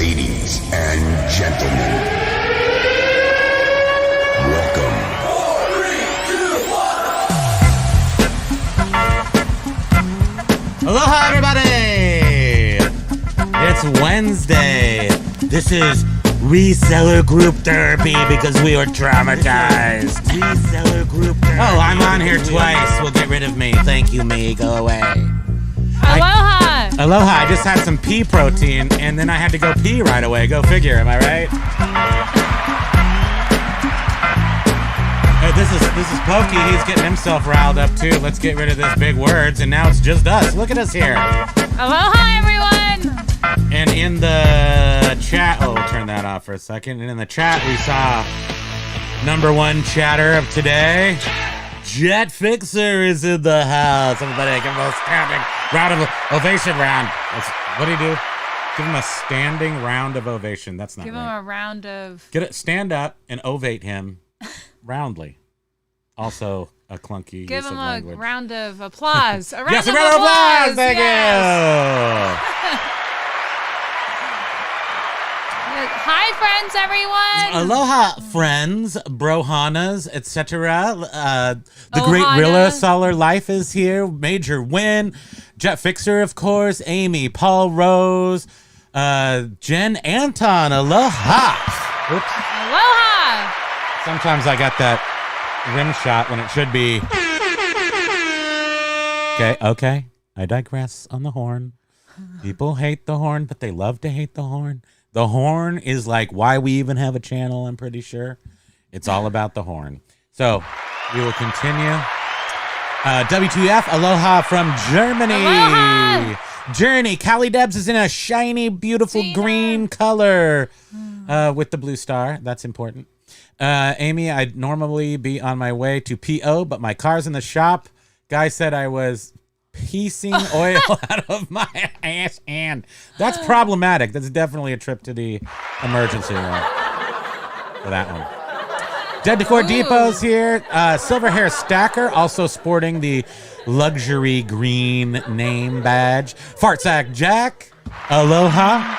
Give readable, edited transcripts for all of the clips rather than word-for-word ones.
Ladies and gentlemen, welcome. Aloha, everybody! It's Wednesday. This is Reseller Group Therapy because we were traumatized. Reseller Group Therapy. Oh, I'm on here twice. Well, get rid of me. Thank you, me. Go away. Aloha! Aloha. I just had some pea protein, and then I had to go pee right away. Go figure. Am I right? Hey, this is Pokey. He's getting himself riled up, too. Let's get rid of this big words, and now it's just us. Look at us here. Aloha, everyone! And in the chat, we'll turn that off for a second. And in the chat, we saw number one chatter of today. Jet Fixer is in the house. Everybody, give him a standing round of ovation round. What do you do? Give him a standing round of ovation. That's not Give right. him a round of... Stand up and ovate him roundly. Also a clunky Give use him of a language. round of applause. A round Yes, a of round of applause. Thank you. Hi, friends, everyone. Aloha, friends, brohanas, etc. The great Ohana. Reseller life is here. Major win. Jet Fixer, of course. Amy, Paul Rose, Jen Anton. Aloha. Oops. Aloha. Sometimes I got that rim shot when it should be. Okay. I digress on the horn. People hate the horn, but they love to hate the horn. The horn is like why we even have a channel, I'm pretty sure. It's all about the horn. So we will continue. WTF, aloha from Germany. Aloha. Journey, Callie Debs is in a shiny, beautiful green color with the blue star. That's important. Amy, I'd normally be on my way to PO, but my car's in the shop. Guy said I was piecing oil out of my ass hand. That's problematic. That's definitely a trip to the emergency room for that one. Dead Decor Depot's here. Silver Hair Stacker, also sporting the luxury green name badge. Fart Sack Jack, aloha.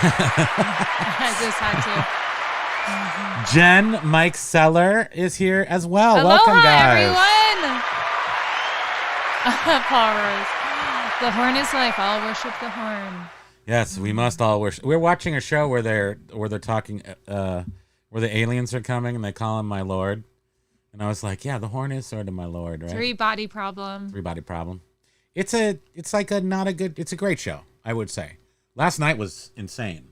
I just had to. Jen Mike Seller is here as well. Aloha, Welcome, guys. everyone. Paul Rose. The horn is life. I'll worship the horn. Yes, we must all worship. We're watching a show where they're talking, where the aliens are coming and they call him my lord, and I was like, yeah, the horn is sort of my lord, right? Three body problem. It's a great show, I would say. Last night was insane.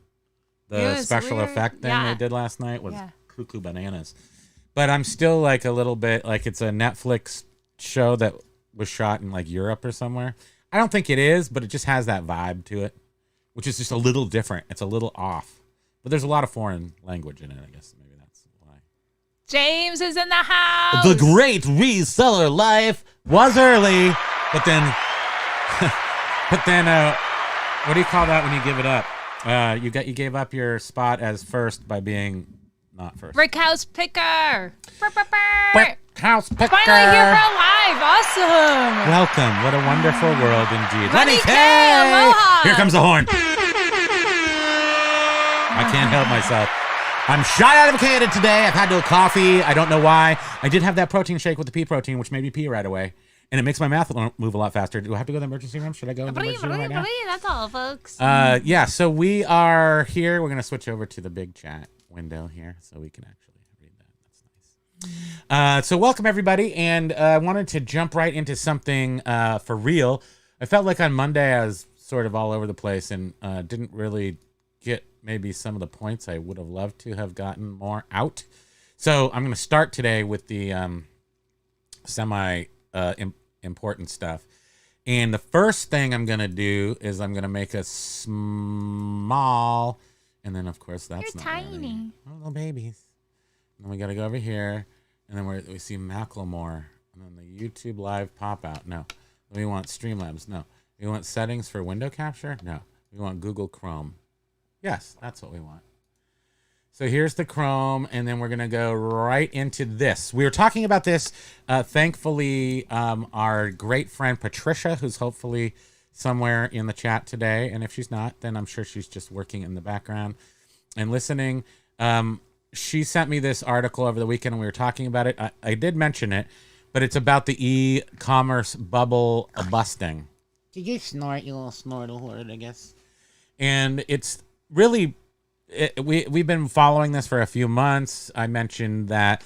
The special weird. effect thing they did last night was cuckoo bananas. But I'm still like a little bit like it's a Netflix show that was shot in like Europe or somewhere. I don't think it is, but it just has that vibe to it, which is just a little different. It's a little off. But there's a lot of foreign language in it, I guess. Maybe that's why. James is in the house. The great Reseller life was early, but then what do you call that when you give it up? You gave up your spot as first by being not first. Brick House Picker. Brick House Picker. Finally here for live. Awesome. Welcome. What a wonderful world indeed. Lenny Lenny K. K. Aloha. Here comes the horn. I can't help myself. I'm shot out of a cannon today. I've had no coffee. I don't know why. I did have that protein shake with the pea protein, which made me pee right away. And it makes my mouth move a lot faster. Do I have to go to the emergency room? Should I go to the emergency room right now? That's all, folks. Yeah, so we are here. We're going to switch over to the big chat window here so we can actually read that. That's nice. So welcome, everybody. And I wanted to jump right into something for real. I felt like on Monday I was sort of all over the place and didn't really get maybe some of the points I would have loved to have gotten more out. So I'm going to start today with the important stuff. And the first thing I'm going to do is I'm going to make a small, and then of course that's You're not tiny. Really, little babies. And then we got to go over here, and then we see Macklemore, and then the YouTube live pop out. No. We want Streamlabs. No. We want settings for window capture. No. We want Google Chrome. Yes, that's what we want. So here's the Chrome, and then we're going to go right into this. We were talking about this. Thankfully, our great friend Patricia, who's hopefully somewhere in the chat today. And if she's not, then I'm sure she's just working in the background and listening. She sent me this article over the weekend and we were talking about it. I did mention it, but it's about the e-commerce bubble busting. Did you snort, you little snortle word, I guess? And it's really, we've been following this for a few months. I mentioned that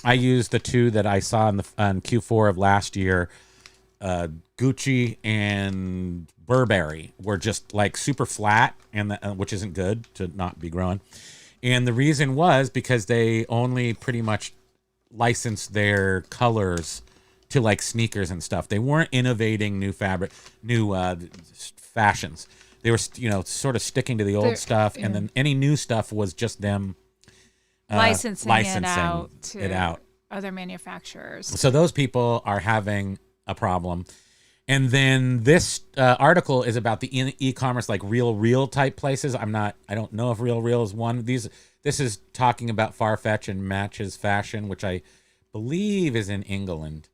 I used the two that I saw on Q4 of last year. Gucci and Burberry were just like super flat, and which isn't good to not be growing. And the reason was because they only pretty much licensed their colors to like sneakers and stuff. They weren't innovating new fashions. They were, sort of sticking to the old stuff, and then any new stuff was just them licensing it out to it out. Other manufacturers. So those people are having a problem. And then this article is about the e-commerce, like real type places. I don't know if Real is one. This is talking about Farfetch and Matches Fashion, which I believe is in England.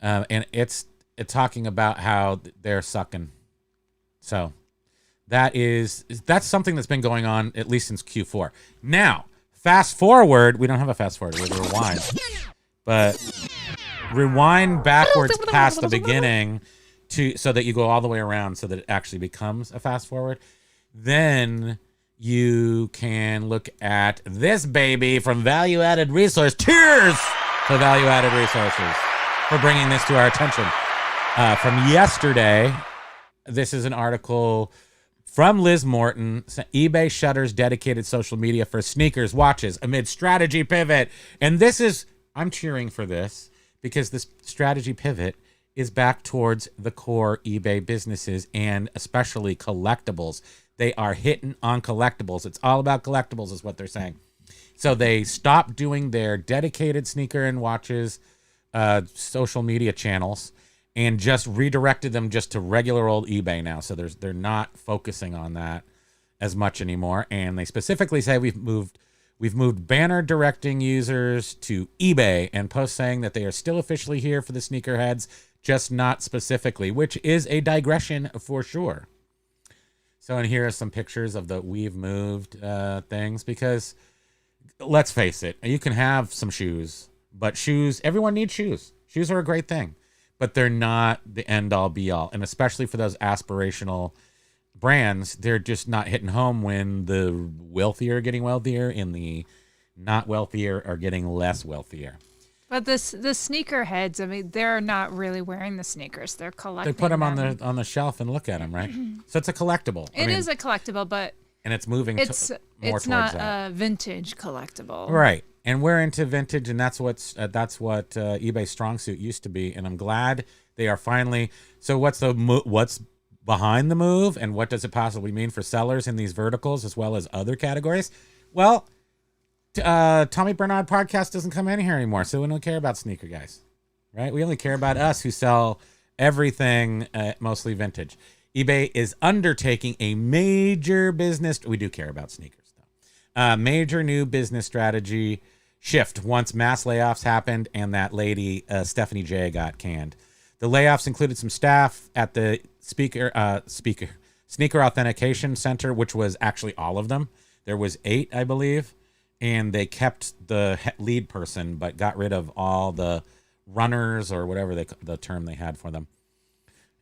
And it's talking about how they're sucking. So that's something that's been going on at least since Q4. Now, fast forward. We don't have a fast forward. We rewind. But rewind backwards past the beginning so that you go all the way around so that it actually becomes a fast forward. Then you can look at this baby from Value Added Resource. Cheers to Value Added Resources for bringing this to our attention. From yesterday, this is an article from Liz Morton. eBay shutters dedicated social media for sneakers watches amid strategy pivot. And I'm cheering for this because this strategy pivot is back towards the core eBay businesses and especially collectibles. They are hitting on collectibles. It's all about collectibles is what they're saying. So they stopped doing their dedicated sneaker and watches social media channels and just redirected them just to regular old eBay now. So they're not focusing on that as much anymore. And they specifically say we've moved banner directing users to eBay and posts saying that they are still officially here for the sneakerheads, just not specifically, which is a digression for sure. So, and here are some pictures of the we've moved things because let's face it, you can have some shoes, but everyone needs shoes. Shoes are a great thing, but they're not the end all be all. And especially for those aspirational brands, they're just not hitting home when the wealthier are getting wealthier and the not wealthier are getting less wealthier. But the sneakerheads, I mean, they're not really wearing the sneakers. They're collecting. They put them on the shelf and look at them, right? So it's a collectible. It is a collectible, but and it's moving. It's not a vintage collectible, right? And we're into vintage, and that's what eBay's strong suit used to be. And I'm glad they are finally. So what's behind the move, and what does it possibly mean for sellers in these verticals as well as other categories? Well, Tommy Bernard podcast doesn't come in here anymore, so we don't care about sneaker guys, right? We only care about us who sell everything mostly vintage. eBay is undertaking a major business. We do care about sneakers though. Major new business strategy shift once mass layoffs happened and that lady Stephanie J got canned. The layoffs included some staff at the Sneaker Authentication Center, which was actually all of them. There was 8, I believe. And they kept the lead person, but got rid of all the runners or whatever the term they had for them.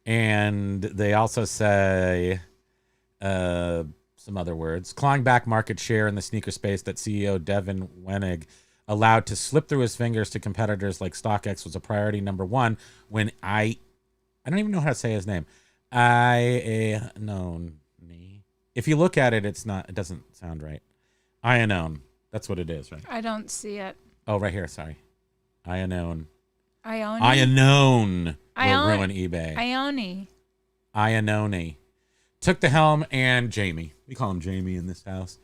And they also say some other words. Clawing back market share in the sneaker space that CEO Devin Wenig allowed to slip through his fingers to competitors like StockX was a priority number one when I don't even know how to say his name. If you look at it, it doesn't sound right. Iannone. That's what it is, right? I don't see it. Oh, right here. Sorry. Iannone. Iannone. Iannone will ruin eBay. Iannone took the helm, and Jamie. We call him Jamie in this house.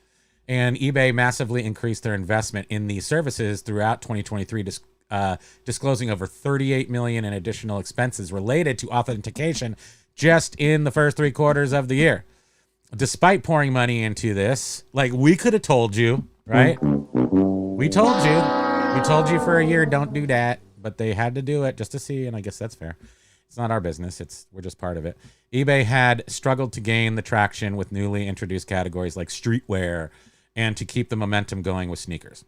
And eBay massively increased their investment in these services throughout 2023, disclosing over $38 million in additional expenses related to authentication just in the first 3 quarters of the year. Despite pouring money into this, like we could have told you, right? We told you for a year, don't do that, but they had to do it just to see, and I guess that's fair. It's not our business. We're just part of it. eBay had struggled to gain the traction with newly introduced categories like streetwear and to keep the momentum going with sneakers.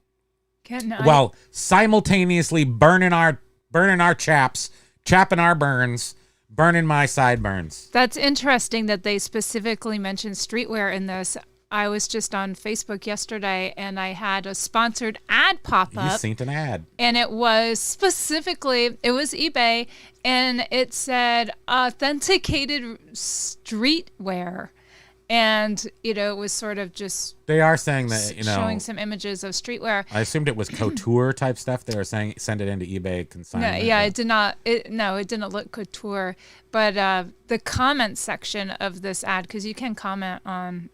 While simultaneously burning our chaps, chapping our burns, burning my sideburns. That's interesting that they specifically mentioned streetwear in this. I was just on Facebook yesterday and I had a sponsored ad pop up. You seen an ad. And it was eBay and it said authenticated streetwear. And, it was sort of just... They are saying that, showing some images of streetwear. I assumed it was couture type stuff. They were saying send it into eBay consignment. No, yeah, it did not. It didn't look couture. But the comment section of this ad, because you can comment on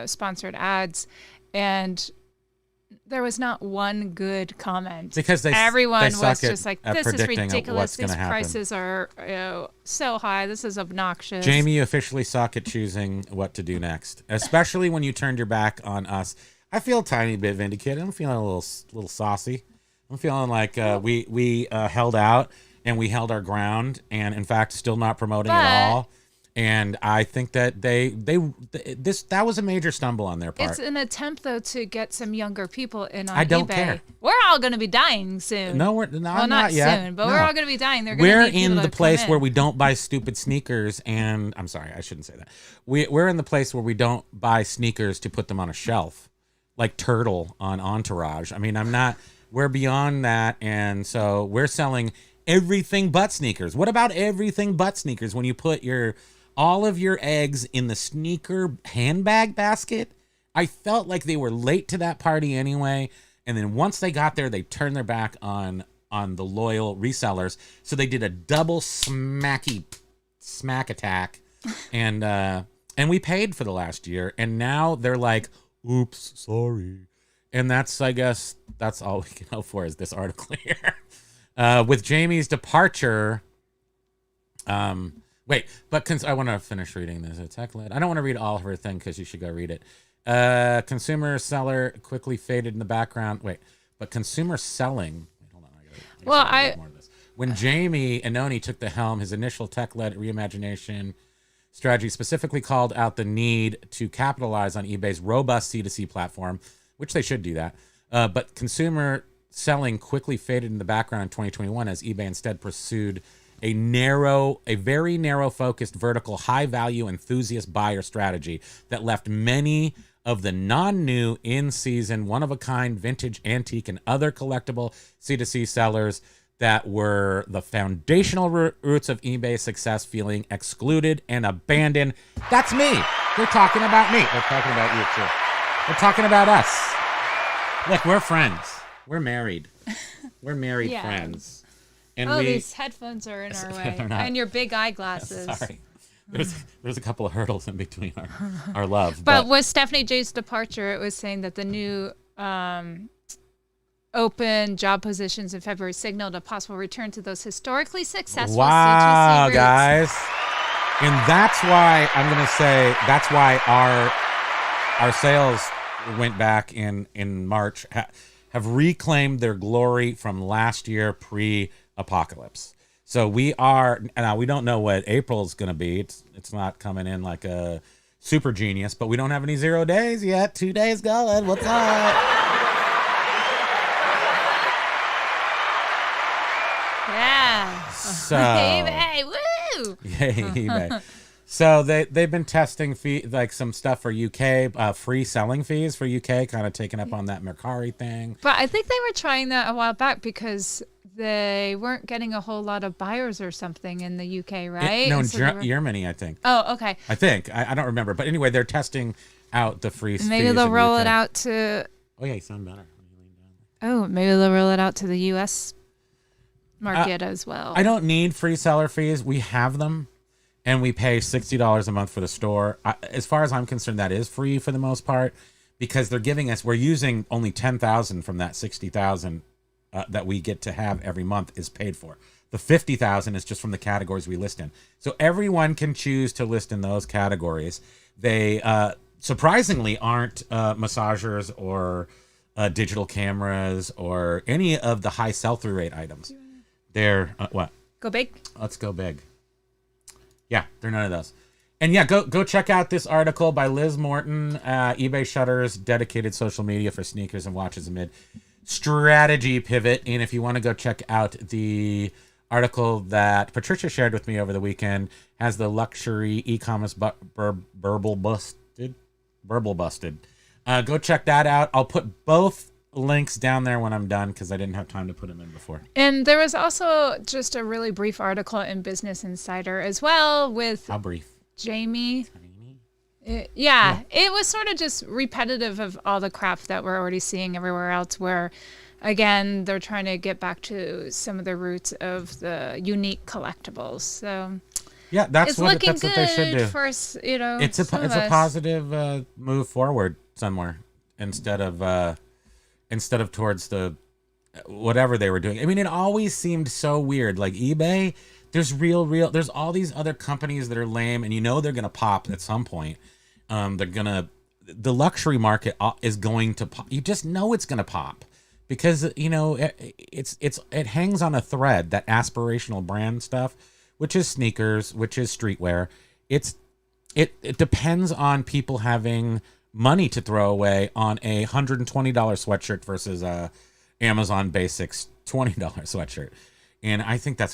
sponsored ads, and there was not one good comment. Because everyone they was just like, this is predicting ridiculous. These happen. prices are so high. This is obnoxious. Jamie, you officially suck at choosing what to do next, especially when you turned your back on us. I feel a tiny bit vindicated. I'm feeling a little saucy. I'm feeling like we held out and we held our ground, and in fact, still not promoting at all. And I think that that was a major stumble on their part. It's an attempt, though, to get some younger people in on eBay. I don't care. We're all going to be dying soon. No, not yet. Soon, but we're all going to be dying. We're in the place where we don't buy stupid sneakers, and I'm sorry, I shouldn't say that. We're in the place where we don't buy sneakers to put them on a shelf, like Turtle on Entourage. I mean, we're beyond that, and so we're selling everything but sneakers. What about everything but sneakers when you put all of your eggs in the sneaker handbag basket? I felt like they were late to that party anyway. And then once they got there, they turned their back on the loyal resellers. So they did a double smack attack. And we paid for the last year. And now they're like, oops, sorry. And I guess that's all we can hope for is this article here. With Jamie's departure, wait, but I want to finish reading this. It's tech-led. I don't want to read all of her thing because you should go read it. Consumer seller quickly faded in the background. Wait, but consumer selling. Wait, hold on. I gotta more of this. When Jamie Annoni took the helm, his initial tech-led reimagination strategy specifically called out the need to capitalize on eBay's robust C2C platform, which they should do that. But consumer selling quickly faded in the background in 2021 as eBay instead pursued a very narrow focused vertical high value enthusiast buyer strategy that left many of the non-new in-season one-of-a-kind vintage antique and other collectible C2C sellers that were the foundational roots of eBay's success feeling excluded and abandoned. That's me. They're talking about me. They're talking about you too. They're talking about us. Look, we're friends. We're married. We're married friends. And these headphones are in our way. And your big eyeglasses. Sorry. There's a couple of hurdles in between our love. But with Stephanie J's departure, it was saying that the new open job positions in February signaled a possible return to those historically successful C2C roots. Guys. And that's why I'm going to say that's why our sales went back in March, have reclaimed their glory from last year pre-apocalypse. So we don't know what April's going to be. It's not coming in like a super genius, but we don't have any 0 days yet. 2 days going. What's up? Yeah. So eBay, woo! Yay, eBay. So they've been testing like some stuff for UK, free selling fees for UK, kind of taking up on that Mercari thing. But I think they were trying that a while back because they weren't getting a whole lot of buyers or something in the UK, right? In Germany, I think. Oh, okay. I think. I don't remember. But anyway, they're testing out the free fees. Maybe they'll roll it out to... Oh, yeah, you sound better. Oh, maybe they'll roll it out to the US market as well. I don't need free seller fees. We have them. And we pay $60 a month for the store. As far as I'm concerned, that is free for the most part because they're giving us, we're using only 10,000 from that 60,000 that we get to have every month is paid for. The 50,000 is just from the categories we list in. So everyone can choose to list in those categories. They surprisingly aren't massagers or digital cameras or any of the high sell-through rate items. They're what? Go big? Let's go big. Yeah, they're none of those. And yeah, go check out this article by Liz Morton, eBay Shutters, dedicated social media for sneakers and watches amid strategy pivot. And if you want to go check out the article that Patricia shared with me over the weekend, has the luxury e-commerce burble busted. Go check that out. I'll put both links down there when I'm done because I didn't have time to put them in before. And there was also just a really brief article in Business Insider as well with How brief? Jamie. It was sort of just repetitive of all the crap that we're already seeing everywhere else where, again, they're trying to get back to some of the roots of the unique collectibles. So yeah, that's what looking what they should do. For, It's a positive move forward somewhere instead of towards the whatever they were doing. I mean, it always seemed so weird. Like eBay, there's there's all these other companies that are lame, and they're gonna pop at some point. The luxury market is going to pop. You just know it's gonna pop because it hangs on a thread, that aspirational brand stuff, which is sneakers, which is streetwear. It depends on people having money to throw away on a $120 sweatshirt versus a Amazon Basics $20 sweatshirt. And I think that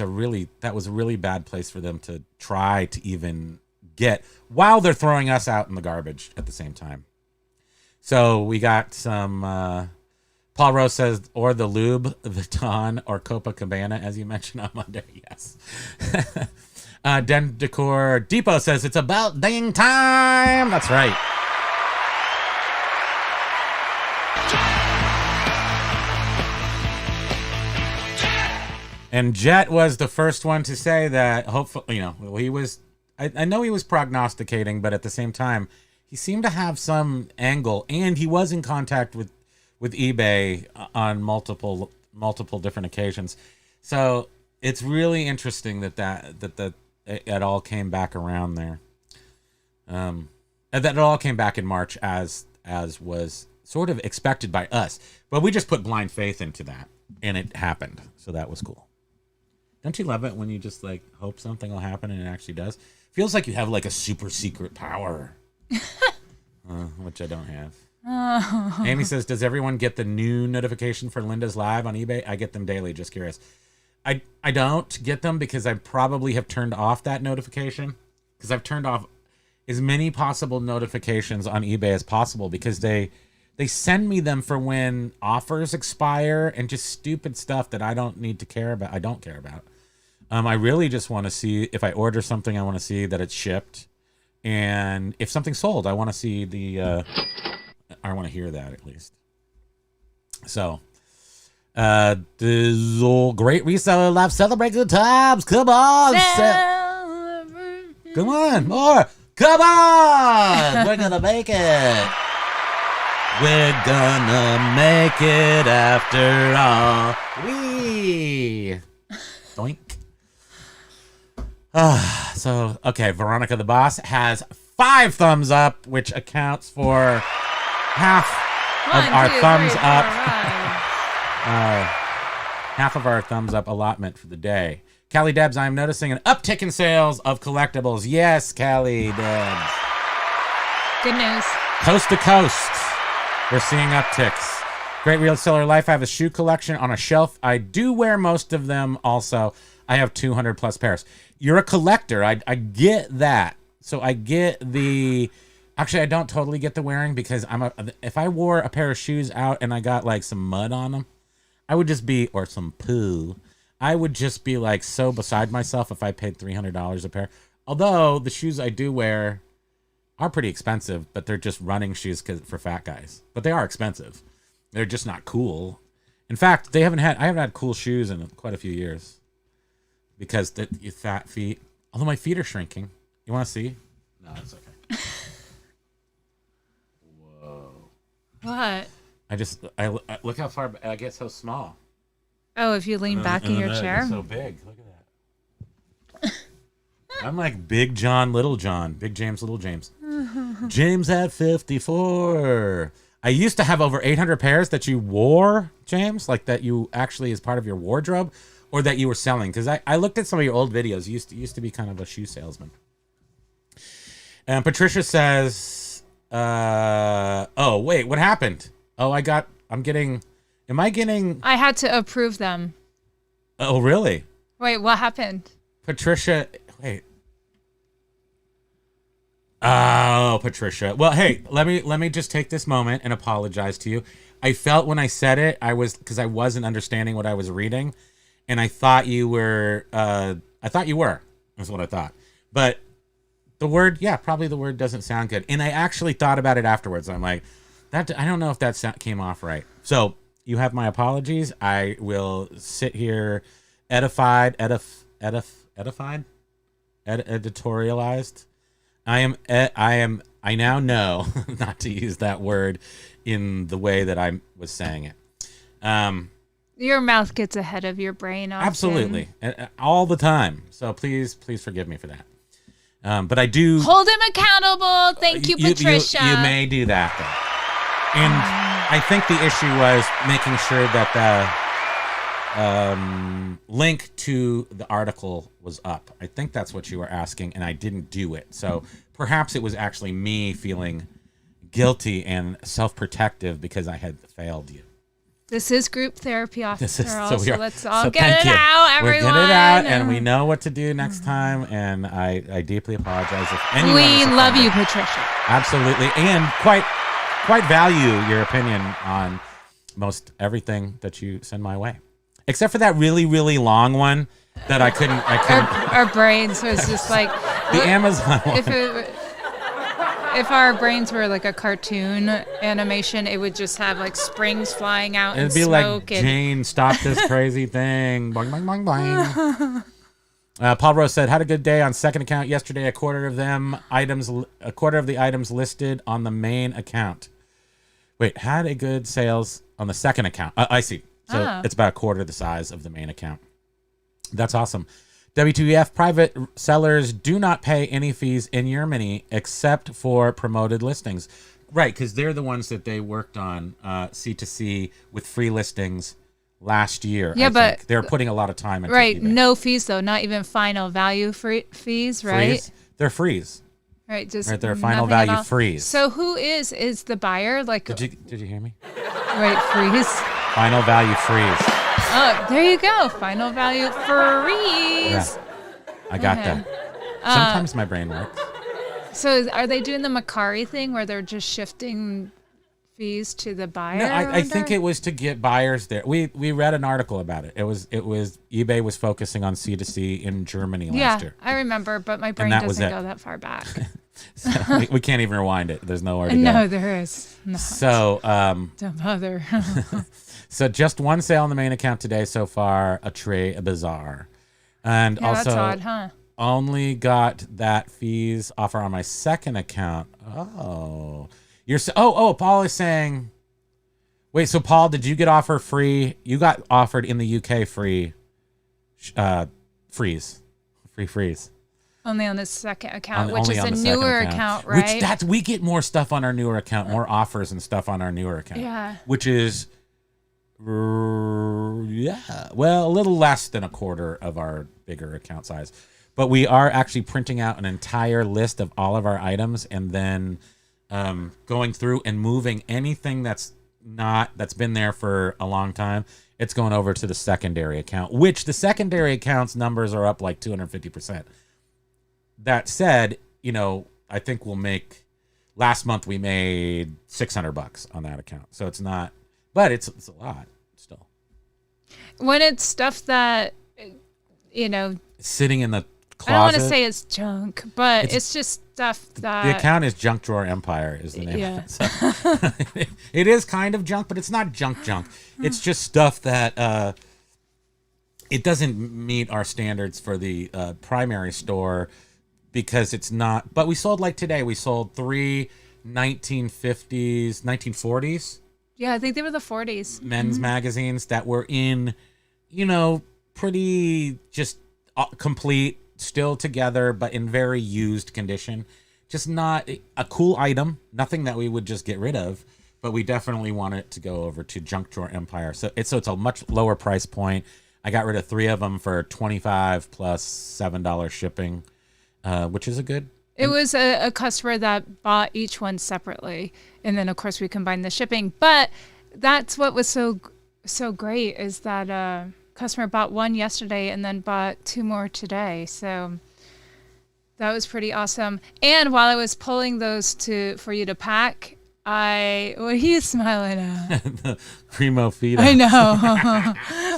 was a really bad place for them to try to even get while they're throwing us out in the garbage at the same time. So we got some, Paul Rose says, or the Lube, Vuitton, or Copacabana, as you mentioned on Monday. Yes. Den Decor Depot says, it's about dang time. That's right. And Jet was the first one to say that. Hopefully, he was. I know he was prognosticating, but at the same time, he seemed to have some angle, and he was in contact with eBay on multiple different occasions. So it's really interesting that it all came back around there. And that it all came back in March as was sort of expected by us, but we just put blind faith into that, and it happened. So that was cool. Don't you love it when you just hope something will happen and it actually does? Feels like you have a super secret power, which I don't have. Oh. Amy says, does everyone get the new notification for Linda's Live on eBay? I get them daily, just curious. I don't get them because I probably have turned off that notification because I've turned off as many possible notifications on eBay as possible because they send me them for when offers expire and just stupid stuff that I don't need to care about. I don't care about. I really just want to see if I order something, I want to see that it's shipped. And if something's sold, I want to see I want to hear that at least. So, this old great reseller life, celebrate good times. Come on. Come on, more. Come on. We're going to make it. We're gonna make it after all. Wee. Doink. So, okay, Veronica the Boss has 5 thumbs up, which accounts for half of our thumbs up. Half of our thumbs up allotment for the day. Callie Debs, I'm noticing an uptick in sales of collectibles. Yes, Callie Debs. Good news. Coast to coast. We're seeing upticks. Great Reseller Life. I have a shoe collection on a shelf. I do wear most of them also. I have 200 plus pairs. You're a collector. I get that. So I get the... Actually, I don't totally get the wearing because if I wore a pair of shoes out and I got some mud on them, I would just be... Or some poo. I would just be so beside myself if I paid $300 a pair. Although the shoes I do wear are pretty expensive, but they're just running shoes for fat guys. But they are expensive. They're just not cool. In fact, I haven't had cool shoes in quite a few years because you fat feet. Although my feet are shrinking. You want to see? No, it's okay. Whoa. What? I look how far I get so small. Oh, if you lean back in your chair? So big. Look at that. I'm like Big John, Little John. Big James, Little James. James at 54. I used to have over 800 pairs that you wore, James, that you actually is part of your wardrobe. or that you were selling. Because I looked at some of your old videos. You used to be kind of a shoe salesman. And Patricia says, oh, wait, what happened? Oh, am I getting? I had to approve them. Oh, really? Wait, what happened? Patricia, wait. Oh, Patricia. Well, hey, let me just take this moment and apologize to you. I felt when I said it, because I wasn't understanding what I was reading, and I thought you were. Is what I thought. But the word doesn't sound good, and I actually thought about it afterwards. I'm like, I don't know if that came off right. So you have my apologies. I will sit here, editorialized. I now know not to use that word in the way that I was saying it. Your mouth gets ahead of your brain often. Absolutely. All the time. So please forgive me for that. But I do hold him accountable. Thank you, Patricia. You may do that though. And I think the issue was making sure that the link to the article was up. I think that's what you were asking, and I didn't do it. So perhaps it was actually me feeling guilty and self-protective because I had failed you. This is group therapy after all, so let's all so get it out, everyone. We're getting it out, and we know what to do next time, and I deeply apologize if anyone We love you, Patricia. Absolutely, and quite value your opinion on most everything that you send my way. Except for that really, really long one that I couldn't. Our brains was just like the Amazon one. If our brains were like a cartoon animation, it would just have like springs flying out. It'd and be smoke like, Jane, stop this crazy thing. Boing, boing, boing, boing. Paul Rose said, had a good day on second account yesterday. A quarter of the items listed on the main account. Wait, had a good sales on the second account. I see. So it's about a quarter the size of the main account. That's awesome. W2EF, private sellers do not pay any fees in Germany except for promoted listings. Right, because they're the ones that they worked on C2C with free listings last year. Yeah, but they're putting a lot of time into right, eBay. no fees though, not even final value fees, right? Freeze? They're freeze. Right, just right, they're final value freeze. So who is the buyer? Like, did you hear me? Right, freeze. Final value freeze. Oh, there you go. Final value freeze. Yeah, I got that. Sometimes my brain works. So are they doing the Mercari thing where they're just shifting fees to the buyer? No, I think it was to get buyers there. We read an article about it. It was eBay was focusing on C2C in Germany last year. I remember, but my brain doesn't go that far back. So we can't even rewind it. There's nowhere to go. No, there is not. So don't bother. So just one sale on the main account today so far, a bizarre. And also that's odd, huh? Only got that fees offer on my second account. Oh. Paul is saying, wait, so Paul, did you get offered free? You got offered in the UK free freeze. Free freeze. Only on the second account, which is a newer account, right? We get more stuff on our newer account, more offers and stuff on our newer account. Yeah. Which is, a little less than a quarter of our bigger account size. But we are actually printing out an entire list of all of our items and then going through and moving anything that's been there for a long time. It's going over to the secondary account, which the secondary account's numbers are up like 250%. That said, I think last month we made $600 on that account. So it's not, but it's a lot still. When it's stuff that, sitting in the closet. I don't want to say it's junk, but it's just stuff that... The account is Junk Drawer Empire is the name of it. So, it is kind of junk, but it's not junk. It's just stuff that it doesn't meet our standards for the primary store because it's not... But we sold, like today, we sold 3 1940s. Yeah, I think they were the 40s. Men's magazines that were in, pretty just complete, still together, but in very used condition. Just not a cool item, nothing that we would just get rid of, but we definitely want it to go over to Junk Drawer Empire. So it's a much lower price point. I got rid of 3 of them for $25 plus $7 shipping, which is a good. It was a customer that bought each one separately, and then of course we combined the shipping. But that's what was so great is that customer bought 1 yesterday and then bought 2 more today. So that was pretty awesome. And while I was pulling those for you to pack, what are you smiling at? Primo feed. I know.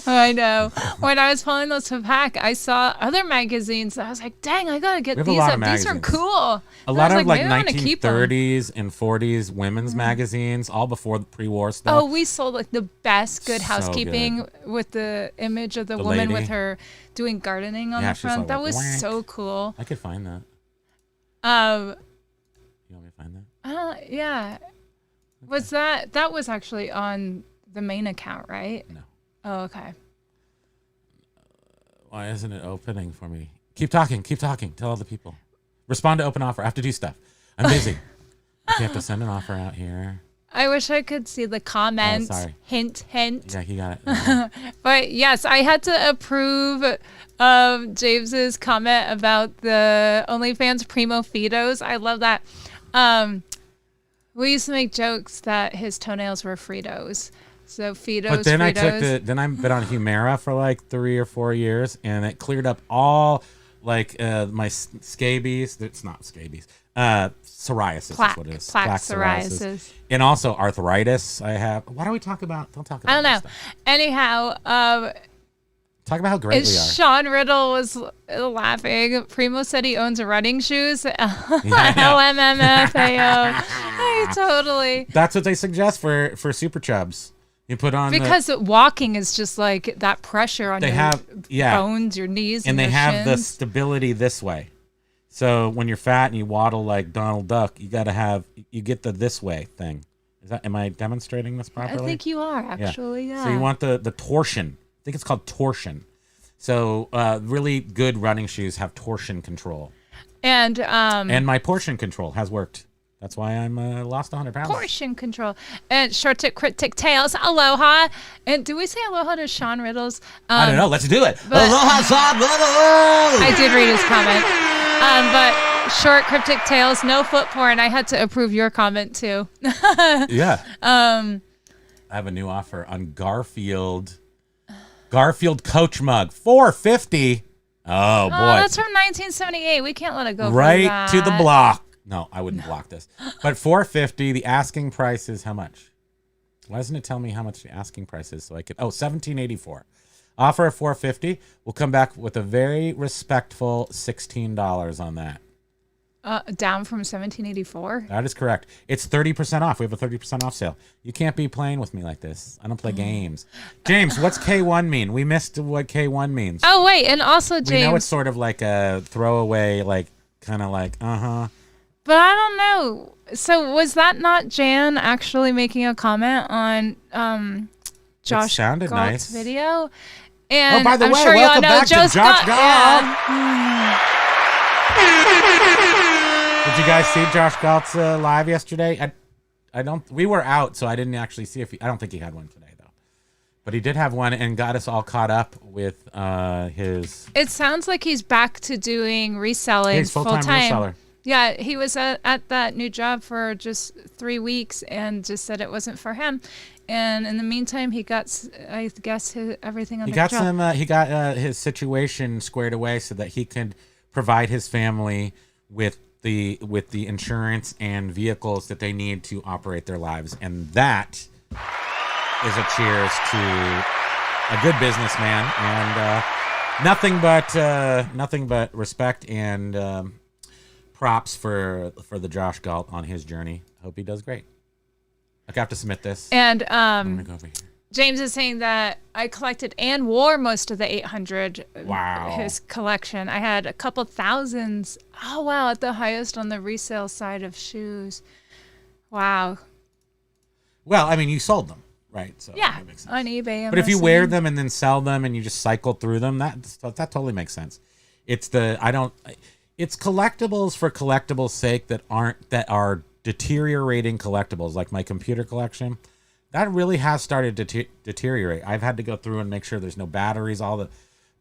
I know. When I was pulling those to pack, I saw other magazines. I was like, dang, I got to get We have a these. lot of These are magazines. cool. A lot of like maybe I wanna keep 'em. 1930s and 40s women's magazines, all before the pre-war stuff. Oh, we sold like the best Good So Housekeeping with the image of the woman lady. with her doing gardening on Yeah, the she's all front. That like, was "Whack." so cool. I could find that. Um, You want me to find that? yeah. Was that was actually on the main account, right? No. Oh, okay. Why isn't it opening for me? Keep talking. Tell all the people. Respond to open offer. I have to do stuff. I'm busy. You have to send an offer out here. I wish I could see the comments. sorry. Hint, hint. Yeah, you got it. But yes, I had to approve of James's comment about the OnlyFans Primo Fidos. I love that. We used to make jokes that his toenails were Fritos. So Fidos, But then Fritos. I've been on Humira for like 3 or 4 years, and it cleared up all like my scabies. It's not scabies. Psoriasis Plaque is what it is. plaque psoriasis. And also arthritis. I have. Why do we talk about? Don't talk about. I don't know. this stuff. Anyhow, Talk about how great we are. Sean Riddle was laughing. Primo said he owns running shoes. I know. LMMFAO. Totally. That's what they suggest for super chubs. You put on Because walking is just like that pressure on They your have- yeah. bones, your knees, and they your have the shins. stability this way. So when you're fat and you waddle like Donald Duck, you get the this way thing. Am I demonstrating this I properly? think you are actually. Yeah. So you want the torsion. I think it's called torsion. So really good running shoes have torsion control. And And my portion control has worked. That's why I'm lost 100 pounds. portion control and short tip cryptic tails. Aloha. And do we say aloha to Sean Riddles? I don't know. Let's do it. but- Aloha, Sean Riddle! I did read his comment. But short cryptic tails, no foot porn. I had to approve your comment too. Yeah. I have a new offer on Garfield Coach mug, $4.50. Oh boy. Oh, that's from 1978. We can't let it go. Right for that. to the block. No, I wouldn't block this. But $4.50. The asking price is how much? Why doesn't it tell me how much the asking price is so I could? Oh, $17.84. Offer of $4.50. We'll come back with a very respectful $16 on that. Down from 1784. That is correct. It's 30% off. We have a 30% off sale. You can't be playing with me like this. I don't play games. James, what's K1 mean? We missed what K1 means. Oh wait, and also James. We know it's sort of like a throwaway, like kind of like But I don't know. So was that not Jan actually making a comment on Josh sounded Galt's nice. video? And Oh, by the I'm way, sure y'all welcome know back to Josh Josh Galt. Did you guys see Josh Galt's live yesterday? I don't. We were out, so I didn't actually see if I don't think he had one today though. But he did have one and got us all caught up with his. It sounds like he's back to doing reselling He's full-time reseller. Yeah, he was at that new job for just 3 weeks and just said it wasn't for him. And in the meantime, he got, I guess, everything on He the got job. He got his situation squared away so that he could provide his family with the insurance and vehicles that they need to operate their lives, and that is a cheers to a good businessman, and nothing but respect and props for the Josh Galt on his journey. Hope he does great. I have to submit this. And I'm gonna go over here. James is saying that I collected and wore most of the 800. Wow. His collection. I had a couple thousands. Oh, wow. At the highest on the resale side of shoes. Wow. Well, I mean, you sold them, right? So Yeah. that makes sense. On eBay. But if you wear them and then sell them and you just cycle through them, that totally makes sense. It's collectibles for collectibles' sake that are deteriorating collectibles, like my computer collection. that really has started to deteriorate. I've had to go through and make sure there's no batteries. All the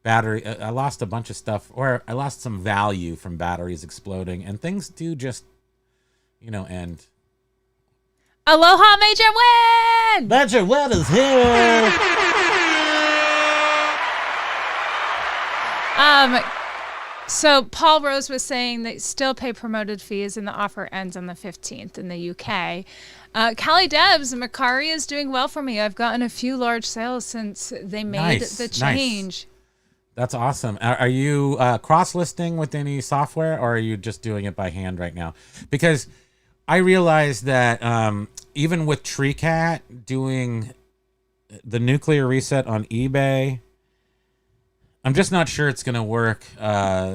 battery, I lost a bunch of stuff, or I lost some value from batteries exploding, and things do just, end. Aloha, Major Win! Major Win is here! So Paul Rose was saying they still pay promoted fees, and the offer ends on the 15th in the UK. Callie Debs, Mercari is doing well for me. I've gotten a few large sales since they made the change. Nice. That's awesome. Are you cross-listing with any software, or are you just doing it by hand right now? Because I realized that even with TreeCat doing the nuclear reset on eBay, I'm just not sure it's going to work.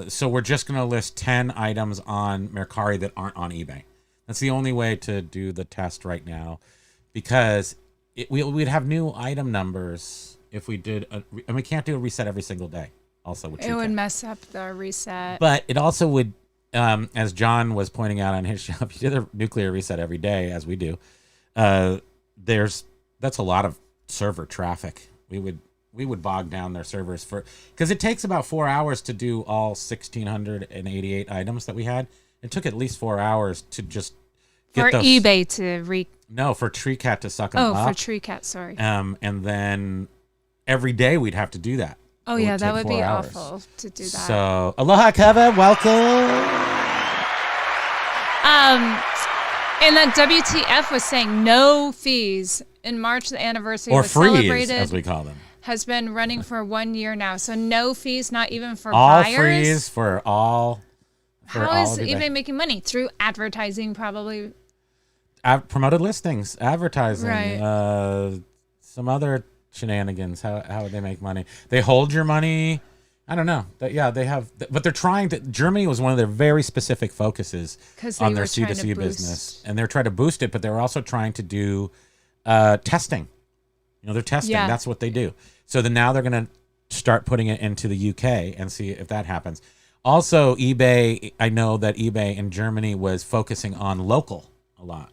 So we're just going to list 10 items on Mercari that aren't on eBay. That's the only way to do the test right now, because we'd have new item numbers if we did, and we can't do a reset every single day. Also, with it would mess up the reset. But it also would, as John was pointing out on his shop, you did a nuclear reset every day, as we do. That's a lot of server traffic. We would bog down their servers because it takes about 4 hours to do all 1,688 items that we had. It took at least 4 hours to just get for eBay to No, for TreeCat to suck them up. Oh, for TreeCat, sorry. And then every day we'd have to do that. Oh, yeah, that would be awful to do that. So, aloha, Kevin. Welcome. And that WTF was saying no fees. In March, the anniversary was celebrated. As we call them. Has been running for 1 year now. So no fees, not even for all buyers. All fees for all. How is eBay making money? Through advertising, probably. Promoted listings, advertising, right. Some other shenanigans. How would they make money? They hold your money. I don't know. They have, but they're trying to. Germany was one of their very specific focuses on their C2C business, and they're trying to boost it. But they're also trying to do testing. They're testing. Yeah. That's what they do. So now they're going to start putting it into the UK and see if that happens. Also, eBay. I know that eBay in Germany was focusing on local a lot.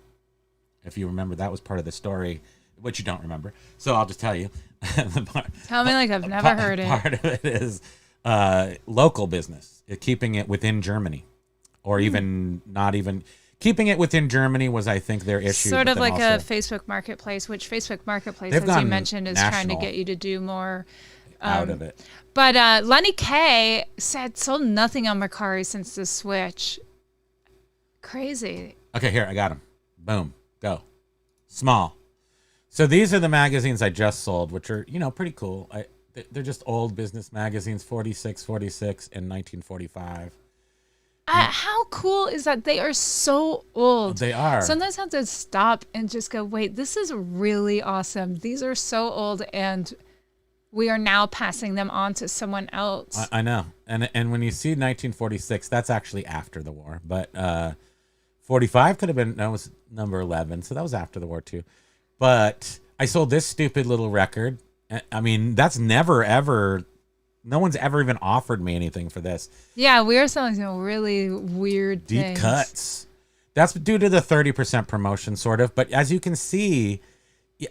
If you remember, that was part of the story, which you don't remember. So I'll just tell you. Tell me like I've never heard it. Part of it is local business, keeping it within Germany, or even not even keeping it within Germany was, I think, their issue. Sort of like a Facebook Marketplace, which Facebook Marketplace, as you mentioned, is trying to get you to do more out of it. But Lenny K said sold nothing on Mercari since the switch. Crazy. Okay, here, I got them. Boom. Go. Small. So these are the magazines I just sold, which are, pretty cool. They're just old business magazines, 46, and 1945. How cool is that? They are so old. They are. Sometimes I have to stop and just go, wait, this is really awesome. These are so old, and we are now passing them on to someone else. I know. And when you see 1946, that's actually after the war. But 45 could have been, that was number 11. So that was after the war too. But I sold this stupid little record. I mean, that's never, ever, no one's ever even offered me anything for this. Yeah, we are selling some really weird deep things. Cuts. That's due to the 30% promotion, sort of. But as you can see,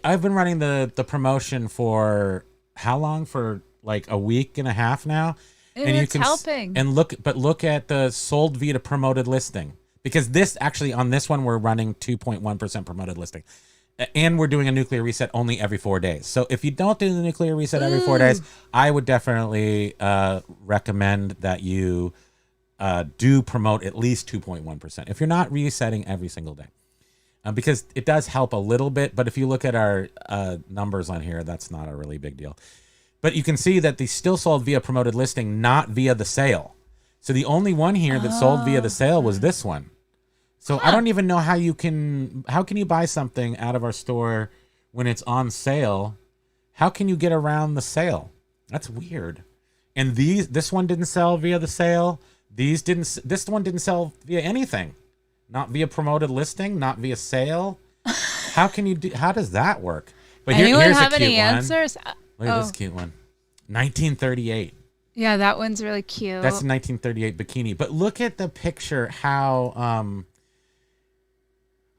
I've been running the promotion for how long? For like a week and a half now. And it's helping. And look at the sold via promoted listing. Because this actually, on this one, we're running 2.1% promoted listing. And we're doing a nuclear reset only every 4 days. So if you don't do the nuclear reset every 4 days, I would definitely recommend that you do promote at least 2.1%. If you're not resetting every single day. Because it does help a little bit. But if you look at our numbers on here, that's not a really big deal. But you can see that they still sold via promoted listing, not via the sale. So the only one here that sold via the sale was this one. So I don't even know how can you buy something out of our store when it's on sale? How can you get around the sale? That's weird. And this one didn't sell via the sale. This one didn't sell via anything. Not via promoted listing, not via sale. How does that work? But Anyone here's have a cute any answers? Look at this cute one. 1938. Yeah, that one's really cute. That's a 1938 bikini. But look at the picture, how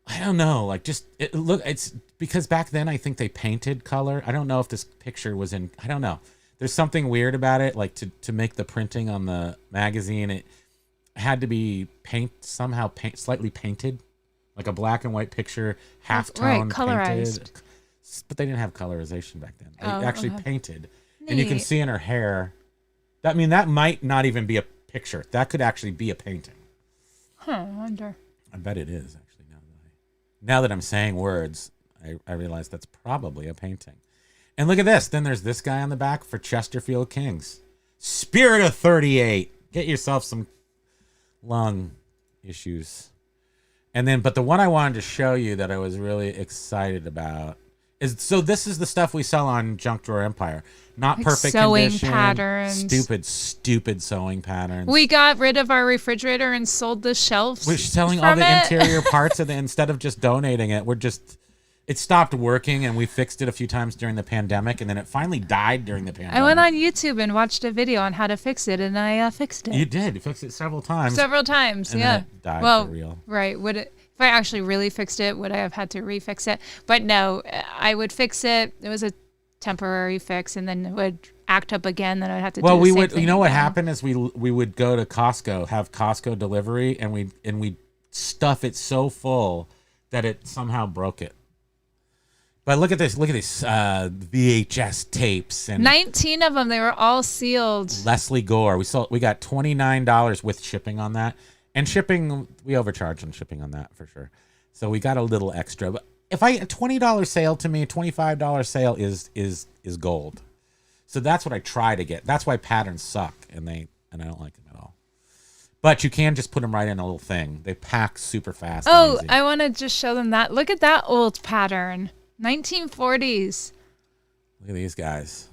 I don't know, like just it's because back then I think they painted color. I don't know if this picture was in, I don't know. There's something weird about it, like to make the printing on the magazine, it had to be slightly painted, like a black and white picture, half-tone colorized. painted. But they didn't have colorization back then. They Oh, actually okay. painted. And you can Neat. see in her hair, that might not even be a picture. That could actually be a painting. Huh, I wonder. I bet it is, actually, now that I'm saying words, I realize that's probably a painting. And look at this. Then there's this guy on the back for Chesterfield Kings. Spirit of 38. Get yourself some lung issues. And then, but the one I wanted to show you that I was really excited about is, so this is the stuff we sell on Junk Drawer Empire. Not Like perfect sewing condition. patterns. Stupid sewing patterns. We got rid of our refrigerator and sold the shelves. We're selling all from the it. interior parts of it instead of just donating it. It stopped working, and we fixed it a few times during the pandemic, and then it finally died during the pandemic. I went on YouTube and watched a video on how to fix it, and I fixed it. You did. You fixed it several times. Several times, And yeah. then it died well, for real. right. If I actually really fixed it, would I have had to refix it? But no, I would fix it. It was a temporary fix, and then it would act up again. Then I'd have to. Well, do the we same would. thing You know what again. happened is we would go to Costco, have Costco delivery, and we stuff it so full that it somehow broke it. But look at this VHS tapes and 19 of them. They were all sealed. Leslie Gore. We got $29 with shipping on that, and shipping we overcharged on shipping on that for sure. So we got a little extra. But if a $20 sale to me, $25 sale is gold. So that's what I try to get. That's why patterns suck, and I don't like them at all. But you can just put them right in a little thing. They pack super fast. and Oh, easy. I want to just show them that. Look at that old pattern. 1940s. Look at these guys.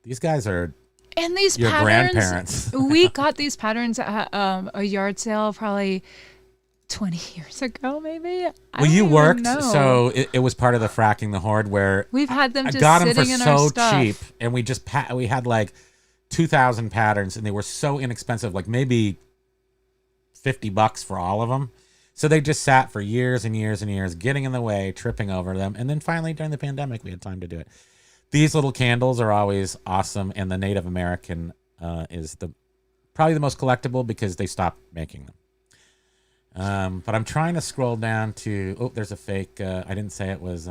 These guys are And these your patterns. grandparents. We got these patterns at a yard sale probably 20 years ago, maybe. I Well, you don't even worked, know. so it was part of the Fracking the Horde where We've had them I just got them for sitting in our so stuff. cheap, and we just we had like 2,000 patterns, and they were so inexpensive, like maybe $50 for all of them. So they just sat for years and years and years, getting in the way, tripping over them, and then finally during the pandemic, we had time to do it. These little candles are always awesome, and the Native American is probably the most collectible because they stopped making them. But I'm trying to scroll down to, oh, there's a fake, I didn't say it was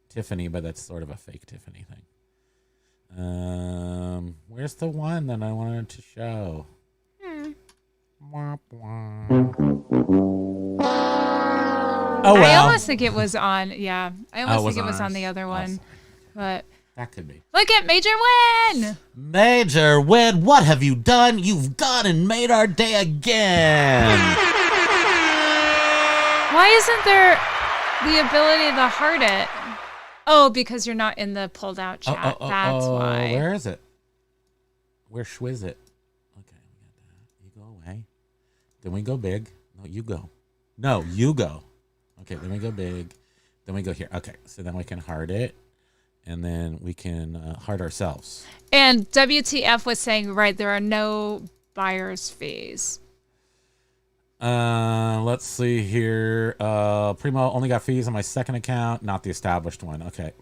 Tiffany, but that's sort of a fake Tiffany thing. Where's the one that I wanted to show? Wah, wah. Oh, well. I almost think it was on, yeah. I almost was think it was on on the ours. other Oh, one. sorry. But That could be. look at Major Win! Major Win, what have you done? You've gone and made our day again. Why isn't there the ability to heart it? Oh, because you're not in the pulled out chat. That's why. Where is it? Where schwiz it? Okay, we got that. You go away. Then we go big. No, you go. No, you go. Okay, then we go big. Then we go here. Okay, so then we can heart it. And then we can heart ourselves. And WTF was saying, right, there are no buyer's fees. Let's see here. Primo only got fees on my second account, not the established one. Okay.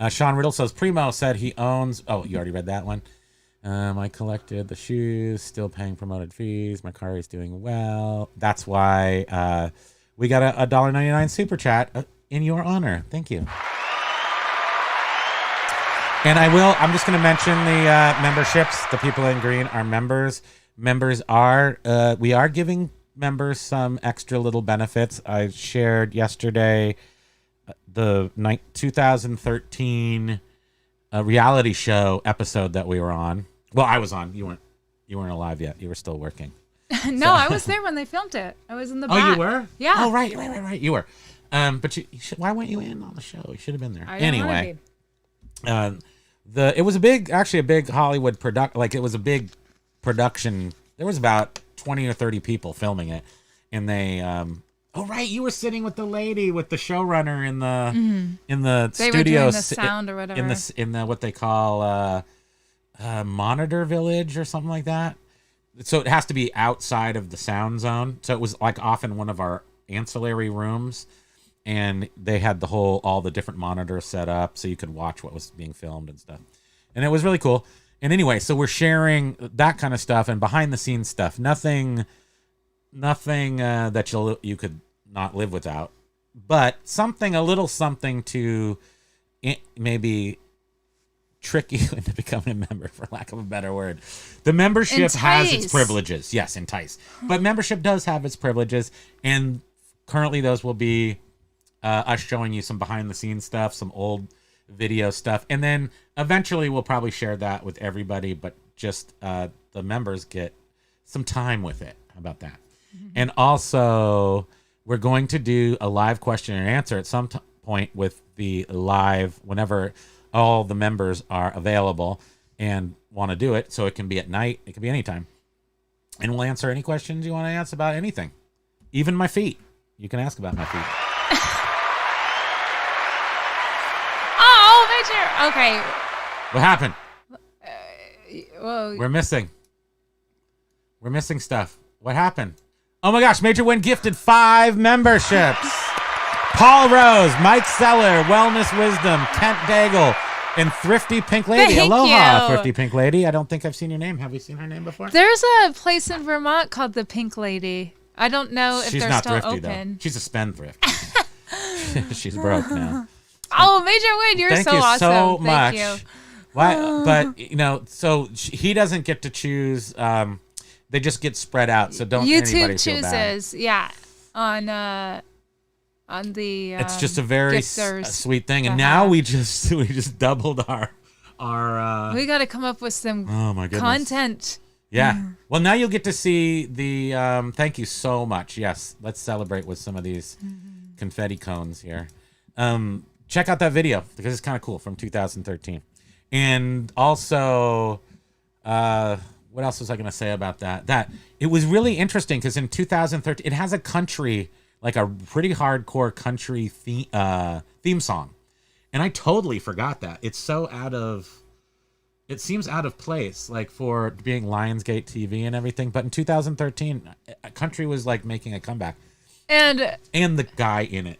Sean Riddle says Primo said he owns. Oh, you already read that one. I collected the shoes, still paying promoted fees. Mercari is doing well. That's why we got a $1.99 super chat in your honor. Thank you. And I'm just going to mention the memberships. The people in green are members. Members we are giving members some extra little benefits. I shared yesterday the 2013 reality show episode that we were on. Well, I was on. You weren't alive yet. You were still working. No, I was there when they filmed it. I was in the back. Oh, you were? Yeah. Oh, right. You were. But why weren't you in on the show? You should have been there. I didn't wanna Anyway, be. it was a big Hollywood it was a big production. There was about 20 or 30 people filming it, and they oh right, you were sitting with the lady with the showrunner in the They studio were doing the sound or whatever. in the what they call monitor village or something like that. So it has to be outside of the sound zone. So it was like off in one of our ancillary rooms, and they had all the different monitors set up so you could watch what was being filmed and stuff. And it was really cool. And anyway, so we're sharing that kind of stuff and behind the scenes stuff. Nothing that you could not live without, but a little something to maybe trick you into becoming a member, for lack of a better word. The membership has its privileges. Yes, entice. But membership does have its privileges, and currently those will be us showing you some behind the scenes stuff, some old video stuff, and then eventually we'll probably share that with everybody, but just the members get some time with it. How about that? Mm-hmm. And also, we're going to do a live question and answer at some point with the live, whenever all the members are available and want to do it. So it can be at night, it can be anytime, and we'll answer any questions you want to ask about anything, even my feet. You can ask about my feet. Okay. What happened? Well, We're missing stuff. What happened? Oh my gosh, Major Win gifted 5 memberships. Paul Rose, Mike Seller, Wellness Wisdom, Kent Daigle, and Thrifty Pink Lady. Thank Aloha, you. Thrifty Pink Lady. I don't think I've seen your name. Have you seen her name before? There's a place in Vermont called the Pink Lady. I don't know if She's they're not still thrifty, open. though. She's a spendthrift. She's broke now. Oh, Major Win, you're Thank so you awesome. so much. Thank you. Why? But so he doesn't get to choose. They just get spread out. So don't YouTube anybody feel bad. chooses, yeah, on the. It's just a very gifters. sweet thing, and now we just doubled our. We got to come up with some Oh my goodness. content. Yeah. Well, now you'll get to see the. Thank you so much. Yes, let's celebrate with some of these confetti cones here. Check out that video because it's kind of cool from 2013. And also, what else was I going to say about that? That it was really interesting because in 2013, it has a country, like a pretty hardcore country theme song. And I totally forgot that. It seems out of place, like for being Lionsgate TV and everything. But in 2013, a country was like making a comeback. And the guy in it,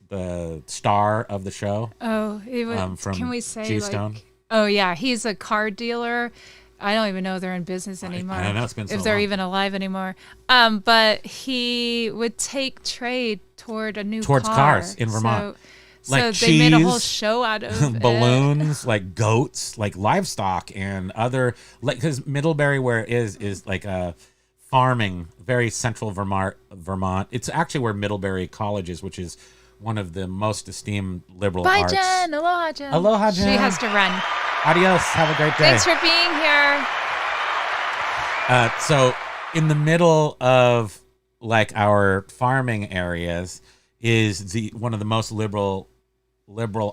the star of the show. Oh, he was. From can we say G-Stone? like? Oh yeah, he's a car dealer. I don't even know if they're in business anymore. I don't know. It's been so if they're long. even alive anymore. But he would take trade towards cars in Vermont. Like so they made a whole cheese, show out of balloons, like goats, like livestock, and other, like, because Middlebury, where it is like a farming, very central Vermont. It's actually where Middlebury College is, which is one of the most esteemed liberal Bye, arts. Jen. Aloha, Jen. Aloha, Jen. She has to run. Adios. Have a great day. Thanks for being here. So in the middle of like our farming areas is one of the most liberal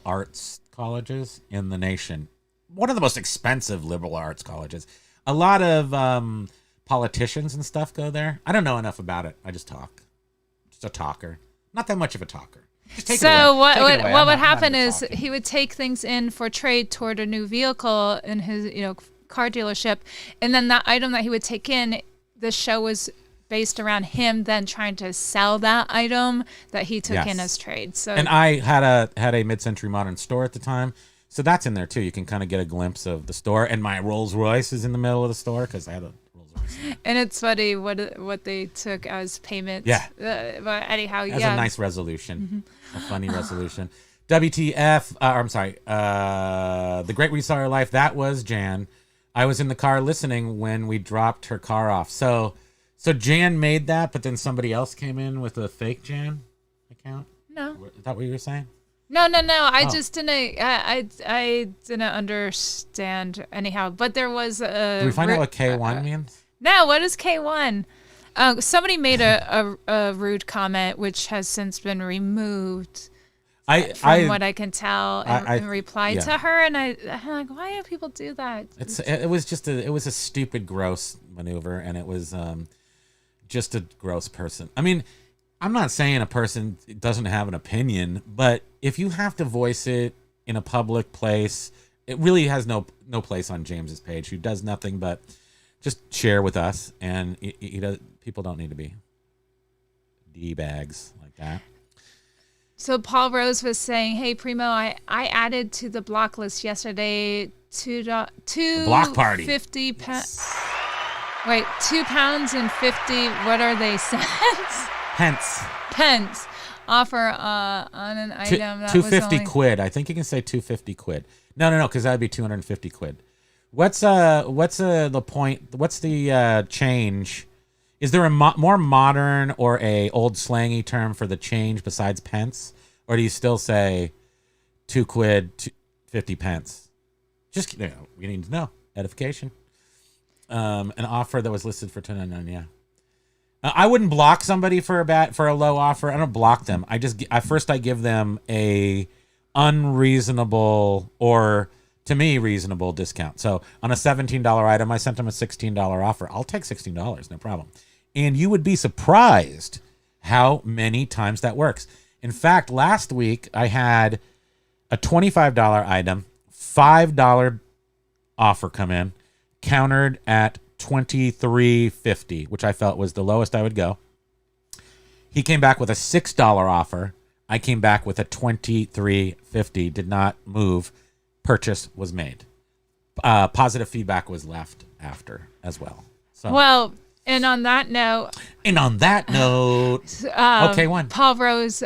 arts colleges in the nation. One of the most expensive liberal arts colleges. A lot of politicians and stuff go there. I don't know enough about it. I just talk. Just a talker. Not that much of a talker. So what would happen is he would take things in for trade toward a new vehicle in his car dealership, and then that item that he would take in, the show was based around him then trying to sell that item that he took in as trade. So and I had a mid-century modern store at the time, so that's in there too. You can kind of get a glimpse of the store, and my Rolls Royce is in the middle of the store because I had a Rolls Royce. And it's funny what they took as payment. Yeah. But anyhow, That's a nice resolution. A funny resolution. WTF, I'm sorry, The Great Reseller Life, that was Jan. I was in the car listening when we dropped her car off. So Jan made that, but then somebody else came in with a fake Jan account? No. Is that what you were saying? No. I just didn't. I didn't understand anyhow. But there was a. Did we find out what K1 means? No. What is K1? Somebody made a rude comment, which has since been removed. From what I can tell, and replied to her, and I'm like, why do people do that? It was a stupid, gross maneuver, and it was just a gross person. I mean, I'm not saying a person doesn't have an opinion, but if you have to voice it in a public place, it really has no place on James's page, who does nothing but just share with us, and people don't need to be CBD bags like that. So Paul Rose was saying, "Hey Primo, I added to the block list yesterday two block party 50 Wait, £2 and 50. What are they cents? Pence. Offer on an item that 250 was only quid. I think you can say 250 quid. No, because that'd be 250 quid. What's the point? What's the change? Is there a more modern or a old slangy term for the change besides pence, or do you still say 2 quid, 50 pence? Just we need to know edification. An offer that was listed for $2.99. Yeah, I wouldn't block somebody for a low offer. I don't block them. I give them a unreasonable or to me reasonable discount. So on a $17 item, I sent them a $16 offer. I'll take $16, no problem. And you would be surprised how many times that works. In fact, last week I had a $25 item, $5 offer come in, countered at $23.50, which I felt was the lowest I would go. He came back with a $6 offer. I came back with a $23.50. Did not move. Purchase was made. Positive feedback was left after as well. So well. And on that note, okay, one. Paul Rose,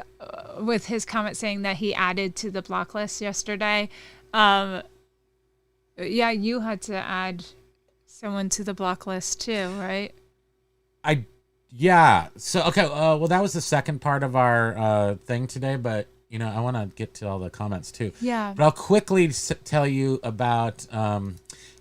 with his comment saying that he added to the block list yesterday. Yeah, you had to add someone to the block list too, right? Yeah. So okay. Well, that was the second part of our thing today, but I want to get to all the comments too. Yeah. But I'll quickly tell you about.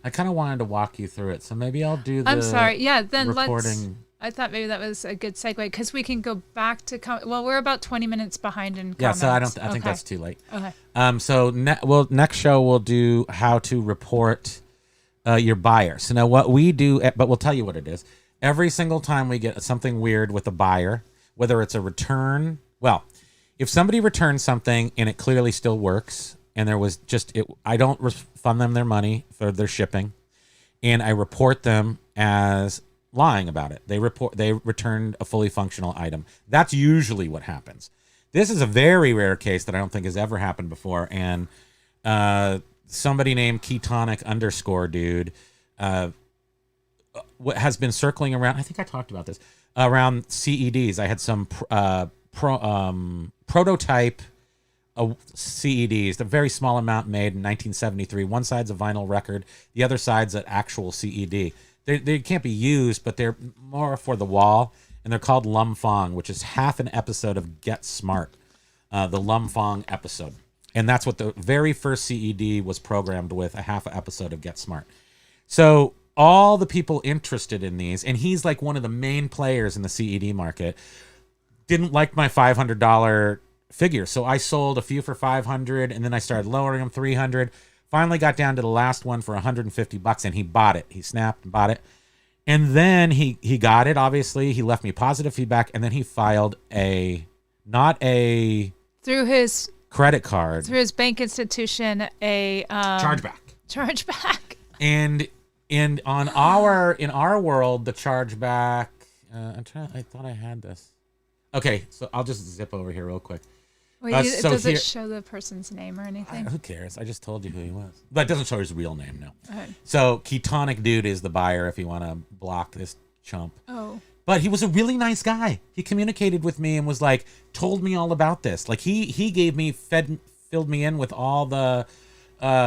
I kind of wanted to walk you through it, so maybe I'll do the. I'm sorry. Yeah, then reporting. I thought maybe that was a good segue because we can go back to. Well, we're about 20 minutes behind in yeah, comments. so I think that's too late. Okay. So next show we'll do how to report your buyer. So now what we do, but we'll tell you what it is. Every single time we get something weird with a buyer, whether it's a return, well, if somebody returns something and it clearly still works, and there was I don't refund them their money for their shipping, and I report them as lying about it. They returned a fully functional item. That's usually what happens. This is a very rare case that I don't think has ever happened before, and somebody named ketonic _dude has been circling around. I think I talked about this around CEDs. I had some prototype CEDs, a very small amount made in 1973. One side's a vinyl record, the other side's an actual CED. They can't be used, but they're more for the wall, and they're called Lum Fong, which is half an episode of Get Smart, the Lum Fong episode. And that's what the very first CED was programmed with, a half episode of Get Smart. So all the people interested in these, and he's like one of the main players in the CED market, didn't like my $500 figure. So I sold a few for $500, and then I started lowering them $300. Finally got down to the last one for $150, and he bought it. He snapped and bought it. And then he got it, obviously. He left me positive feedback, and then he filed through his credit card. Through his bank institution, a chargeback. And in our world, the chargeback, I thought I had this. Okay, so I'll just zip over here real quick. Wait, does it show the person's name or anything? Who cares? I just told you who he was. But it doesn't show his real name, no. Okay. So ketonic dude is the buyer if you want to block this chump. Oh. But he was a really nice guy. He communicated with me and was like, told me all about this. Like he gave me, filled me in with all the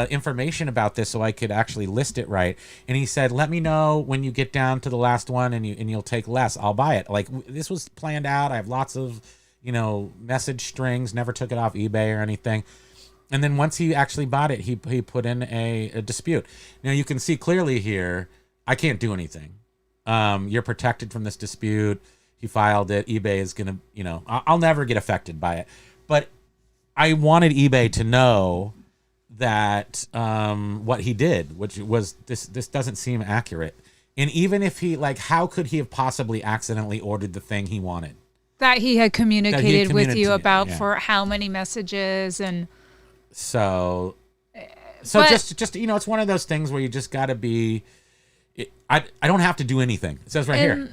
information about this so I could actually list it right. And he said, let me know when you get down to the last one and you'll take less. I'll buy it. Like this was planned out. I have lots of, message strings, never took it off eBay or anything. And then once he actually bought it, he put in a dispute. Now you can see clearly here, I can't do anything. You're protected from this dispute. He filed it. eBay is going to, I'll never get affected by it. But I wanted eBay to know that what he did, which was this doesn't seem accurate. And even if how could he have possibly accidentally ordered the thing he wanted? That he had communicated with you about for how many messages and... So just it's one of those things where you just got to be... I don't have to do anything. It says right here.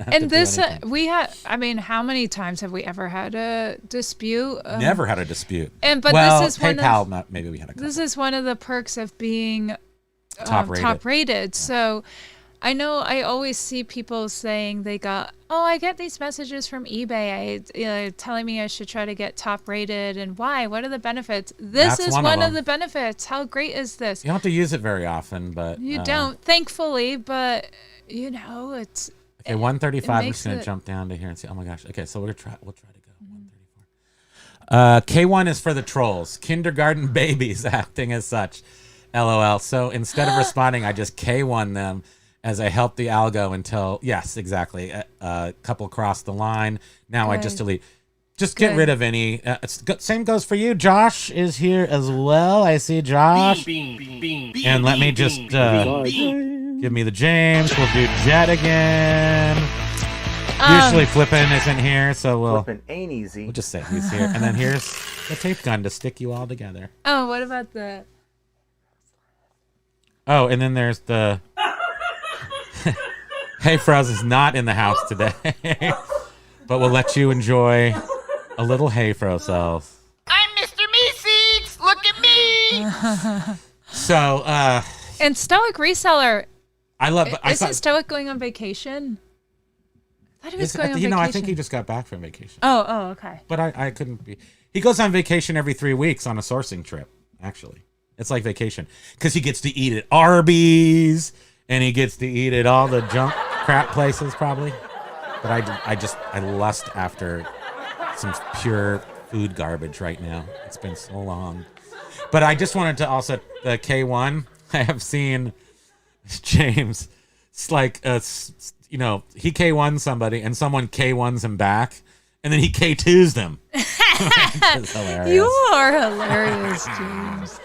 And this, how many times have we ever had a dispute? Never had a dispute. But this is PayPal, maybe we had a couple. This is one of the perks of being top rated. So I know I always see people saying I get these messages from eBay telling me I should try to get top rated, and why? What are the benefits? This is one of the benefits. How great is this? You don't have to use it very often, but you don't, thankfully. But it's okay. 135. I'm just gonna jump down to here and see. Oh my gosh. Okay, so we'll try to go 134. K1 is for the trolls, kindergarten babies acting as such. LOL. So instead of responding, I just K1 them as I help the algo until, yes, exactly. A couple crossed the line. Now I just delete. Just get rid of any. Same goes for you. Josh is here as well. I see Josh. And let me just give me the James. We'll do Jet again. Usually Flippin' isn't here, so Flippin' ain't easy. We'll just say he's here. And then here's the tape gun to stick you all together. Oh, what about the... Oh, and then there's the... Hey, Froz is not in the house today, but we'll let you enjoy a little Hey Fro self. I'm Mr. Meeseeks. Look at me. So, and Stoic Reseller. Isn't Stoic going on vacation? I thought he was going on vacation. I think he just got back from vacation. Oh, okay. But I couldn't be. He goes on vacation every 3 weeks on a sourcing trip, actually. It's like vacation because he gets to eat at Arby's. And he gets to eat at all the junk crap places, probably. But I lust after some pure food garbage right now. It's been so long. But I just wanted to also, the K1, I have seen James, it's like, he K1 somebody and someone K1s him back. And then he K2s them. That's hilarious. You are hilarious, James.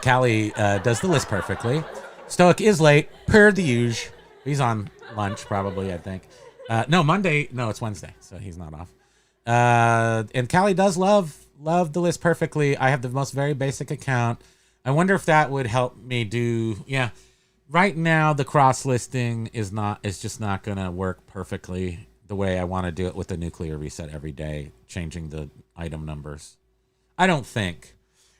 Callie does the list perfectly. Stoic is late, per the usual. He's on lunch, probably, I think. No, Monday. No, it's Wednesday, so he's not off. And Callie does love the list perfectly. I have the most very basic account. I wonder if that would help me do... Yeah, right now, the cross-listing is just not going to work perfectly the way I want to do it with the nuclear reset every day, changing the item numbers. I don't think...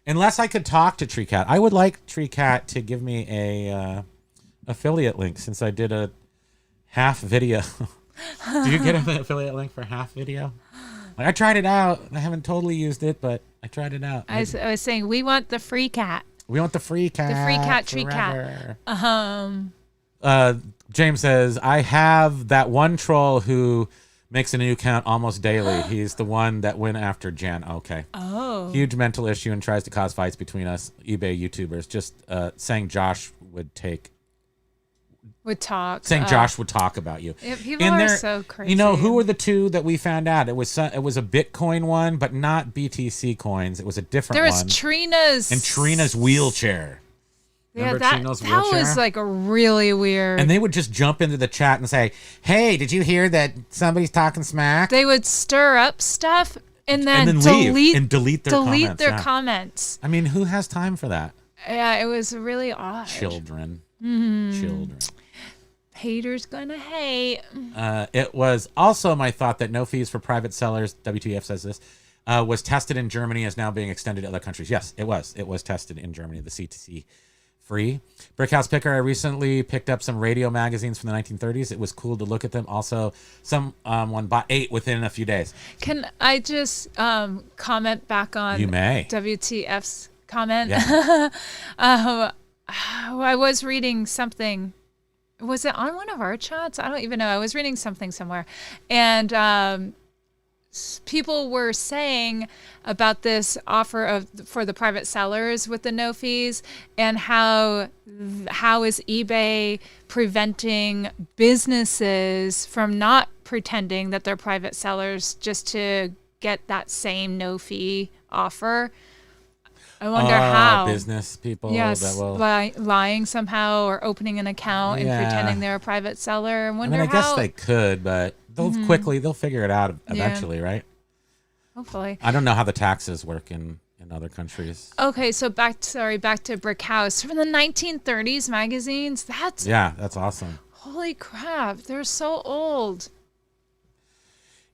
Unless I could talk to TreeCat. I would like TreeCat to give me a affiliate link since I did a half video. Do you get an affiliate link for half video? I tried it out. I haven't totally used it, but I tried it out. I was saying we want the free cat. We want the free cat. The free cat, TreeCat. James says, I have that one troll who makes a new account almost daily. He's the one that went after Jan. Okay. Oh. Huge mental issue and tries to cause fights between us eBay YouTubers. Just saying Josh would talk. Saying Josh would talk about you. Yeah, people are so crazy. Who were the two that we found out? It was a Bitcoin one, but not BTC coins. It was a different one. There was Trina's. And Trina's wheelchair. Remember Trina's wheelchair? That was like a really weird. And they would just jump into the chat and say, "Hey, did you hear that somebody's talking smack?" They would stir up stuff and then delete their comments. I mean, who has time for that? Yeah, it was really odd. Children. Haters gonna hate. It was also my thought that no fees for private sellers, WTF says this, was tested in Germany, is now being extended to other countries. Yes, it was. It was tested in Germany, the C2C free. Brickhouse Picker, I recently picked up some radio magazines from the 1930s. It was cool to look at them. Also, someone bought 8 within a few days. Can I just comment back on you may. WTF's comment? Yeah. I was reading something. Was it on one of our chats? I don't even know. I was reading something somewhere. And people were saying about this offer for the private sellers with the no fees, and how is eBay preventing businesses from not pretending that they're private sellers just to get that same no fee offer. I wonder how business people lying somehow or opening an account and pretending they're a private seller. I guess they could, but they'll figure it out eventually, right? Hopefully. I don't know how the taxes work in in other countries. Okay, so back to Brick House from the 1930s magazines. That's awesome. holy crap! They're so old.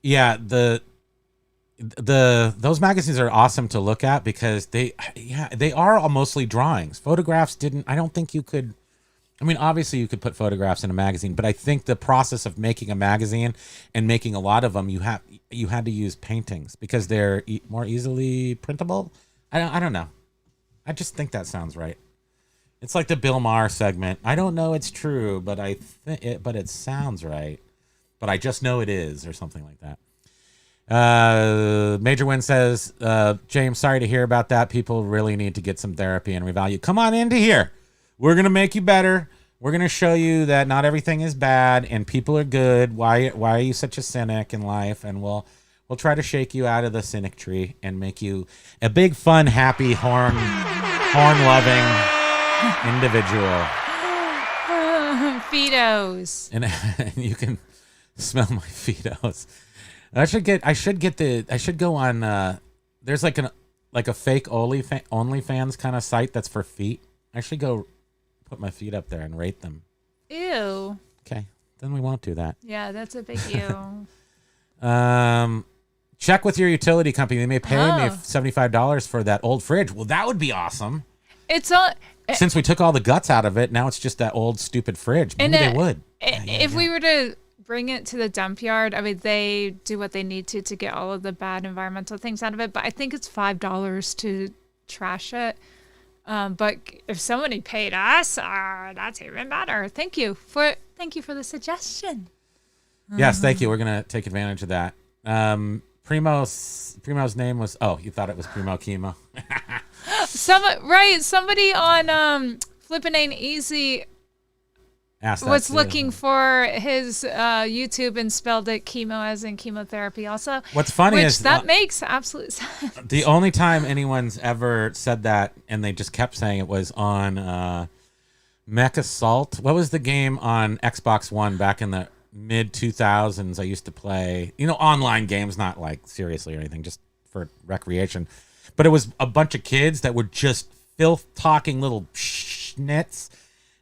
Yeah, those magazines are awesome to look at because they are all mostly drawings. Photographs I don't think you could. I mean, obviously you could put photographs in a magazine, but I think the process of making a magazine and making a lot of them, you had to use paintings because they're more easily printable. I don't know. I just think that sounds right. It's like the Bill Maher segment. I don't know it's true, but but it sounds right. But I just know it is, or something like that. Major Win says, James, sorry to hear about that. People really need to get some therapy and revalue. Come on into here. We're going to make you better. We're going to show you that not everything is bad and people are good. Why are you such a cynic in life? And we'll try to shake you out of the cynic tree and make you a big, fun, happy, horn-loving individual. Feetos. And you can smell my Feetos. I should go on, there's like a fake OnlyFans kind of site that's for feet. I should go put my feet up there and rate them. Ew. Okay, then we won't do that. Yeah, that's a big ew. Check with your utility company. They may pay me $75 for that old fridge. Well, that would be awesome. It's all. Since we took all the guts out of it, now it's just that old stupid fridge. Maybe they would. If we were to bring it to the dump yard, I mean, they do what they need to get all of the bad environmental things out of it. But I think it's $5 to trash it. But if somebody paid us, that's even better. Thank you for the suggestion. Yes, thank you. We're gonna take advantage of that. Primo's name was. Oh, you thought it was Primo Kimo. Somebody on Flippin' Ain't Easy was looking for his YouTube and spelled it chemo as in chemotherapy also. What's funny is that makes absolute sense. The only time anyone's ever said that and they just kept saying it was on Mech Assault. What was the game on Xbox One back in the mid 2000s? I used to play, online games, not like seriously or anything, just for recreation. But it was a bunch of kids that were just filth talking little schnitz.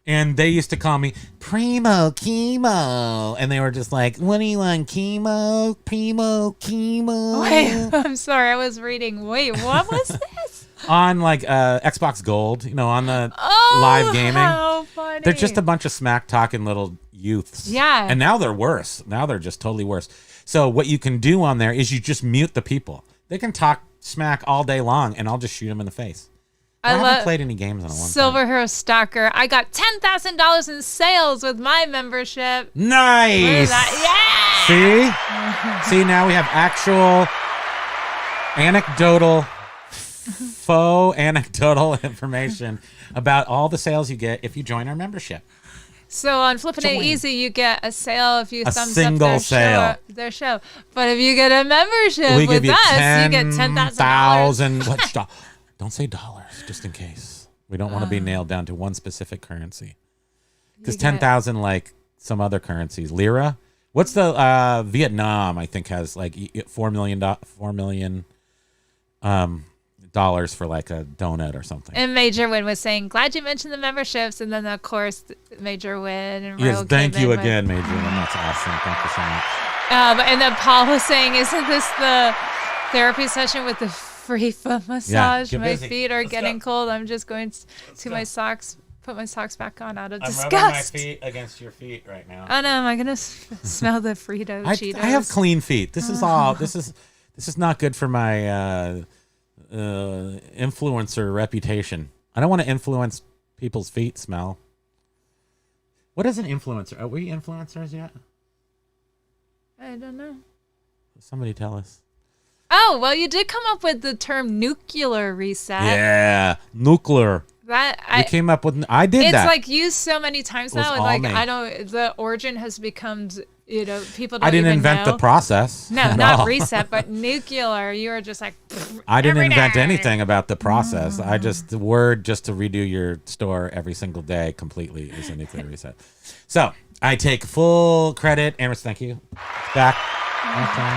And they used to call me Primo Kimo. And they were just like, what do you want, Kimo? Primo Kimo? Wait, I'm sorry. I was reading. Wait, what was this? On like Xbox Gold, on the live gaming. How funny. They're just a bunch of smack talking little youths. Yeah. And now they're worse. Now they're just totally worse. So what you can do on there is you just mute the people. They can talk smack all day long and I'll just shoot them in the face. I haven't played any games in a long time. Silver Hero Stalker. I got $10,000 in sales with my membership. Nice. Yeah. See, now we have actual faux anecdotal information about all the sales you get if you join our membership. So on Flippin' It Easy, you get a sale if you thumbs up their show. But if you get a membership with us, you get $10,000. Don't say dollars, just in case. We don't want to be nailed down to one specific currency. Because 10,000, like some other currencies. Lira? What's the Vietnam? I think has like $4 million dollars for like a donut or something. And Major Win was saying, "Glad you mentioned the memberships." And then of course Major Win and Royal thank you again, Major Win. That's awesome. Thank you so much. And then Paul was saying, "Isn't this the therapy session with the free foot massage? My feet are getting cold. I'm just going to my socks." Put my socks back on out of disgust. I'm rubbing my feet against your feet right now. Oh no, am I gonna smell the Frito Cheetos? I have clean feet. This is all. This is not good for my influencer reputation. I don't want to influence people's feet smell. What is an influencer? Are we influencers yet? I don't know. Somebody tell us. Oh well, you did come up with the term nuclear reset. Yeah, nuclear. We came up with. I did that. It's like used so many times now, and like I don't. The origin has become, people don't. I didn't even invent know. the process. No, not reset, but nuclear. You were just like. I didn't invent anything about the process. I just the word just to redo your store every single day completely is a nuclear reset. So I take full credit. Amherst, thank you. Back. Okay.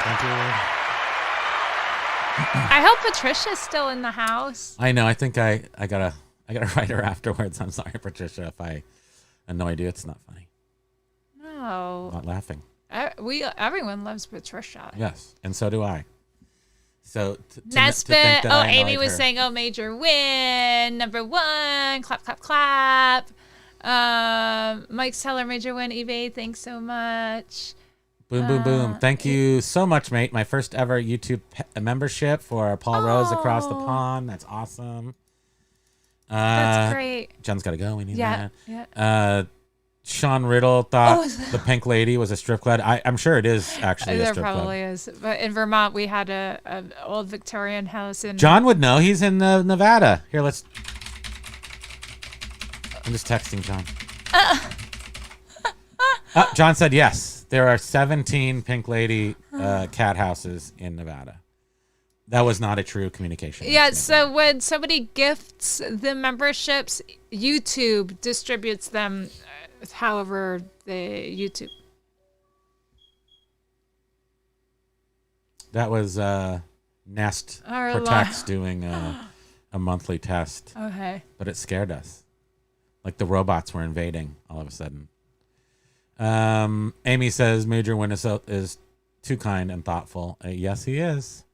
Thank you. I hope Patricia's still in the house. I know. I think I gotta write her afterwards. I'm sorry, Patricia, if I annoyed you. It's not funny. No. Not laughing. Everyone loves Patricia. Yes, and so do I. So Nesbitt. Amy was saying, major win, number 1, clap, clap, clap. Mike Teller, major win, eBay, thanks so much. Boom, boom, boom. Thank you so much, mate. My first ever YouTube membership for Paul Rose across the pond. That's awesome. That's great. Jen's got to go. We need that. Yeah. Sean Riddle thought the pink lady was a strip club. I'm sure it is actually a strip club. There probably is. But in Vermont, we had an old Victorian house. John would know. He's in Nevada. Here, I'm just texting John. John said yes. There are 17 pink lady cat houses in Nevada. That was not a true communication. Yeah, so when somebody gifts the memberships, YouTube distributes them however they YouTube. That was Nest Protects doing a monthly test. Okay. But it scared us. Like the robots were invading all of a sudden. Amy says Major Win is too kind and thoughtful. Yes, he is.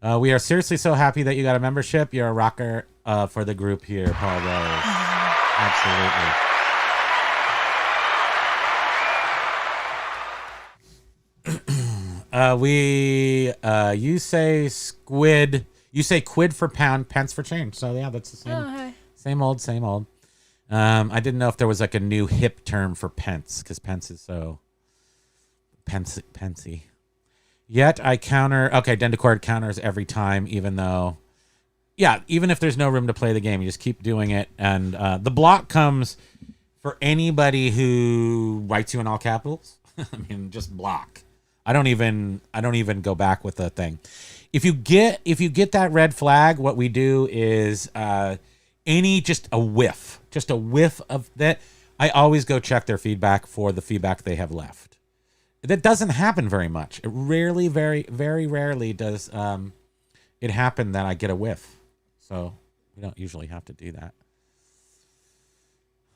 We are seriously so happy that you got a membership. You're a rocker for the group here, Paul Rose. Absolutely. You say squid. You say quid for pound, pence for change. So yeah, that's the same. Same old. I didn't know if there was like a new hip term for pence, because pence is so pensy. Yet I counter. Okay, Dendicord counters every time, even if there's no room to play the game, you just keep doing it. And the block comes for anybody who writes you in all capitals. I mean, just block. I don't even go back with the thing. If you get that red flag, what we do is just a whiff of that. I always go check their feedback for the feedback they have left. That doesn't happen very much. It rarely, very, very rarely does it happen that I get a whiff. So we don't usually have to do that.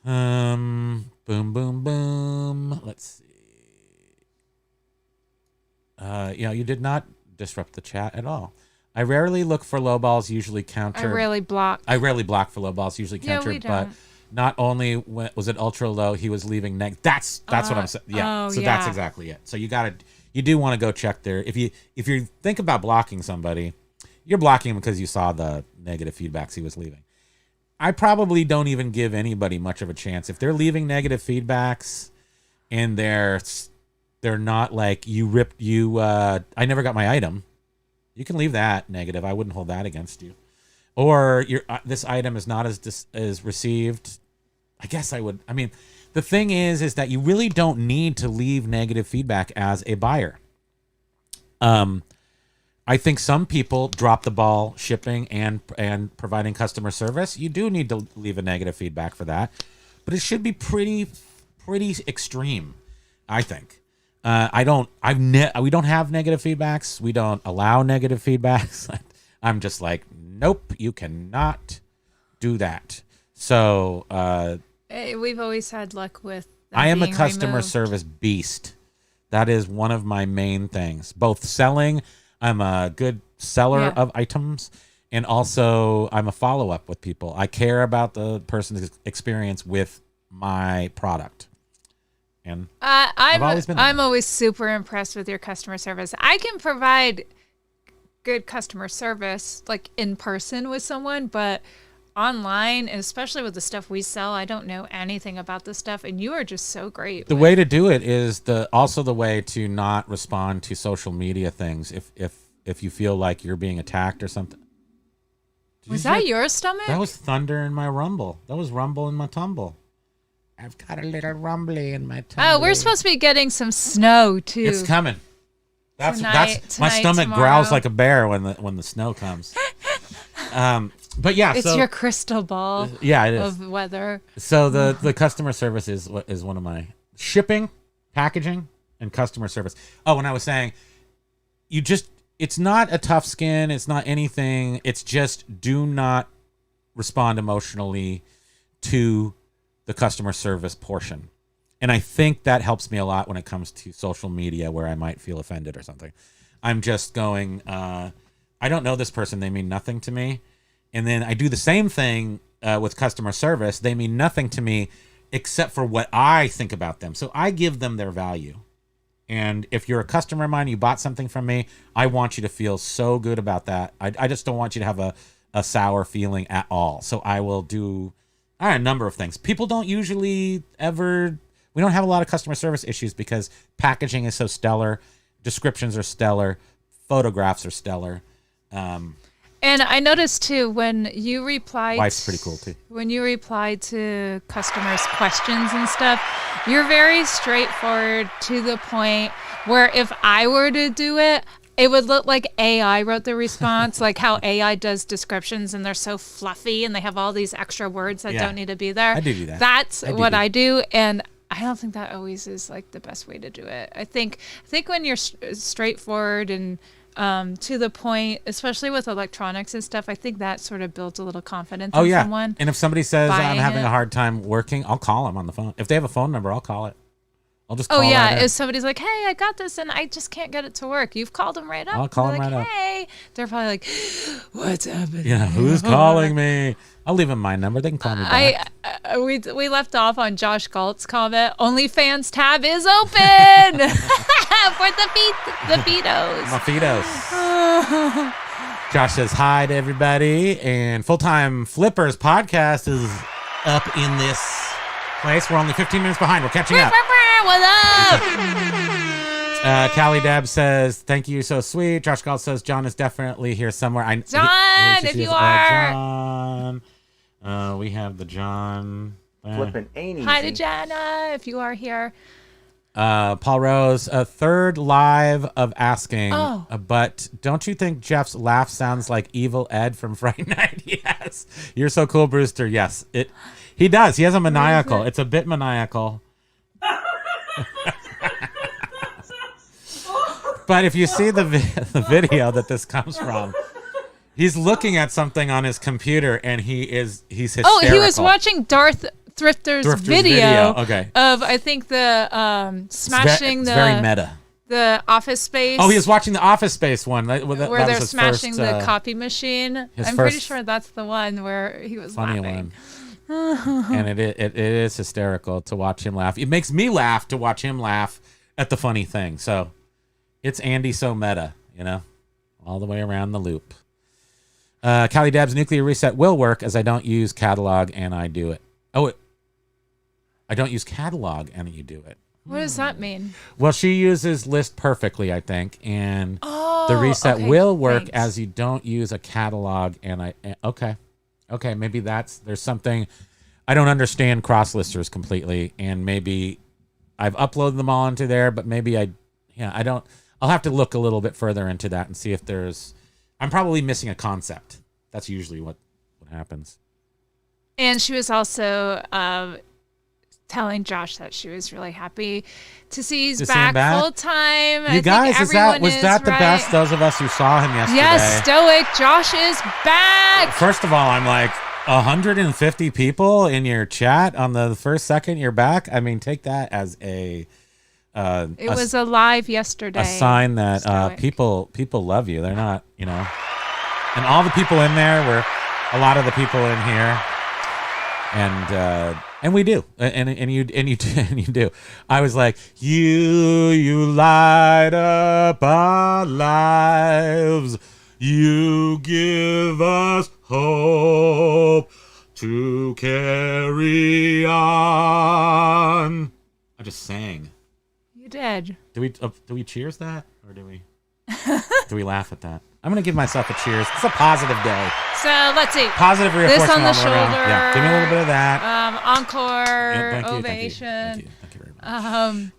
Boom, boom, boom. Let's see. You did not disrupt the chat at all. I rarely look for low balls, usually counter. I rarely block for low balls, usually countered. We don't. But not only was it ultra low, he was leaving That's what I'm saying. Yeah. That's exactly it. So you do want to go check there. If you think about blocking somebody, you're blocking him because you saw the negative feedbacks he was leaving. I probably don't even give anybody much of a chance if they're leaving negative feedbacks and they're not like I never got my item. You can leave that negative. I wouldn't hold that against you. Or this item is not as received. I guess I would. I mean, the thing is that you really don't need to leave negative feedback as a buyer. I think some people drop the ball shipping and providing customer service. You do need to leave a negative feedback for that, but it should be pretty extreme, I think. We don't have negative feedbacks. We don't allow negative feedbacks. I'm just like, nope, you cannot do that. So we've always had luck with I am a customer service beast. That is one of my main things. Both selling, I'm a good seller of items, and also I'm a follow-up with people. I care about the person's experience with my product. And I'm always super impressed with your customer service. I can provide good customer service like in person with someone, but online, especially with the stuff we sell, I don't know anything about this stuff, and you are just so great. The way to do it is also the way to not respond to social media things if you feel like you're being attacked or something. Was that your stomach? That was thunder in my rumble. That was rumble in my tumble. I've got a little rumbly in my tumble. Oh, we're supposed to be getting some snow too. It's coming. That's my stomach tomorrow. growls like a bear when the snow comes. But yeah, it's your crystal ball. Yeah, it is. Of weather. So the customer service is one of my shipping, packaging, and customer service. Oh, and I was saying, it's not a tough skin. It's not anything. It's just do not respond emotionally to the customer service portion. And I think that helps me a lot when it comes to social media where I might feel offended or something. I'm just going, I don't know this person. They mean nothing to me. And then I do the same thing with customer service. They mean nothing to me except for what I think about them. So I give them their value. And if you're a customer of mine, you bought something from me, I want you to feel so good about that. I just don't want you to have a sour feeling at all. So I will do a number of things. People don't usually we don't have a lot of customer service issues because packaging is so stellar. Descriptions are stellar. Photographs are stellar. And I noticed too, when you replied, wife's pretty cool too. When you reply to customers' questions and stuff, you're very straightforward, to the point, where if I were to do it, it would look like AI wrote the response, like how AI does descriptions and they're so fluffy and they have all these extra words that don't need to be there. I do that. That's what I do. And I don't think that always is like the best way to do it. I think when you're straightforward and to the point, especially with electronics and stuff, I think that sort of builds a little confidence in someone. And if somebody says I'm having it. a hard time working, I'll call them on the phone. If they have a phone number, I'll call it. I'll just call if somebody's like, hey, I got this and I just can't get it to work, you've called them right up. I'll call them like, right hey. They're probably like, what's happening? Yeah, who's calling me? I'll leave them my number. They can call me back. We left off on Josh Galt's comment. OnlyFans tab is open for the Fitos. My Fitos. Josh says hi to everybody, and Full-Time Flippers podcast is up in this place. We're only 15 minutes behind. We're catching up. What up? Callie Dab says, thank you, so sweet. Josh Galt says, John is definitely here somewhere. John, if you are. John. We have the John. Flipping ain't easy. Hi to Jana, if you are here. Paul Rose, a third live of asking, but don't you think Jeff's laugh sounds like Evil Ed from Friday Night? Yes. You're so cool, Brewster. Yes, he does. He has a maniacal. It's a bit maniacal. But if you see the video that this comes from, he's looking at something on his computer and he's hysterical. Oh, he was watching Darth Thrifter's video. Okay. Of, I think, the smashing it's very meta. The Office Space. Oh, he was watching the Office Space one. Where they're smashing the copy machine. I'm pretty sure that's the one where he was funny laughing. One. And it is hysterical to watch him laugh. It makes me laugh to watch him laugh at the funny thing. So it's Andy so meta, all the way around the loop. Callie Dab's nuclear reset will work as I don't use catalog and I do it. I don't use catalog and you do it. What does that mean? Well, she uses list perfectly, I think, and the reset will work as you don't use a catalog and I. Okay, maybe there's something. I don't understand cross listers completely, and maybe I've uploaded them all into there, but maybe I don't. I'll have to look a little bit further into that and see if I'm probably missing a concept. That's usually what happens. And she was also telling Josh that she was really happy to see he's back full time. You guys, was that the best? Those of us who saw him yesterday. Yes, Stoic. Josh is back. First of all, I'm like 150 people in your chat on the first second you're back. I mean, take that as it was a live yesterday. A sign that people love you. They're not, and all the people in there were a lot of the people in here, and we do, and you do. I was like, you light up our lives. You give us hope to carry on. I just sang. Did. Do we cheers that, or do we laugh at that? I'm gonna give myself a cheers. It's a positive day. So let's see. Positive reinforcement. This on the all shoulder. around. Yeah, give me a little bit of that. Encore. Ovation. Thank you very much.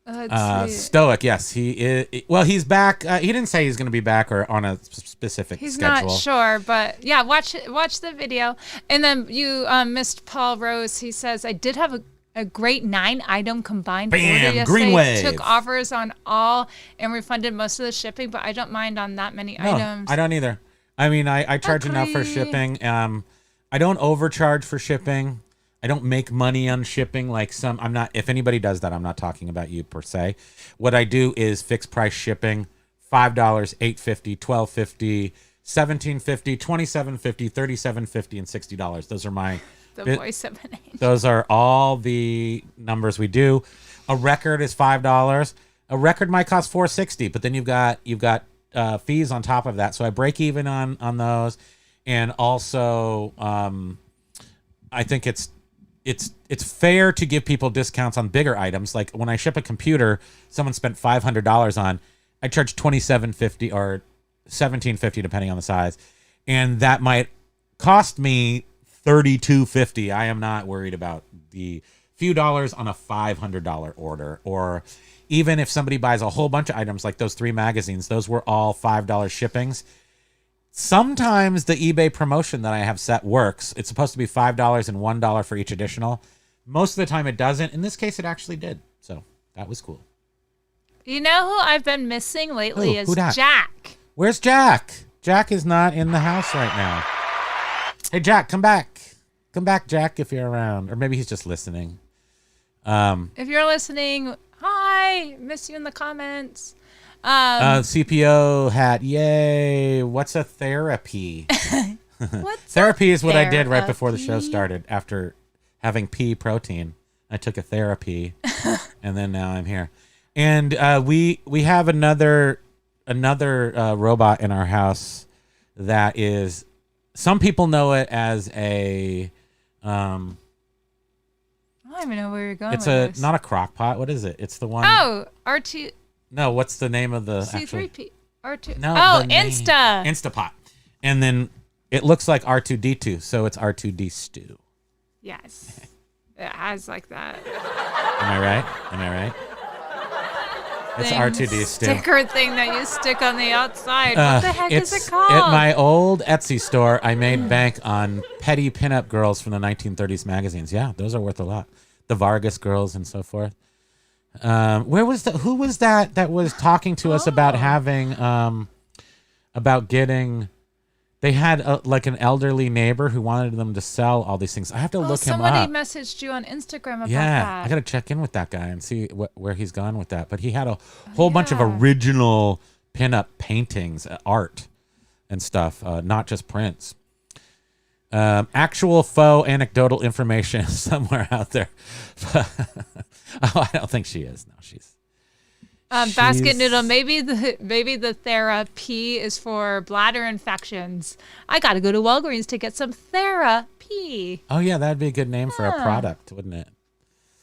Let's see. Stoic, yes, he is. Well, he's back. He didn't say he's going to be back or on a specific he's schedule. Not sure, but yeah, watch the video. And then you missed Paul Rose. He says, I did have a great 9-item combined Bam! order yesterday. Green wave. Took offers on all and refunded most of the shipping, but I don't mind on that many items. I don't either. I mean, I charge enough for shipping. I don't overcharge for shipping. I don't make money on shipping like some. I'm not. If anybody does that, I'm not talking about you per se. What I do is fixed price shipping: $5, $8.50, $12.50, $17.50, $27.50, $37.50, and $60. Those are my. The voice of an angel. Those are all the numbers we do. A record is $5. A record might cost $4.60, but then you've got fees on top of that. So I break even on those, and also I think it's fair to give people discounts on bigger items. Like when I ship a computer, someone spent $500 on, I charge $27.50 or $17.50 depending on the size, and that might cost me $32.50. I am not worried about the few dollars on a $500 order. Or even if somebody buys a whole bunch of items like those 3 magazines, those were all $5 shippings. Sometimes the eBay promotion that I have set works. It's supposed to be $5 and $1 for each additional. Most of the time it doesn't. In this case, it actually did. So that was cool. You know who I've been missing lately is Who dat? Jack. Where's Jack? Jack is not in the house right now. Hey, Jack, come back. Come back, Jack, if you're around. Or maybe he's just listening. If you're listening, hi. Miss you in the comments. CPO hat. Yay. What's a therapy? What's Therapy is what I did right before the show started. After having pea protein, I took a therapy, and then now I'm here. And we have another robot in our house that is. Some people know it as a. I don't even know where you're going. It's with this. not a crock pot. What is it? It's the one. Oh, R2. No, what's the name of the C3P. R2. No, Oh, the name. Insta. Instapot. And then it looks like R2D2, so it's R2D stew. Yes. It has like that. Am I right? It's R2D stew. Sticker thing that you stick on the outside. What the heck is it called? At my old Etsy store, I made bank on petty pinup girls from the 1930s magazines. Yeah, those are worth a lot. The Vargas girls and so forth. Who was that was talking to us about having, about getting, they had like an elderly neighbor who wanted them to sell all these things. I have to look him up. Somebody messaged you on Instagram about Yeah, that. I got to check in with that guy and see where he's gone with that. But he had a whole bunch of original pinup paintings, art and stuff, not just prints. Actual faux anecdotal information somewhere out there. I don't think she is. No, she's. Basket noodle. Maybe the therapy is for bladder infections. I got to go to Walgreens to get some therapy. Oh yeah, that'd be a good name for a product, wouldn't it?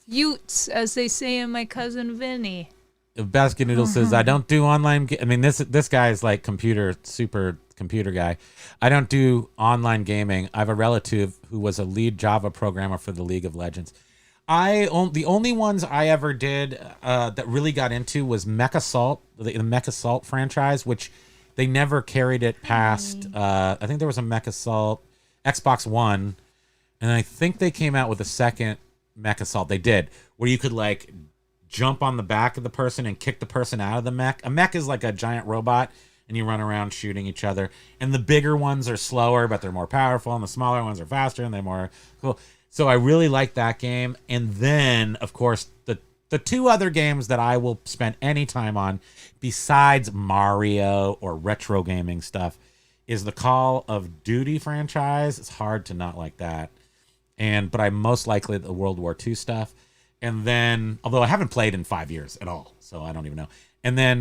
Utes, as they say in my cousin Vinny. Basket Noodle says, I don't do online. I mean, this guy is like super computer guy. I don't do online gaming. I have a relative who was a lead Java programmer for the League of Legends. The only ones I ever did that really got into was MechAssault, the MechAssault franchise, which they never carried it past. I think there was a MechAssault Xbox One, and I think they came out with a second MechAssault. They did, where you could like jump on the back of the person and kick the person out of the mech. A mech is like a giant robot, and you run around shooting each other. And the bigger ones are slower, but they're more powerful, and the smaller ones are faster, and they're more cool. So I really like that game. And then, of course, the two other games that I will spend any time on, besides Mario or retro gaming stuff, is the Call of Duty franchise. It's hard to not like that. But I'm most likely the World War II stuff. And then, although I haven't played in 5 years at all, so I don't even know. And then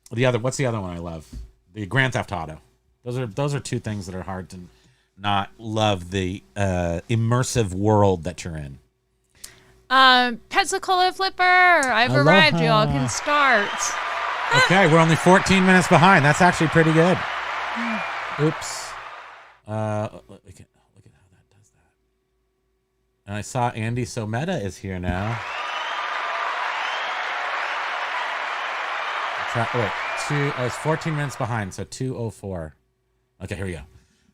what's the other one I love? The Grand Theft Auto. Those are two things that are hard to not love the immersive world that you're in. Pensacola Flipper, I've arrived. Y'all can start. Okay, we're only 14 minutes behind. That's actually pretty good. Oops. Look at how that does that. And I saw Andy Someta is here now. I was 14 minutes behind, so 2:04. Okay, here we go.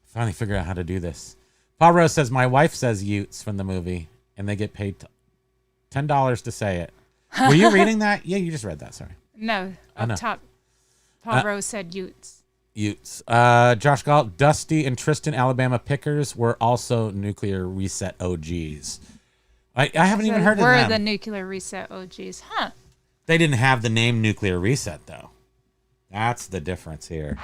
Finally figured out how to do this. Paul Rose says, my wife says Utes from the movie. and they get paid $10 to say it. Were you reading that? Yeah, you just read that. Sorry. No, up no. top. Paul Rose said Utes. Utes. Josh Galt, Dusty, and Tristan Alabama Pickers were also nuclear reset OGs. I haven't even heard of them. Were the nuclear reset OGs, huh? They didn't have the name nuclear reset though. That's the difference here.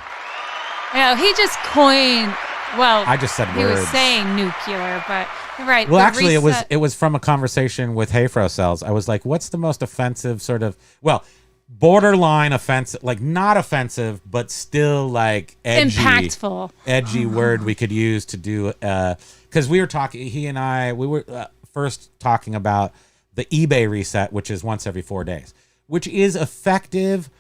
Yeah, he just coined. Well, I just said he words. was saying nuclear, but you're right. Well, the actually, reset- it was from a conversation with Hayfro Cells. I was like, "What's the most offensive sort of borderline offensive, like not offensive, but still like edgy, impactful, word we could use to do?" Because we were talking, he and I, we were first talking about the eBay reset, which is once every 4 days, which is effective,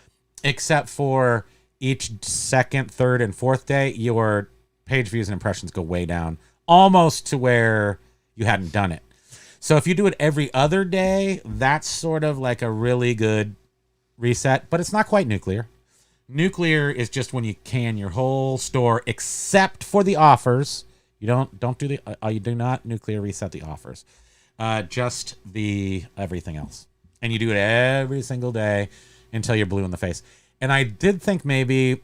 except for each second, third, and fourth day, your page views and impressions go way down, almost to where you hadn't done it. So if you do it every other day, that's sort of like a really good reset, but it's not quite nuclear. Nuclear is just when you can your whole store except for the offers. You do not nuclear reset the offers. Just the everything else. And you do it every single day until you're blue in the face. And I did think maybe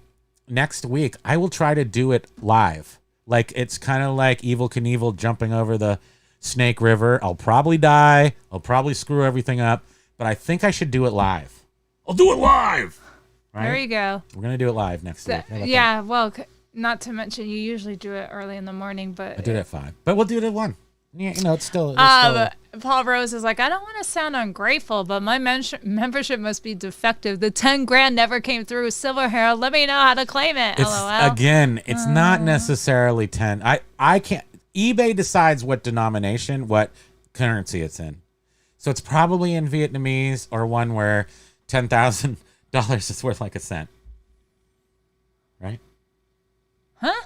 next week I will try to do it live. Like it's kind of like Evel Knievel jumping over the Snake River. I'll probably die. I'll probably screw everything up, but I think I should do it live. I'll do it live. Right? There you go. We're going to do it live next week. Yeah, well, not to mention you usually do it early in the morning, but I do it at 5. But we'll do it at 1. Yeah, it's still. Paul Rose is like, I don't want to sound ungrateful, but my membership must be defective. The 10 grand never came through. Silver Hair, let me know how to claim it. LOL. Again, it's not necessarily 10. I can't. eBay decides what denomination, what currency it's in. So it's probably in Vietnamese or one where $10,000 is worth like a cent. Right? Huh?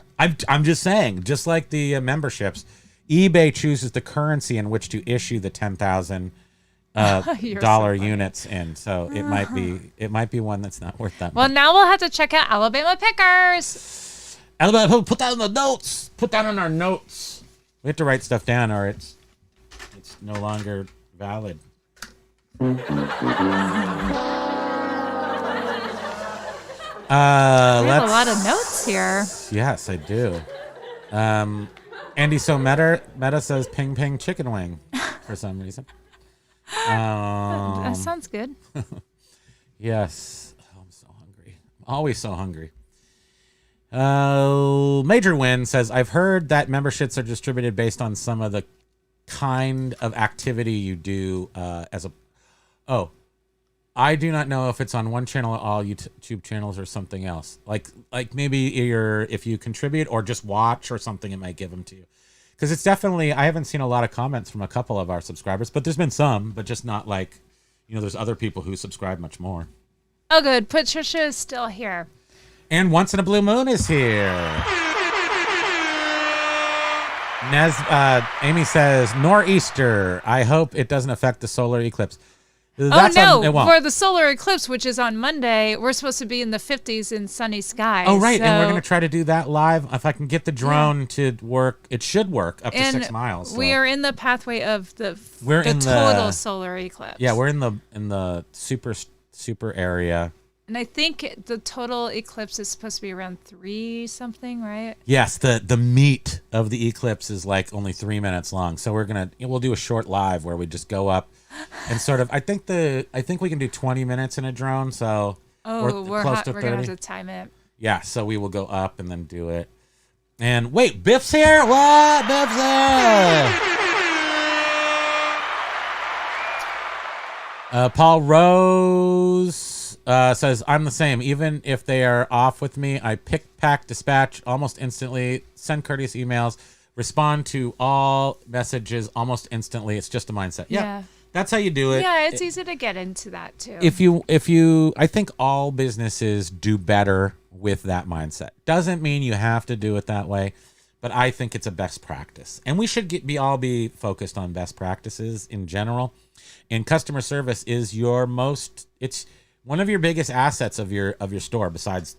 I'm just saying, just like the memberships, eBay chooses the currency in which to issue the $10,000 dollar units in. So it might be one that's not worth that much. Well, now we'll have to check out Alabama Pickers. Alabama, put that in the notes. Put that in our notes. We have to write stuff down or it's no longer valid. You have a lot of notes here. Yes, I do. Andy So Meta says ping ping chicken wing for some reason. That sounds good. Yes. Oh, I'm so hungry. I'm always so hungry. Major Win says, I've heard that memberships are distributed based on some of the kind of activity you do I do not know if it's on one channel or all YouTube channels or something else. Like maybe if you contribute or just watch or something, it might give them to you. Because it's definitely, I haven't seen a lot of comments from a couple of our subscribers, but there's been some, but just not like, there's other people who subscribe much more. Oh, good. Patricia is still here. And Once in a Blue Moon is here. Amy says, nor'easter. I hope it doesn't affect the solar eclipse. It won't. For the solar eclipse, which is on Monday, we're supposed to be in the 50s in sunny skies. Oh, right. And we're going to try to do that live. If I can get the drone to work, it should work up to 6 miles. So. We are in the pathway of the total solar eclipse. Yeah, we're in the super area. And I think the total eclipse is supposed to be around 3 something, right? Yes, the meat of the eclipse is like only 3 minutes long. So we'll do a short live where we just go up and sort of I think we can do 20 minutes in a drone, so we're close to 30. We're going to have to time it. Yeah, so we will go up and then do it. And wait, Biff's here? What? Biff's here! Paul Rose says, I'm the same. Even if they are off with me, I pick, pack, dispatch almost instantly, send courteous emails, respond to all messages almost instantly. It's just a mindset. Yeah. That's how you do it. Yeah, it's easy to get into that too. If you, I think all businesses do better with that mindset. Doesn't mean you have to do it that way, but I think it's a best practice. And we should all be focused on best practices in general. And customer service is it's one of your biggest assets of your store, besides,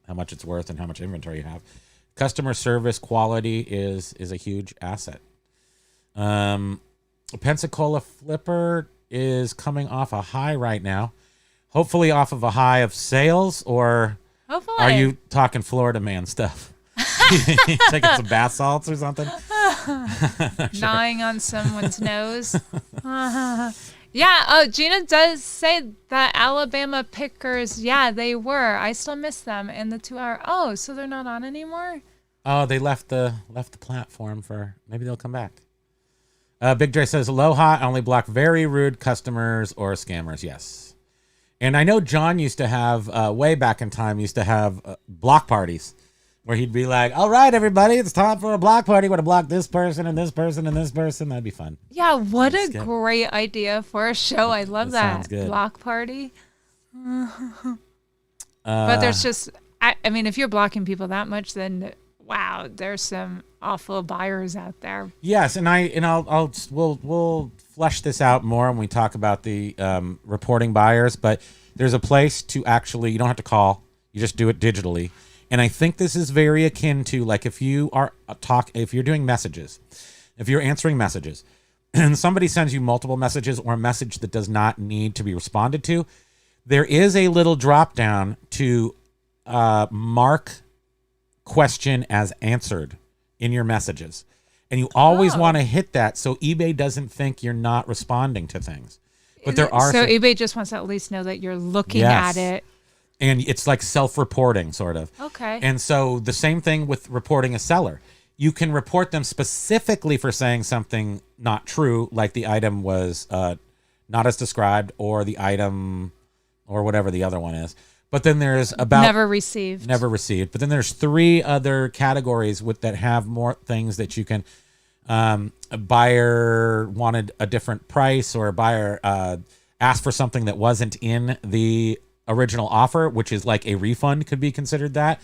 how much it's worth and how much inventory you have. Customer service quality is a huge asset. Pensacola Flipper is coming off a high right now. Hopefully off of a high of sales, or Hopefully. are you talking Florida man stuff? Taking some bath salts or something? Gnawing on someone's nose. Yeah. Oh, Gina does say that Alabama pickers. Yeah, they were. I still miss them in the 2 hour. Oh, so they're not on anymore? Oh, they left the platform for, maybe they'll come back. Big Dre says, Aloha, I only block very rude customers or scammers. Yes. And I know John used to have, way back in time, used to have block parties where he'd be like, all right, everybody, it's time for a block party. We're going to block this person and this person and this person. That'd be fun. Yeah, what a great idea for a show. I love that. Sounds good. Block party. But there's just, I mean, if you're blocking people that much, then wow, there's some awful buyers out there. Yes, and we'll flesh this out more when we talk about the reporting buyers. But there's a place to actually, you don't have to call, you just do it digitally. And I think this is very akin to, like, if you're doing messages, if you're answering messages, and somebody sends you multiple messages or a message that does not need to be responded to, there is a little drop down to mark question as answered in your messages. And you always want to hit that so eBay doesn't think you're not responding to things. But there are eBay just wants to at least know that you're looking at it. And it's like self-reporting, sort of. Okay. And so the same thing with reporting a seller. You can report them specifically for saying something not true, like the item was not as described, or the item, or whatever the other one is. But then there's about never received. But then there's 3 other categories that have more things that you can. A buyer wanted a different price, or a buyer asked for something that wasn't in the original offer, which is like a refund, could be considered that.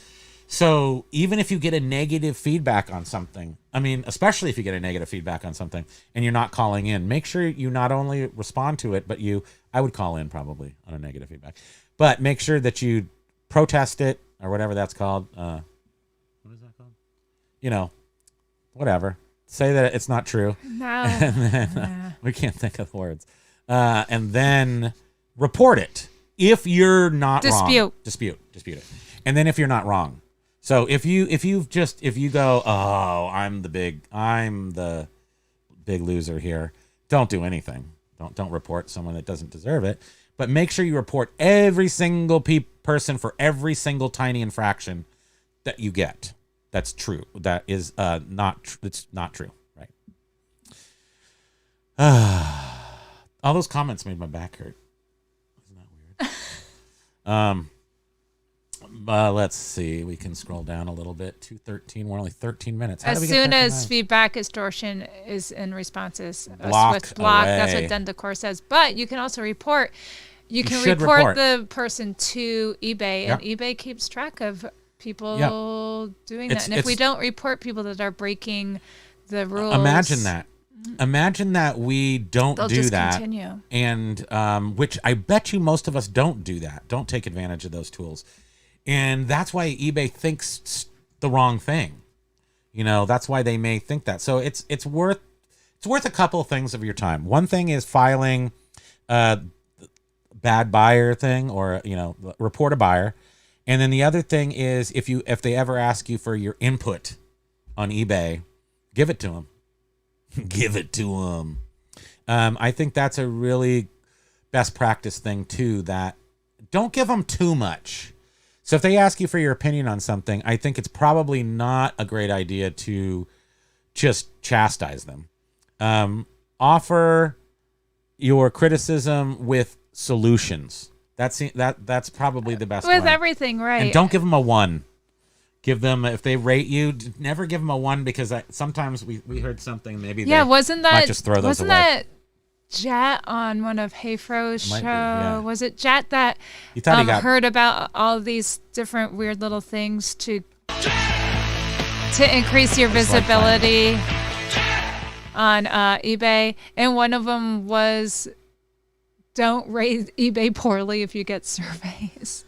So even if you get a negative feedback on something, I mean, especially if you get a negative feedback on something and you're not calling in, make sure you not only respond to it, but I would call in probably on a negative feedback, but make sure that you protest it, or whatever that's called. What is that called? You know, whatever. Say that it's not true. No. And then, we can't think of words. And then report it. If you're not wrong, dispute it. And then if you're not wrong. So if you go, oh, I'm the big loser here, don't do anything. Don't report someone that doesn't deserve it. But make sure you report every single person for every single tiny infraction that you get. That's true. That is it's not true, right? All those comments made my back hurt. Let's see. We can scroll down a little bit. 2:13. We're only 13 minutes. As soon as feedback extortion is in responses, block block. Away. That's what Dendacor says. But you can also report. You can report the person to eBay, and eBay keeps track of people doing that. And if we don't report people that are breaking the rules, Imagine that we don't do that, continue. And which I bet you most of us don't do that. Don't take advantage of those tools, and that's why eBay thinks the wrong thing. You know, that's why they may think that. So it's worth a couple of things of your time. One thing is filing a bad buyer thing, or report a buyer, and then the other thing is if they ever ask you for your input on eBay, give it to them. Give it to them. I think that's a really best practice thing too, that don't give them too much. So if they ask you for your opinion on something, I think it's probably not a great idea to just chastise them. Offer your criticism with solutions. That's probably the best with way. Everything, right? And don't give them a 1. Give them, if they rate you, never give them a 1, because sometimes we heard something, maybe they might just throw those away. Wasn't that Jet on one of Hayfro's show? Yeah. Was it Jet that heard about all these different weird little things to increase your visibility on eBay? And one of them was, don't rate eBay poorly if you get surveys.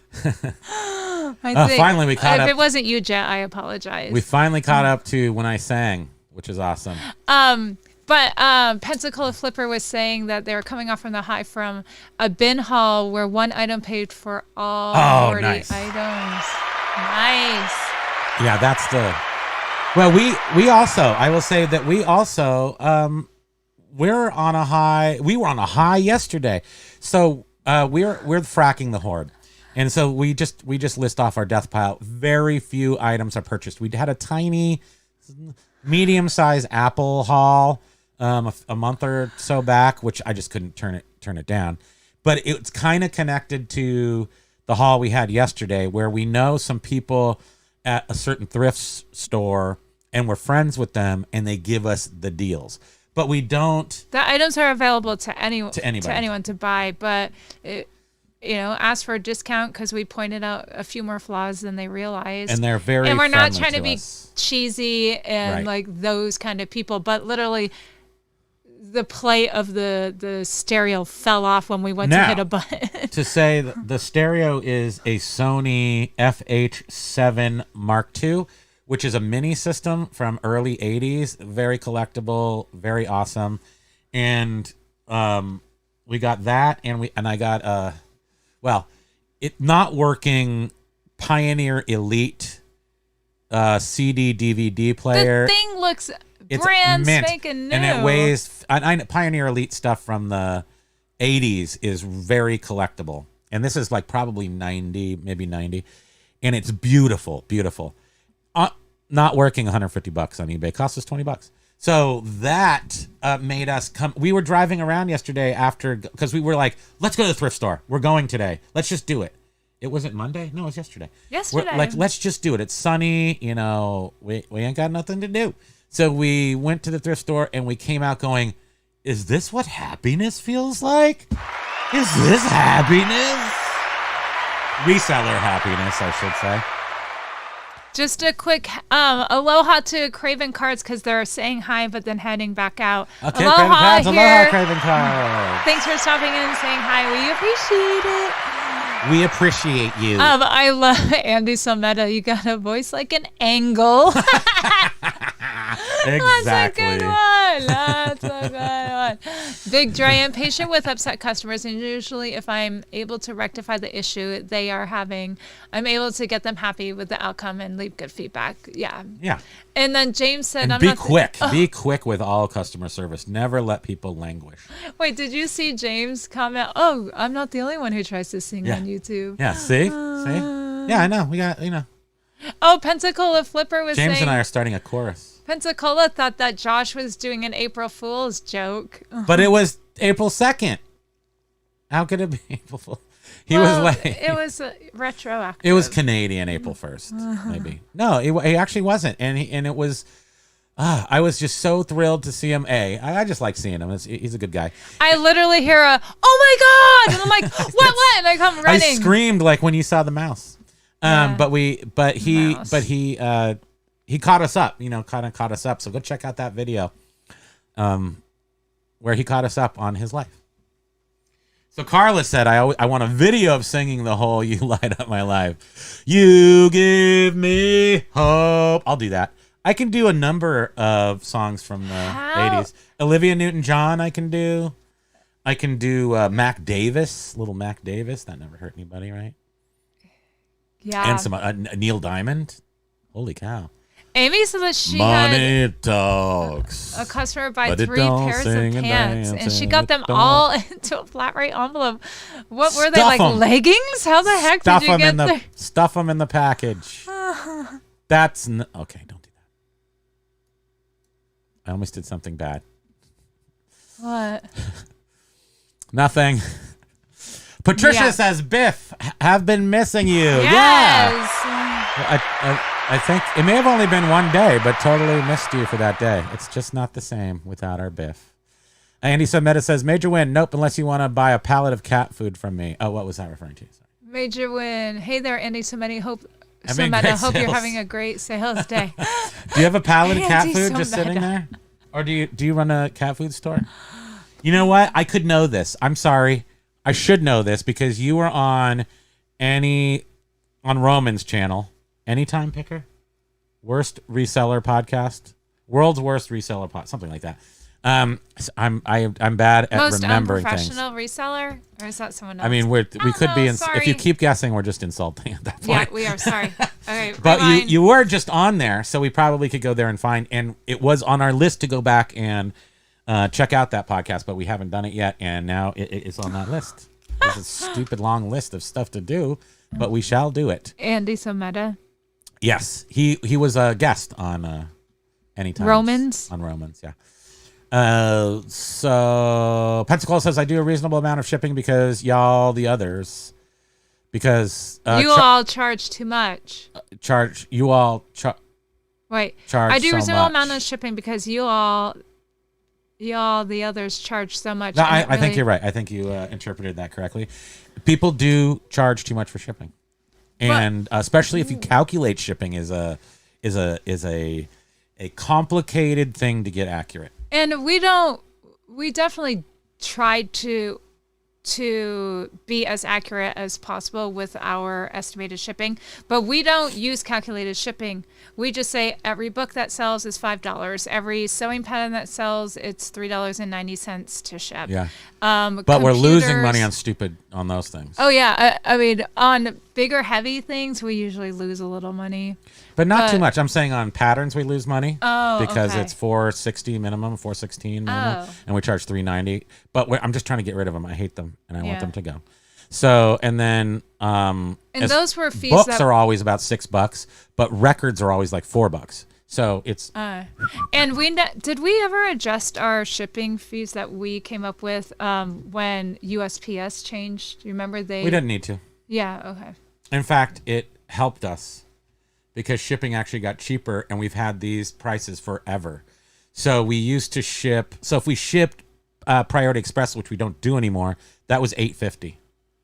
Finally we caught up. If it wasn't you, Jet, I apologize. We finally caught up to when I sang, which is awesome. But Pensacola Flipper was saying that they were coming off from the high from a bin haul where one item paid for all 40 nice. items. Nice. Yeah, that's the. Well, we also, I will say that we also, we're on a high. We were on a high yesterday, so we're fracking the horde, and so we just list off our death pile. Very few items are purchased. We had a tiny, medium-sized Apple haul a month or so back, which I just couldn't turn it down. But it's kind of connected to the haul we had yesterday, where we know some people at a certain thrift store, and we're friends with them, and they give us the deals. But we don't. The items are available to anyone to buy, but ask for a discount because we pointed out a few more flaws than they realized. And they're very. And we're not friendly trying to be us. cheesy and like those kind of people, but literally, the plate of the stereo fell off when we went to hit a button. To say the stereo is a Sony FH7 Mark II, which is a mini system from early 80s, very collectible, very awesome. And we got that, and I got it not working Pioneer Elite CD DVD player. The thing looks It's brand mint, spanking new. and it weighs. Pioneer Elite stuff from the 80s is very collectible, and this is like probably 90, maybe 90, and it's beautiful, beautiful. Not working $150 on eBay, cost us $20. So that made us come. We were driving around yesterday because we were like, let's go to the thrift store. We're going today. Let's just do it. It wasn't Monday. No, it was yesterday. Yesterday. We're like, let's just do it. It's sunny. We ain't got nothing to do. So we went to the thrift store and we came out going, is this what happiness feels like? Is this happiness? Reseller happiness, I should say. Just a quick aloha to Craven Cards because they're saying hi but then heading back out. Okay, aloha Craven Cards. here. Aloha, Craven Cards. Thanks for stopping in and saying hi. We appreciate it. We appreciate you. I love Andy Sometta. You got a voice like an angle. Exactly. That's a good one. Big, dry, and patient with upset customers. And usually if I'm able to rectify the issue they are having, I'm able to get them happy with the outcome and leave good feedback. Yeah. Yeah. And then James said, And be quick. Be quick with all customer service. Never let people languish. Wait, did you see James comment? Oh, I'm not the only one who tries to sing on YouTube. Yeah, see? See? Yeah, I know. We got, Oh, Pensacola Flipper was saying. James and I are starting a chorus. Pensacola thought that Josh was doing an April Fool's joke. But it was April 2nd. How could it be April Fool's? He was late. It was retroactive. It was Canadian April 1st, maybe. No, it actually wasn't. And it was, I was just so thrilled to see him. I just like seeing him. He's a good guy. I literally hear oh my God. And I'm like, what? And I come running. I screamed like when you saw the mouse. Yeah. But he caught us up, kind of caught us up. So go check out that video where he caught us up on his life. So Carla said, I want a video of singing the whole You Light Up My Life. You give me hope. I'll do that. I can do a number of songs from the 80s. Olivia Newton-John I can do. I can do Mac Davis, little Mac Davis. That never hurt anybody, right? Yeah. And some Neil Diamond. Holy cow. Amy said that she Money had talks, a customer buy but it 3 don't pairs of sing and pants, dance and she and got it them don't- all into a flat rate envelope. What were they, Stuff like 'em. leggings? How the heck did you get there? Stuff them in the package. That's okay. Don't do that. I almost did something bad. What? Nothing. Patricia says, Biff, have been missing you. Yes. Yeah. I think it may have only been one day, but totally missed you for that day. It's just not the same without our Biff. Andy Sometta says, major win. Nope, unless you want to buy a pallet of cat food from me. Oh, what was that referring to? Sorry. Major win. Hey there, Andy Sometta. Hope Great you're sales. having a great sales day. Do you have a pallet of cat Andy food just sitting Sometta. there? Or do you run a cat food store? You know what? I could know this. I'm sorry. I should know this because you were on Roman's channel. Anytime Picker? Worst reseller podcast? World's worst reseller pod, something like that. I'm bad at Most remembering things. unprofessional reseller, or is that someone else? I mean, we could be. Sorry. If you keep guessing, we're just insulting at that point. Yeah, we are. Sorry. Okay, But rewind. you were just on there, so we probably could go there and find. And it was on our list to go back and check out that podcast, but we haven't done it yet, and now it's on that list. There's a stupid long list of stuff to do, but we shall do it. Andy Someta. Yes, he was a guest on Anytime Romans? on Romans, yeah. So Pensacola says I do a reasonable amount of shipping because y'all the others because You all charge too much. charge you all Wait, charge I do so reasonable much. amount of shipping because you all the others charge so much. No, and it I think really- you're right. I think you interpreted that correctly. People do charge too much for shipping, and especially if you calculate shipping is a complicated thing to get accurate. And we definitely tried to be as accurate as possible with our estimated shipping, but we don't use calculated shipping. We just say every book that sells is $5. Every sewing pattern that sells, it's $3.90 to ship. Yeah. But we're losing money computers- on those things. Oh yeah, I mean on bigger heavy things we usually lose a little money. But not too much. I'm saying on patterns we lose money because okay. it's $460 minimum, $416 minimum, and we charge $390. But I'm just trying to get rid of them. I hate them, and I want Yeah. them to go. So and then And those were fees books that are always about $6, but records are always like $4. So it's and did we ever adjust our shipping fees that we came up with when USPS changed? You remember they? we didn't need to. Yeah. Okay. In fact, it helped us because shipping actually got cheaper, and we've had these prices forever. So we used to ship. So if we shipped Priority Express, which we don't do anymore, that was $8.50.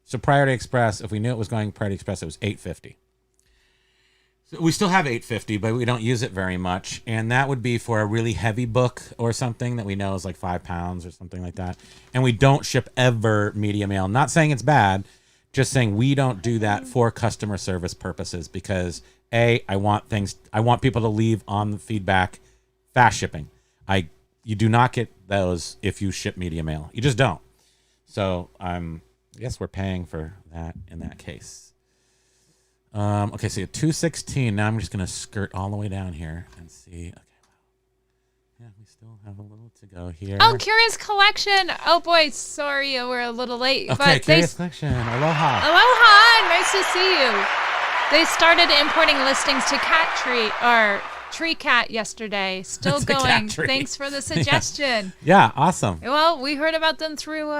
So Priority Express, if we knew it was going Priority Express, it was $8.50. So we still have $8.50, but we don't use it very much, and that would be for a really heavy book or something that we know is like 5 pounds or something like that. And we don't ship ever media mail. Not saying it's bad, just saying we don't do that for customer service purposes because I want people to leave on the feedback fast shipping. You do not get those if you ship media mail. You just don't. So I guess we're paying for that in that case. Okay, so you have 216. Now I'm just gonna skirt all the way down here and see. Okay, wow. Yeah, we still have a little to go here. Oh, Curious Collection. Oh boy, sorry, we're a little late. Okay, but Curious Collection. Aloha. Aloha, nice to see you. They started importing listings to Cat Tree or Tree Cat yesterday. Still It's a cat going. tree. Thanks for the suggestion. Yeah, awesome. Well, we heard about them through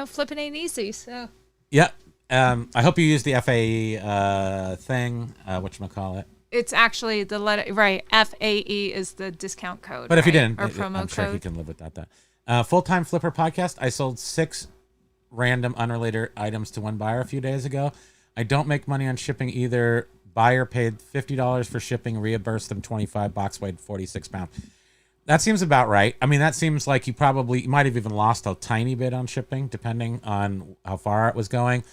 Flippin' Ain't Easy. So Yeah. I hope you use the FAE thing. Whatchamacallit. it's actually the letter right. FAE is the discount code. But if you right? didn't, or promo I'm sure you code. can live without that. Full-time Flipper podcast. I sold 6 random unrelated items to one buyer a few days ago. I don't make money on shipping either. Buyer paid $50 for shipping, reimbursed them $25. Box weighed 46 pounds. That seems about right. I mean, that seems like you might have even lost a tiny bit on shipping, depending on how far it was going.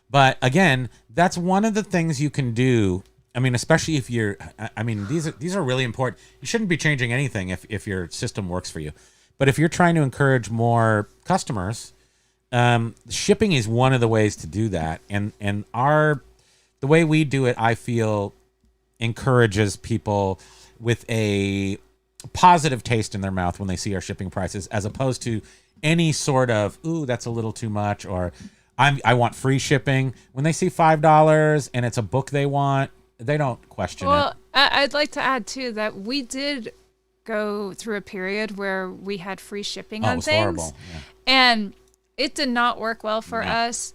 But again, that's one of the things you can do. I mean, especially if these are really important. You shouldn't be changing anything if your system works for you. But if you're trying to encourage more customers, shipping is one of the ways to do that. And the way we do it, I feel, encourages people with a positive taste in their mouth when they see our shipping prices, as opposed to any sort of, ooh, that's a little too much, or I want free shipping. When they see $5 and it's a book they want, they don't question it. Well, I'd like to add too that we did go through a period where we had free shipping Oh, it on was things, horrible. Yeah. and it did not work well for us.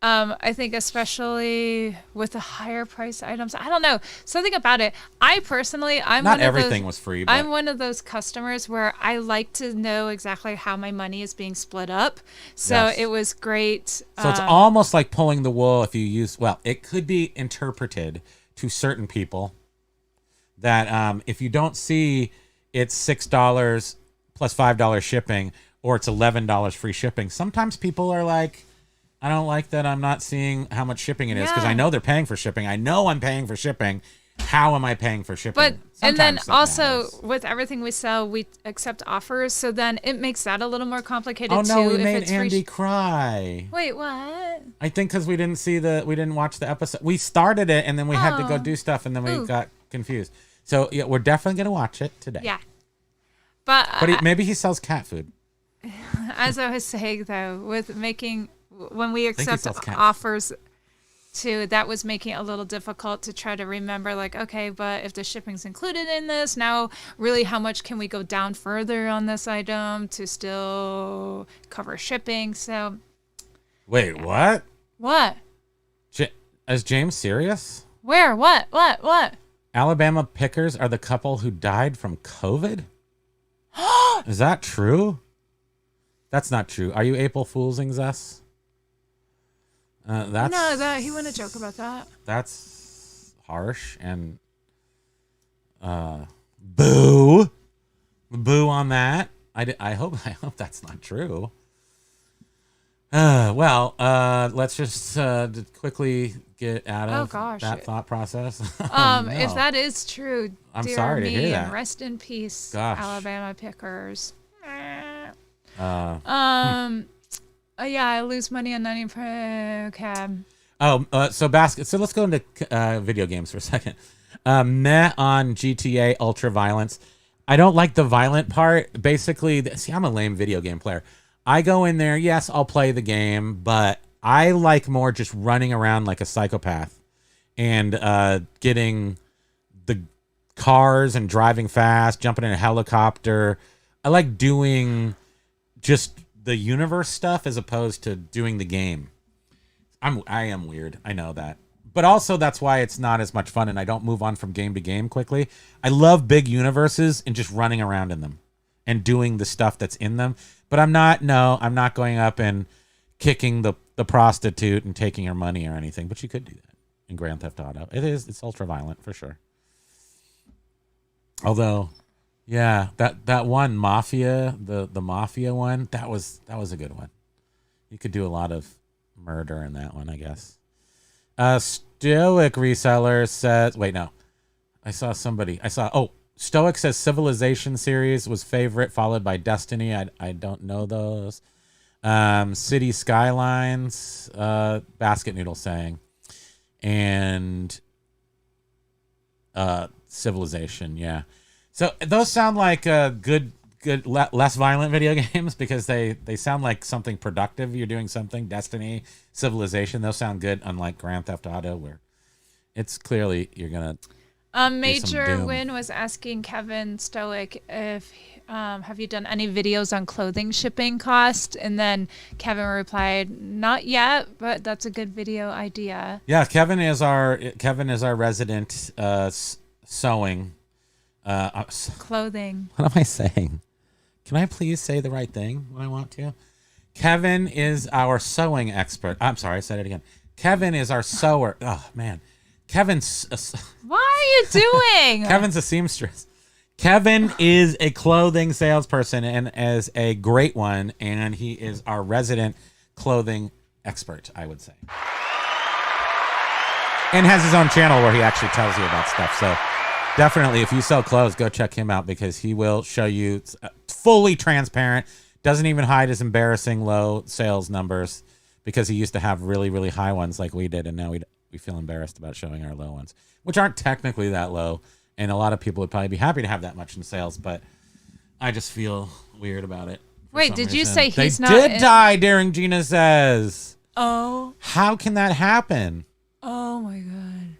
I think especially with the higher price items. I don't know. Something about it. I personally, Not everything was free, but I'm one of those customers where I like to know exactly how my money is being split up. So Yes. it was great. So it's almost like pulling the wool if you use, it could be interpreted to certain people that if you don't see it's $6 plus $5 shipping, or it's $11 free shipping, sometimes people are like, I don't like that I'm not seeing how much shipping it is, because Yeah. I know they're paying for shipping. I know I'm paying for shipping, how am I paying for shipping? But and then Sometimes that also matters. with everything we sell, we accept offers. So then it makes that a little more complicated Oh no, too. we if made it's free Andy cry. Wait, what? I think because we didn't watch the episode. We started it and then we had to go Oh. do stuff and then we Ooh. got confused. So yeah, we're definitely gonna watch it today. Yeah. But Maybe he sells cat food. as I was saying though, with making when we think he accept sells cats. offers too, that was making it a little difficult to try to remember like, okay, but if the shipping's included in this, now really how much can we go down further on this item to still cover shipping? So Wait, what? what? Is James serious? Where? What? Alabama pickers are the couple who died from COVID? Is that true? That's not true. Are you April Foolsing us? That's No, that he wouldn't joke about that. That's harsh and boo on that. I hope that's not true. Let's just quickly get out of that thought process. No. If that is true, I'm dear sorry to me, hear that. and rest in peace, Gosh. Alabama pickers. Uh, Yeah, I lose money on 90. Okay. So let's go into video games for a second. Meh on GTA Ultra Violence. I don't like the violent part. Basically, see, I'm a lame video game player. I go in there, yes, I'll play the game, but I like more just running around like a psychopath and getting the cars and driving fast, jumping in a helicopter. I like doing just the universe stuff as opposed to doing the game. I am weird. I know that. But also that's why it's not as much fun and I don't move on from game to game quickly. I love big universes and just running around in them and doing the stuff that's in them. But I'm not going up and kicking the prostitute and taking her money or anything. But you could do that in Grand Theft Auto. It's ultra violent for sure. Although, yeah, that one Mafia, the Mafia one, that was a good one. You could do a lot of murder in that one, I guess. Stoic Reseller says, wait, no. Stoic says Civilization series was favorite, followed by Destiny. I don't know those. City Skylines, Basket Noodle saying. And Civilization, yeah. So those sound like good, less violent video games because they sound like something productive. You're doing something. Destiny, Civilization, those sound good, unlike Grand Theft Auto, where it's clearly you're gonna. Major Win was asking Kevin Stoic if have you done any videos on clothing shipping cost, and then Kevin replied, "Not yet, but that's a good video idea." Yeah, Kevin is our resident sewing. Clothing. What am I saying? Can I please say the right thing when I want to? Kevin is our sewing expert. I'm sorry, I said it again. Kevin is our sewer. Oh, man. What are you doing? Kevin's a seamstress. Kevin is a clothing salesperson and is a great one, and he is our resident clothing expert, I would say. And has his own channel where he actually tells you about stuff. So definitely, if you sell clothes, go check him out because he will show you fully transparent, doesn't even hide his embarrassing low sales numbers because he used to have really, really high ones like we did, and now we feel embarrassed about showing our low ones, which aren't technically that low. And a lot of people would probably be happy to have that much in sales, but I just feel weird about it. Wait, did you say he's not? They did die, Daring Gina says. Oh. How can that happen? Oh my God.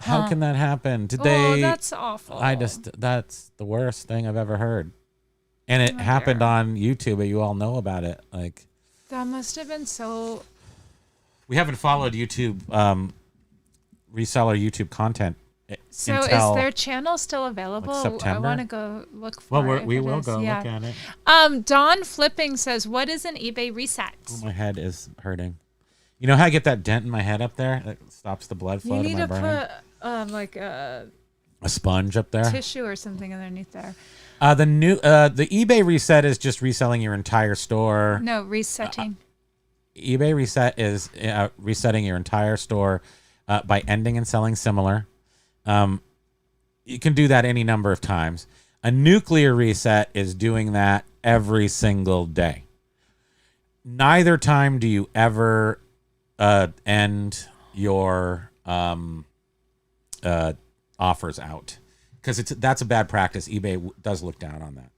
How can that happen? Did Oh, they? that's awful. That's the worst thing I've ever heard. And it happened on YouTube, but you all know about it. Like, that must have been so. we haven't followed YouTube, reseller YouTube content. So until, is their channel still available? like, September? I want to go look for it. Well, we if it will is. go Yeah. look at it. Don Flipping says, what is an eBay reset? Oh, my head is hurting. You know how I get that dent in my head up there that stops the blood flow You to need my to brain? put like a A sponge up there. tissue or something underneath there. The eBay reset is just reselling your entire store. No, resetting. eBay reset is resetting your entire store by ending and selling similar. You can do that any number of times. A nuclear reset is doing that every single day. Neither time do you ever end your offers out, because that's a bad practice. eBay does look down on that.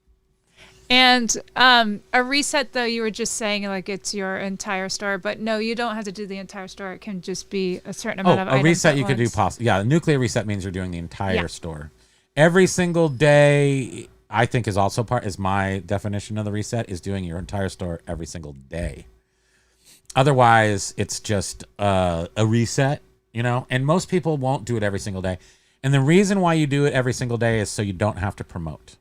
And a reset, though, you were just saying like it's your entire store, but no, you don't have to do the entire store. It can just be a certain amount of items. A reset you could do once. Yeah, a nuclear reset means you're doing the entire store. Every single day, I think is my definition of the reset, is doing your entire store every single day. Otherwise, it's just a reset, and most people won't do it every single day. And the reason why you do it every single day is so you don't have to promote.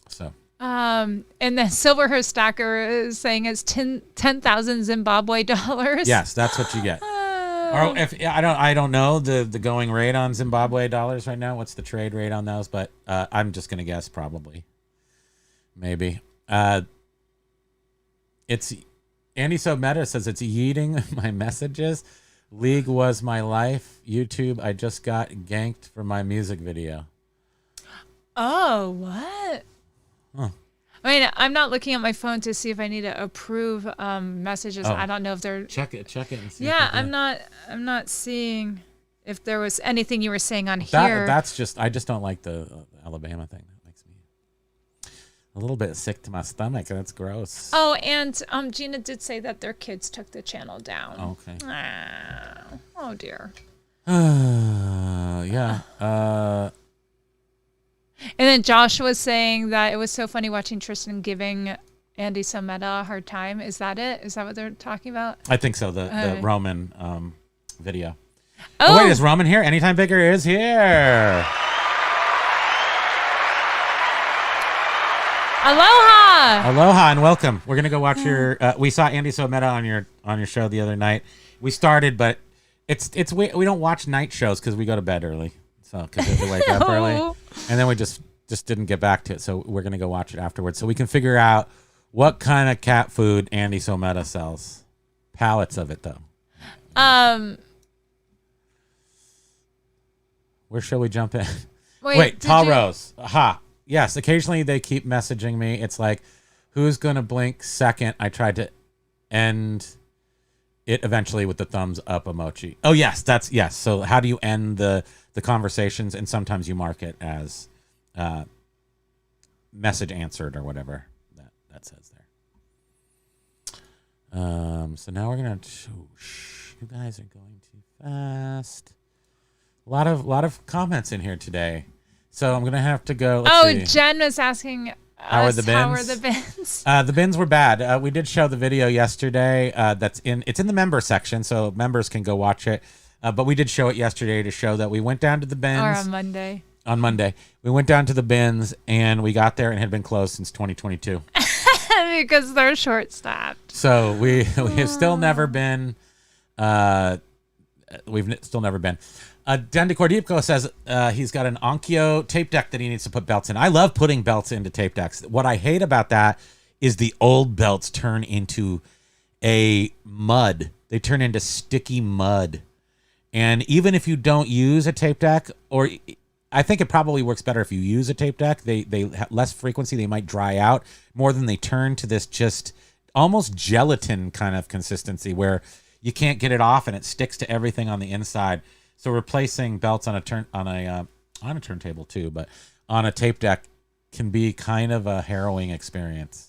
So. And then Silverhurst Stacker is saying it's 10,000 Zimbabwe dollars. Yes, that's what you get. Or if I don't know the going rate on Zimbabwe dollars right now. What's the trade rate on those? But I'm just gonna guess probably, maybe. It's Andy So Meta says it's yeeting my messages. League was my life. YouTube, I just got ganked for my music video. Oh, what? Huh. I mean, I'm not looking at my phone to see if I need to approve messages. I don't know if they're check it and see. Yeah, I'm not seeing if there was anything you were saying on here. That's just, I just don't like the Alabama thing. That makes me a little bit sick to my stomach. That's gross. Oh, and Gina did say that their kids took the channel down. Okay. Oh dear. Yeah. And then Josh was saying that it was so funny watching Tristan giving Andy Someta a hard time. Is that it? Is that what they're talking about? I think so. The Roman video. Oh, wait, is Roman here? Anytime Bigger is here. Aloha and welcome. We're gonna go watch your. We saw Andy Someta on your show the other night. We started, but we don't watch night shows because we go to bed early. So because we have to wake up early, and then we just didn't get back to it. So we're gonna go watch it afterwards, so we can figure out what kind of cat food Andy Someta sells. Pallets of it, though. Where shall we jump in? Wait, Paul Rose. Aha. Yes, occasionally they keep messaging me. It's like, who's gonna blink second? I tried to end it eventually with the thumbs up emoji. Oh yes, yes. So how do you end the conversations? And sometimes you mark it as message answered or whatever that says there. So now we're gonna. You guys are going too fast. A lot of comments in here today. So I'm gonna have to go. Let's see. Jen was asking. How are the bins? The bins were bad. We did show the video yesterday. It's in the member section, so members can go watch it. But we did show it yesterday to show that we went down to the bins. Or on Monday. On Monday, we went down to the bins and we got there and had been closed since 2022. Because they're short-staffed. So we have still never been. We've still never been. Dendi Cordipco says he's got an Onkyo tape deck that he needs to put belts in. I love putting belts into tape decks. What I hate about that is the old belts turn into a mud. They turn into sticky mud. And even if you don't use a tape deck, or I think it probably works better if you use a tape deck, they have less frequency. They might dry out more than they turn to this just almost gelatin kind of consistency where you can't get it off and it sticks to everything on the inside. So replacing belts on a turntable too, but on a tape deck can be kind of a harrowing experience.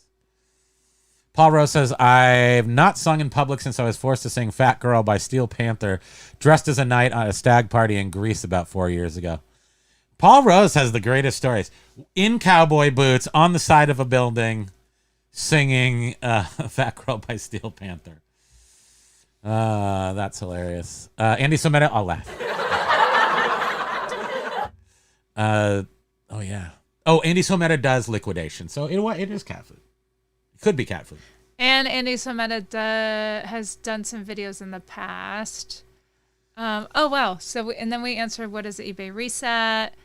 Paul Rose says, I've not sung in public since I was forced to sing Fat Girl by Steel Panther, dressed as a knight on a stag party in Greece about 4 years ago. Paul Rose has the greatest stories. In cowboy boots, on the side of a building, singing Fat Girl by Steel Panther. That's hilarious. Andy Someta, I'll laugh. Oh yeah. Oh, Andy Someta does liquidation, so it is cat food. It could be cat food. And Andy Someta has done some videos in the past. Oh wow. So and then we answered what is the eBay reset.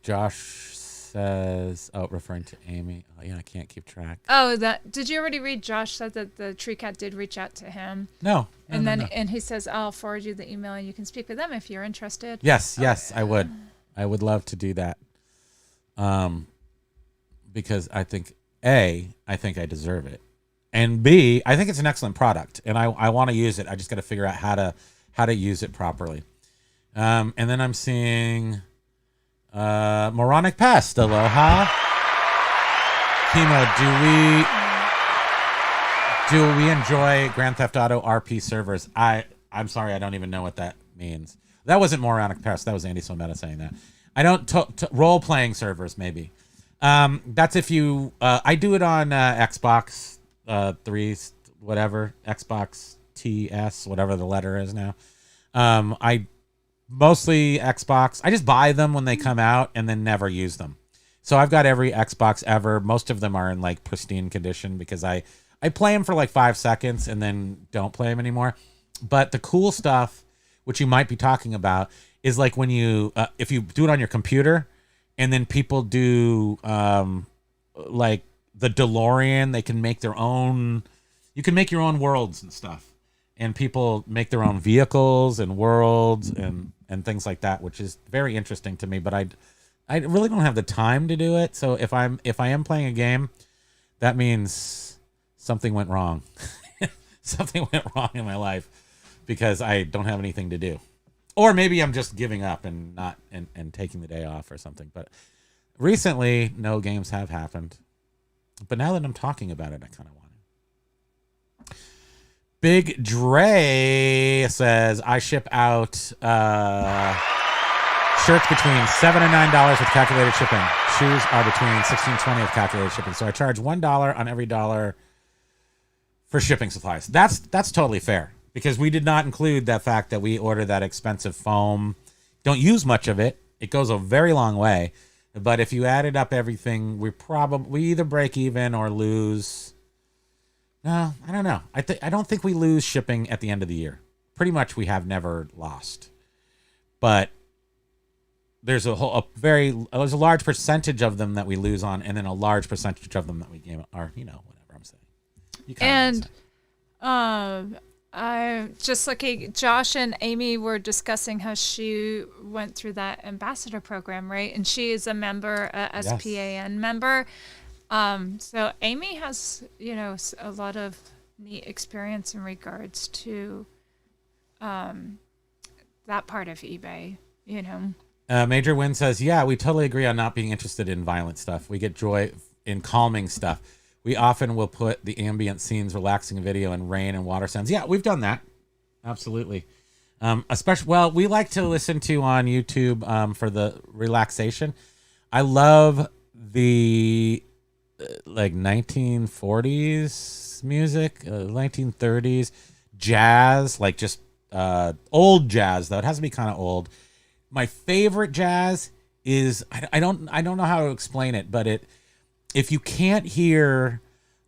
Josh says, referring to Amy. Oh, yeah, I can't keep track. Oh, did you already read? Josh said that the tree cat did reach out to him. No. And he says, I'll forward you the email and you can speak with them if you're interested. Yes, I would. I would love to do that. Because I think, A, I think I deserve it. And B, I think it's an excellent product. And I want to use it. I just got to figure out how to use it properly. And then I'm seeing Moronic Pest. Aloha. Kimo, do we enjoy Grand Theft Auto RP servers? I'm sorry, I don't even know what that means. That wasn't Moronic Pest. That was Andy Someta saying that. I don't role-playing servers, maybe. That's if you I do it on Xbox 3, whatever, Xbox TS, whatever the letter is now. I mostly Xbox. I just buy them when they come out and then never use them. So I've got every Xbox ever. Most of them are in like pristine condition because I play them for like 5 seconds and then don't play them anymore. But the cool stuff, which you might be talking about, is like when you if you do it on your computer and then people do like the DeLorean, they can make their own, you can make your own worlds and stuff. And people make their own vehicles and worlds and things like that, which is very interesting to me. But I really don't have the time to do it. So if I am playing a game, that means something went wrong. Something went wrong in my life because I don't have anything to do. Or maybe I'm just giving up and not and taking the day off or something. But recently, no games have happened. But now that I'm talking about it, I kind of want to. Big Dre says, I ship out shirts between $7 and $9 with calculated shipping. Shoes are between $16 and $20 with calculated shipping. So I charge $1 on every dollar for shipping supplies. That's totally fair because we did not include that fact that we order that expensive foam. Don't use much of it. It goes a very long way. But if you added up everything, we either break even or lose. No, I don't know. I don't think we lose shipping at the end of the year. Pretty much we have never lost. But there's a large percentage of them that we lose on, and then a large percentage of them that we gain are, whatever I'm saying. You kinda I just looking, Josh and Amy were discussing how she went through that ambassador program, right? And she is a member, a SPAN member. So Amy has, a lot of neat experience in regards to that part of eBay, Major Win says, yeah, we totally agree on not being interested in violent stuff. We get joy in calming stuff. We often will put the ambient scenes, relaxing video, and rain and water sounds. Yeah, we've done that. Absolutely. We like to listen to on YouTube for the relaxation. I love the 1940s music, 1930s jazz, like just old jazz though. It has to be kind of old. My favorite jazz is I don't know how to explain it, but if you can't hear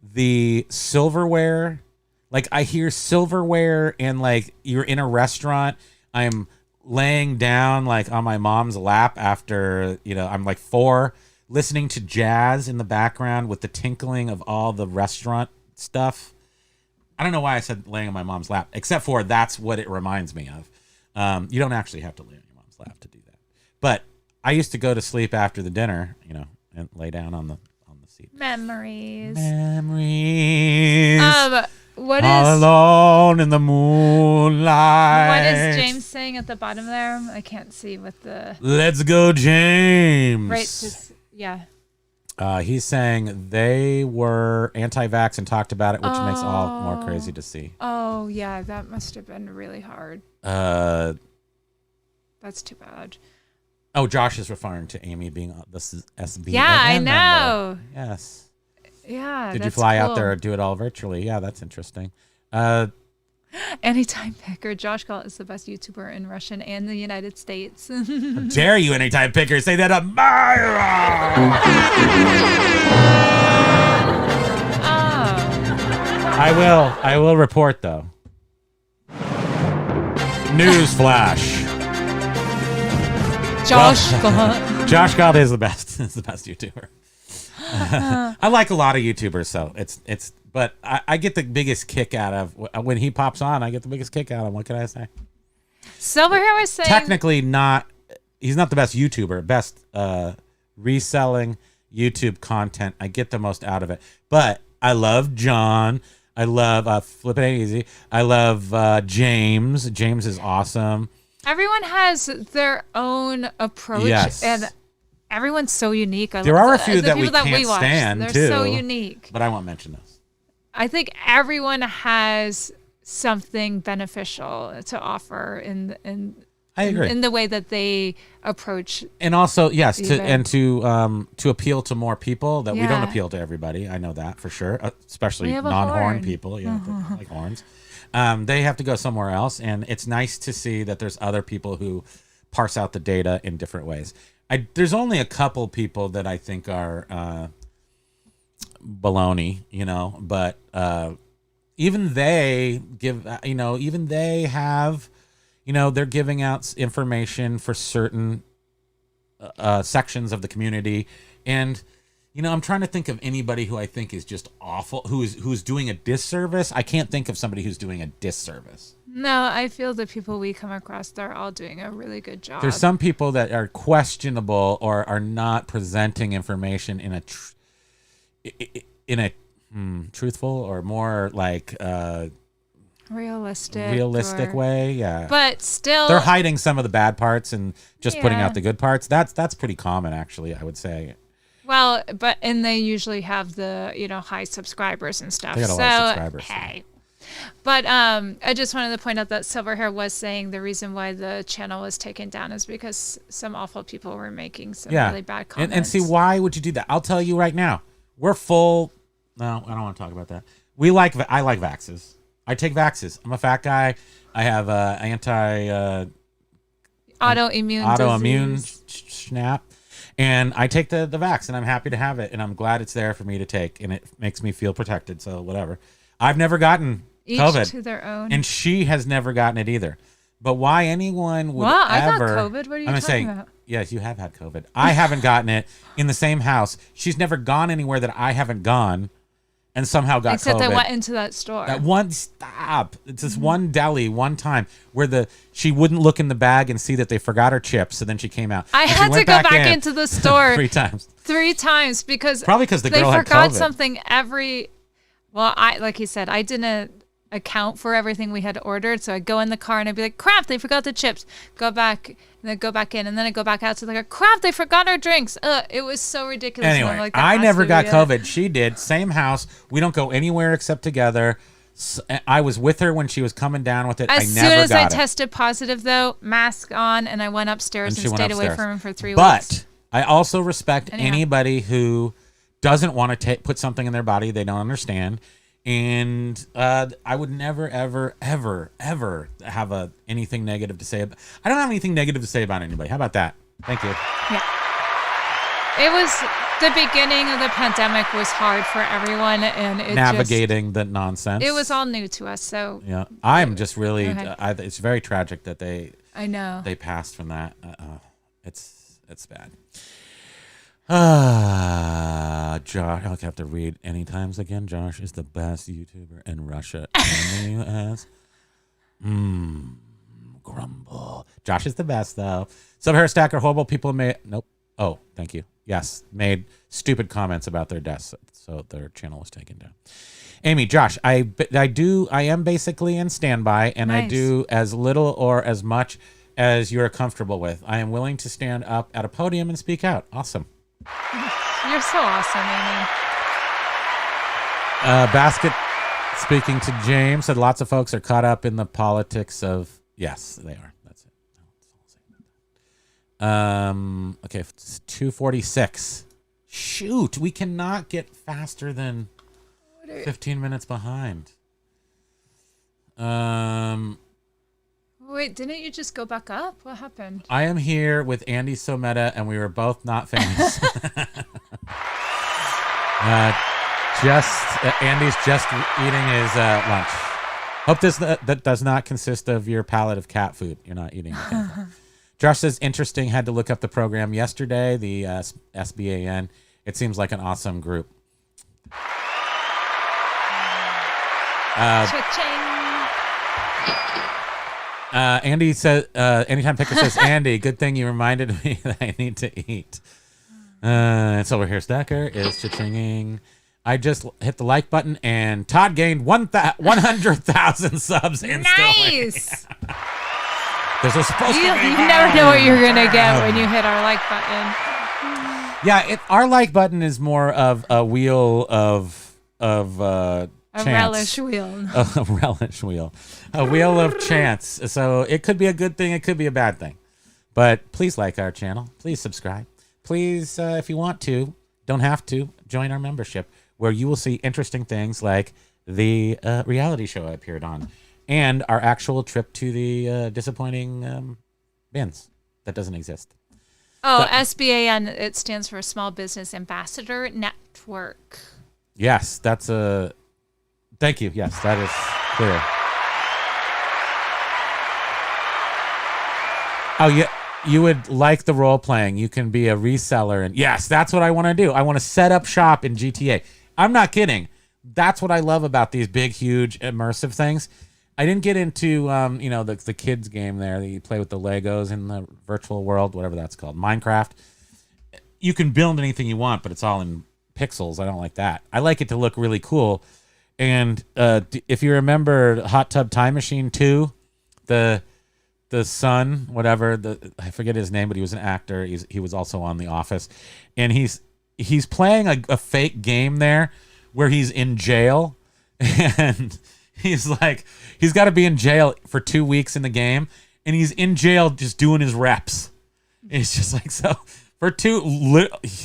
the silverware, like I hear silverware and like you're in a restaurant, I'm laying down like on my mom's lap after, I'm like 4, listening to jazz in the background with the tinkling of all the restaurant stuff. I don't know why I said laying on my mom's lap, except for that's what it reminds me of. You don't actually have to lay on your mom's lap to do that. But I used to go to sleep after the dinner, and lay down on the seat. Memories. What is all alone in the moonlight? What is James saying at the bottom there? I can't see with the. Let's go, James. Right. Yeah. He's saying they were anti-vax and talked about it, which makes all more crazy to see. Oh yeah, that must have been really hard. That's too bad. Oh, Josh is referring to Amy being this SB. Yeah, I know. Member. Yes. Yeah. Did you fly out there or do it all virtually? Yeah, that's interesting. Anytime Picker. Josh Galt is the best YouTuber in Russian and the United States. How dare you, Anytime Picker, say that on Myra! I will report though. News flash. Josh Galt. Josh Galt is the best. Is the best YouTuber. I like a lot of YouTubers, so it's. But I get the biggest kick out of when he pops on. I get the biggest kick out of him. What can I say? Silverhair was saying Technically, not. He's not the best YouTuber. Best reselling YouTube content. I get the most out of it. But I love John. I love Flip It Ain't Easy. I love James. James is awesome. everyone has their own approach. Yes. And everyone's so unique. There are a few that we people can't watch, stand, they're too. so unique. But I won't mention those. I think everyone has something beneficial to offer in I agree. in the way that they approach. And also, yes, eBay. to appeal to more people that we don't Yeah. appeal to everybody. I know that for sure, especially We have a non-horn horn. people. Yeah, that like horns. They have to go somewhere else, and it's nice to see that there's other people who parse out the data in different ways. There's only a couple people that I think are baloney, but even they give, even they have, they're giving out information for certain sections of the community. And, I'm trying to think of anybody who I think is just awful, who's doing a disservice. I can't think of somebody who's doing a disservice. No, I feel the people we come across, they're all doing a really good job. There's some people that are questionable or are not presenting information in a truthful or more like realistic way. Yeah. But still, They're hiding some of the bad parts and just putting Yeah. out the good parts. That's pretty common, actually, I would say. well, and they usually have the high subscribers and stuff. They got a lot of subscribers, so. Hey. But I just wanted to point out that Silverhair was saying the reason why the channel was taken down is because some awful people were making some really bad comments. And see, why would you do that? I'll tell you right now. We're full. No, I don't want to talk about that. I like vaxes. I take vaxes. I'm a fat guy. I have autoimmune snap. And I take the vax, and I'm happy to have it, and I'm glad it's there for me to take, and it makes me feel protected, so whatever. I've never gotten Each COVID. to their own. And she has never gotten it either. But why anyone would What? I got ever... COVID? What are you I'm talking about? Yes, you have had COVID. I haven't gotten it in the same house. She's never gone anywhere that I haven't gone and somehow got Except COVID. I went into that store. That one stop. It's this one deli one time where she wouldn't look in the bag and see that they forgot her chips, so then she came out. I And she had to went go back into the store 3 times. 3 times because Probably because the they girl had forgot COVID. something like he said, I didn't account for everything we had ordered, so I'd go in the car and I'd be like, crap, they forgot the chips. Go back, and then go back in, and then I go back out to like, crap, they forgot our drinks. It was so ridiculous. And Anyway, I'm like, that I has never to got be it. COVID. She did. Same house. We don't go anywhere except together. I was with her when she was coming down with it. As I soon never as I got it. tested positive, though, mask on, and I went upstairs and she went stayed away upstairs. from him for 3 weeks. But I also respect Anyhow. anybody who doesn't want to put something in their body they don't understand. And I would never, ever, ever, ever have anything negative to say. I don't have anything negative to say about anybody. How about that? Thank you. Yeah. It was the beginning of the pandemic was hard for everyone, and it Navigating the nonsense. it was all new to us. So Yeah, I'm just really. Go ahead. It's very tragic that they I know. passed from that. It's bad. Josh, I'll have to read any times again. Josh is the best YouTuber in Russia and the U.S. Grumble. Josh is the best, though. Some hair stacker, horrible people made. Nope. Oh, thank you. Yes, made stupid comments about their deaths, so their channel was taken down. Amy, Josh, I am basically in standby, and I Nice. do as little or as much as you're comfortable with. I am willing to stand up at a podium and speak out. Awesome. You're so awesome, Amy. Basket, speaking to James, said lots of folks are caught up in the politics of... Yes, they are. That's it. Okay, it's 2:46. Shoot, we cannot get faster than 15 minutes behind. Wait, didn't you just go back up? What happened? I am here with Andy Someta, and we were both not famous. Andy's just eating his lunch. Hope that does not consist of your pallet of cat food. You're not eating it. Josh says, interesting. Had to look up the program yesterday, the SBAN. It seems like an awesome group. Cha-ching. Andy says, Anytime Picker says, Andy, good thing you reminded me that I need to eat. And Silver Hair Stacker is cha-chinging. I just hit the like button, and Todd gained 100,000 subs instantly. Nice. There's a supposed to be. You never know what you're going to get when you hit our like button. Yeah, our like button is more of a wheel of A chance. relish wheel. A relish wheel. A wheel of chance. So it could be a good thing. It could be a bad thing. But please like our channel. Please subscribe. Please, if you want to, don't have to, join our membership, where you will see interesting things like the reality show I appeared on and our actual trip to the disappointing bins that doesn't exist. Oh, SBAN, it stands for Small Business Ambassador Network. Yes, that's a... Thank you. Yes, that is clear. Oh, yeah. You would like the role playing. You can be a reseller. And yes, that's what I want to do. I want to set up shop in GTA. I'm not kidding. That's what I love about these big, huge, immersive things. I didn't get into, the kids game there that you play with the Legos in the virtual world, whatever that's called, Minecraft. You can build anything you want, but it's all in pixels. I don't like that. I like it to look really cool. And if you remember Hot Tub Time Machine 2, the son, whatever, I forget his name, but he was an actor. He was also on The Office. And he's playing a fake game there where he's in jail. And he's got to be in jail for 2 weeks in the game. And he's in jail just doing his reps. It's just like, so for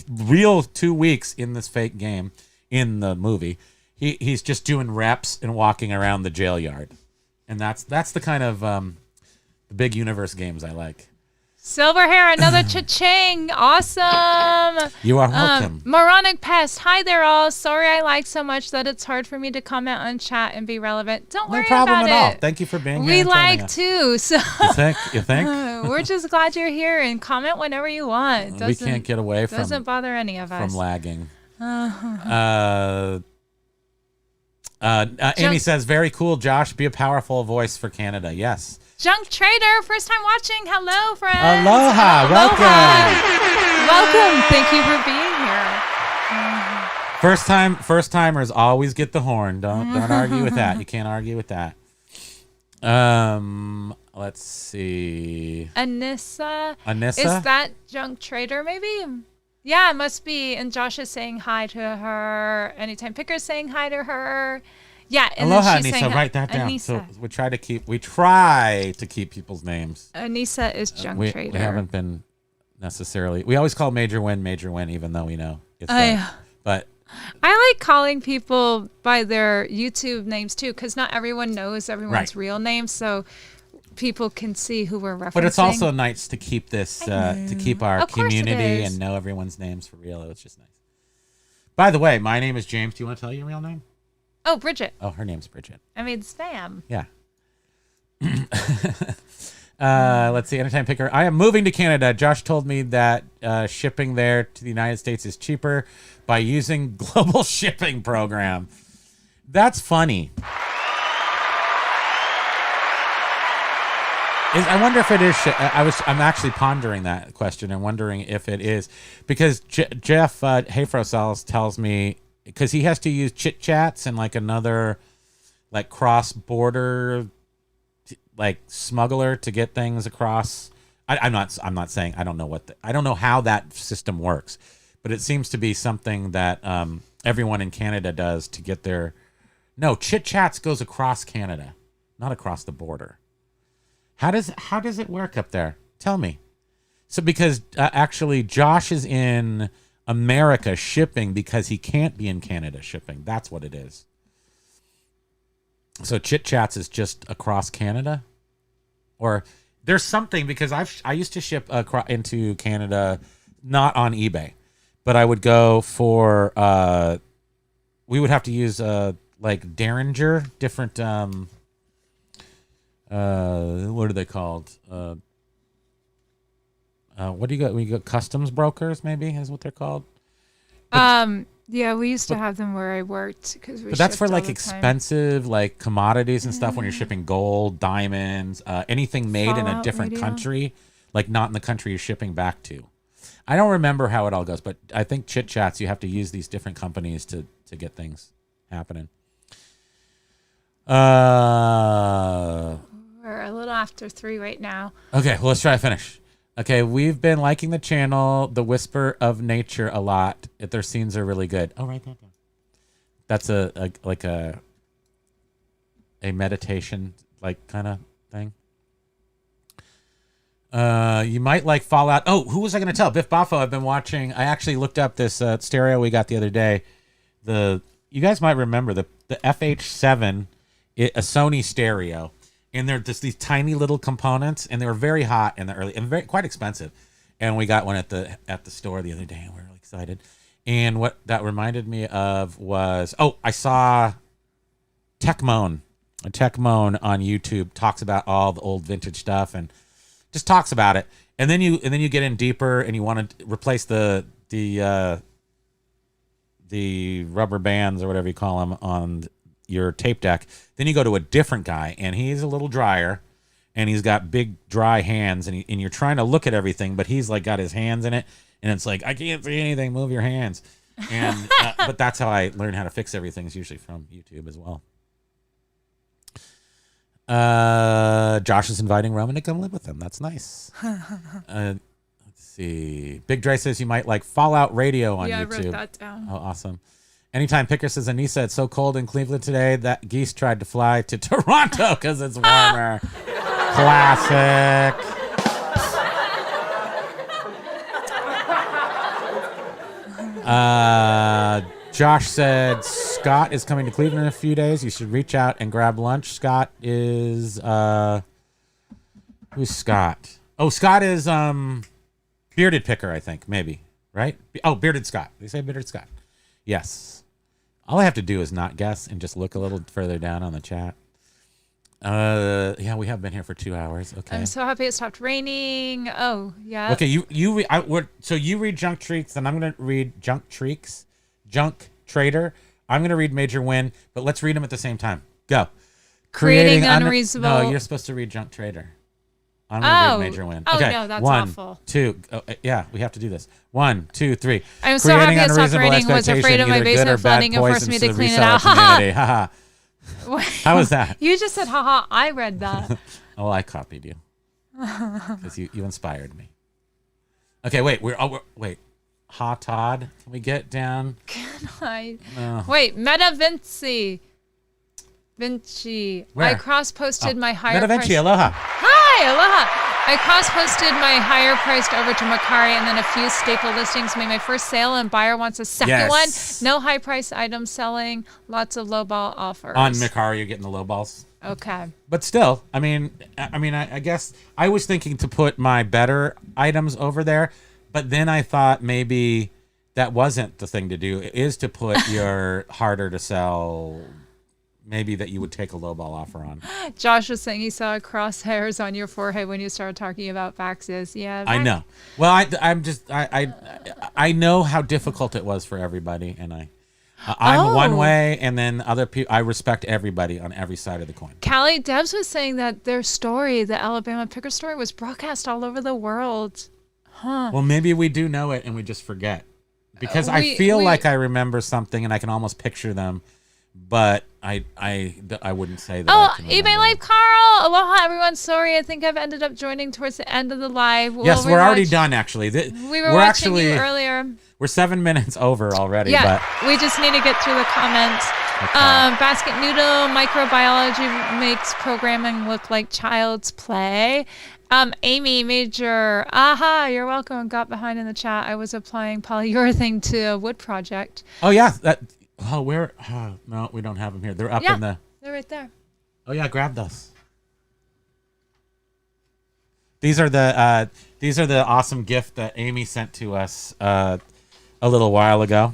real 2 weeks in this fake game, in the movie, he's just doing reps and walking around the jail yard. And that's the kind of the big universe games I like. Silver Hair, another cha-ching. Awesome. You are welcome. Moronic Pest. Hi there, all. Sorry I like so much that it's hard for me to comment on chat and be relevant. Don't worry about it. No problem at all. Thank you for being here. We like too. So You think? We're just glad you're here, and comment whenever you want. We can't get away from Doesn't bother any of us. From lagging. Amy says, very cool, Josh. Be a powerful voice for Canada. Yes. Junk Trader, first time watching. Hello, friends. Aloha. Welcome. Thank you for being here. First timers always get the horn. Don't argue with that. You can't argue with that. Let's see. Anissa. Anissa? Is that Junk Trader maybe? Yeah, it must be. And Josh is saying hi to her. Anytime Picker's saying hi to her. Yeah. And Aloha, then she's Anissa. Write that down. Anissa. So we try to keep people's names. Anissa is Junk Trader. We haven't been necessarily. We always call Major Win, even though we know it's but I like calling people by their YouTube names too, because not everyone knows everyone's real name, so people can see who we're referencing. But it's also nice to keep this, to keep our community and know everyone's names for real. It's just nice. By the way, my name is James. Do you want to tell your real name? Oh, Bridget. Oh, her name's Bridget. I mean, spam. Yeah. Let's see. Anytime Picker. I am moving to Canada. Josh told me that shipping there to the United States is cheaper by using global shipping program. That's funny. I wonder if it is. I'm actually pondering that question and wondering if it is, because Jeff Hayfrosels tells me, because he has to use chit chats and like another like cross border like smuggler to get things across. I'm not saying I don't know I don't know how that system works, but it seems to be something that everyone in Canada does to get their. No, chit chats goes across Canada, not across the border. How does it work up there? Tell me. So because actually Josh is in America shipping because he can't be in Canada shipping. That's what it is. So Chit Chats is just across Canada, or there's something, because I used to ship into Canada, not on eBay, but I would go for we would have to use like Derringer, different what are they called? what do you got? We got customs brokers, maybe is what they're called. Yeah, we used to have them where I worked because we. But that's for shipped all like the time. expensive like commodities and stuff when you're shipping gold, diamonds, anything made in a Fallout different radio. country, like not in the country you're shipping back to. I don't remember how it all goes, but I think Chit Chats, you have to use these different companies to get things happening. We're a little after 3 right now. Okay, well, let's try to finish. Okay, we've been liking the channel, The Whisper of Nature, a lot. Their scenes are really good. Oh, right there. That's a meditation like kind of thing. You might like Fallout. Oh, who was I going to tell? Biff Boffo. I've been watching. I actually looked up this stereo we got the other day. You guys might remember the FH7, a Sony stereo, and they're just these tiny little components, and they were very hot in the early and quite expensive. And we got one at the store the other day, and we were really excited. And what that reminded me of was, I saw Techmoan. Techmoan on YouTube talks about all the old vintage stuff and just talks about it. And then you get in deeper and you want to replace the rubber bands or whatever you call them on your tape deck. Then you go to a different guy, and he's a little drier, and he's got big dry hands, and you're trying to look at everything, but he's like got his hands in it, and it's like, I can't see anything. Move your hands. And but that's how I learn how to fix everything. Is usually from YouTube as well. Josh is inviting Roman to come live with him. That's nice. Let's see. Big Dre says you might like Fallout Radio on YouTube. Yeah, I wrote that down. Oh, awesome. Anytime Picker says, Anissa, it's so cold in Cleveland today that geese tried to fly to Toronto because it's warmer. Classic. Josh said Scott is coming to Cleveland in a few days. You should reach out and grab lunch. Scott is who's Scott? Oh, Scott is Bearded Picker, I think, maybe. Right? Oh, Bearded Scott. Did they say Bearded Scott? Yes. All I have to do is not guess and just look a little further down on the chat. Yeah, we have been here for 2 hours. Okay. I'm so happy it stopped raining. Oh, yeah. Okay, so you read Junk Treeks, then I'm going to read Junk Treeks, Junk Trader. I'm going to read Major Win, but let's read them at the same time. Go. Creating unreasonable. No, you're supposed to read Junk Trader. I'm going to read Major Win. Oh, okay. no, that's 1, awful. 2. Yeah, we have to do this. 1, 2, 3. I'm so happy it stopped raining. Was afraid of my basement flooding and forced me to clean it out. Haha. How was that? You just said, haha. I read that. Oh, I copied you because you inspired me. Okay, wait. Wait. Ha Todd. Can we get down? Wait, Meta Vinci. Where? I cross-posted my higher Meta Vinci, price. aloha. Hi, aloha. I cross-posted my higher priced over to Mercari and then a few staple listings. Made my first sale and buyer wants a second one. No high price items selling. Lots of lowball offers. On Mercari, you're getting the low balls. Okay. But still, I guess I was thinking to put my better items over there, but then I thought maybe that wasn't the thing to do. It is to put your harder to sell, maybe that you would take a lowball offer on. Josh was saying he saw crosshairs on your forehead when you started talking about faxes. Yeah. I know. Well, I know how difficult it was for everybody, and I'm one way, and then other people. I respect everybody on every side of the coin. Callie Debs was saying that their story, the Alabama Picker story, was broadcast all over the world. Huh. Well, maybe we do know it, and we just forget. Because I feel like I remember something, and I can almost picture them, but I wouldn't say that. Oh, eBay Live Carl! Aloha, everyone. Sorry, I think I've ended up joining towards the end of the live. Yes, we're already done, actually. We were watching you earlier. We're 7 minutes over already. Yeah, but we just need to get through the comments. Okay. Basket Noodle, microbiology makes programming look like child's play. Amy Major, aha, you're welcome. Got behind in the chat. I was applying polyurethane to a wood project. Oh, yeah. Where? No, we don't have them here. They're up in the... They're right there. Oh, yeah, grab those. These are the awesome gift that Amy sent to us a little while ago.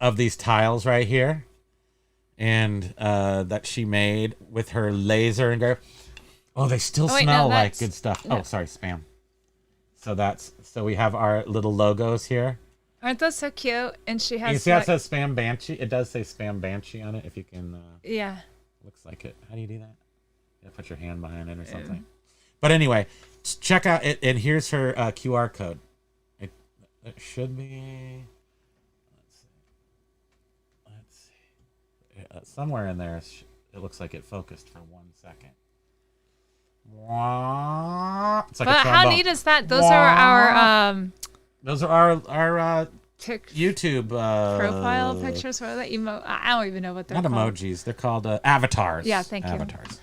Of these tiles right here. And that she made with her laser and Oh, they still Oh, wait, smell no, like that's- good stuff. no. Oh, sorry, spam. So we have our little logos here. Aren't those so cute? And she has You see how it like, says Spam Banshee? It does say Spam Banshee on it. If you can, yeah. looks like it. How do you do that? You put your hand behind it or something. But anyway, check out it. And here's her QR code. It should be. Let's see. Somewhere in there, it looks like it focused for 1 second. It's like But a how trombone. neat is that? Those are our Those are our pic- YouTube profile pictures. What are they? I don't even know what they're Not called. emojis. They're called avatars. Yeah, thank you. Avatars.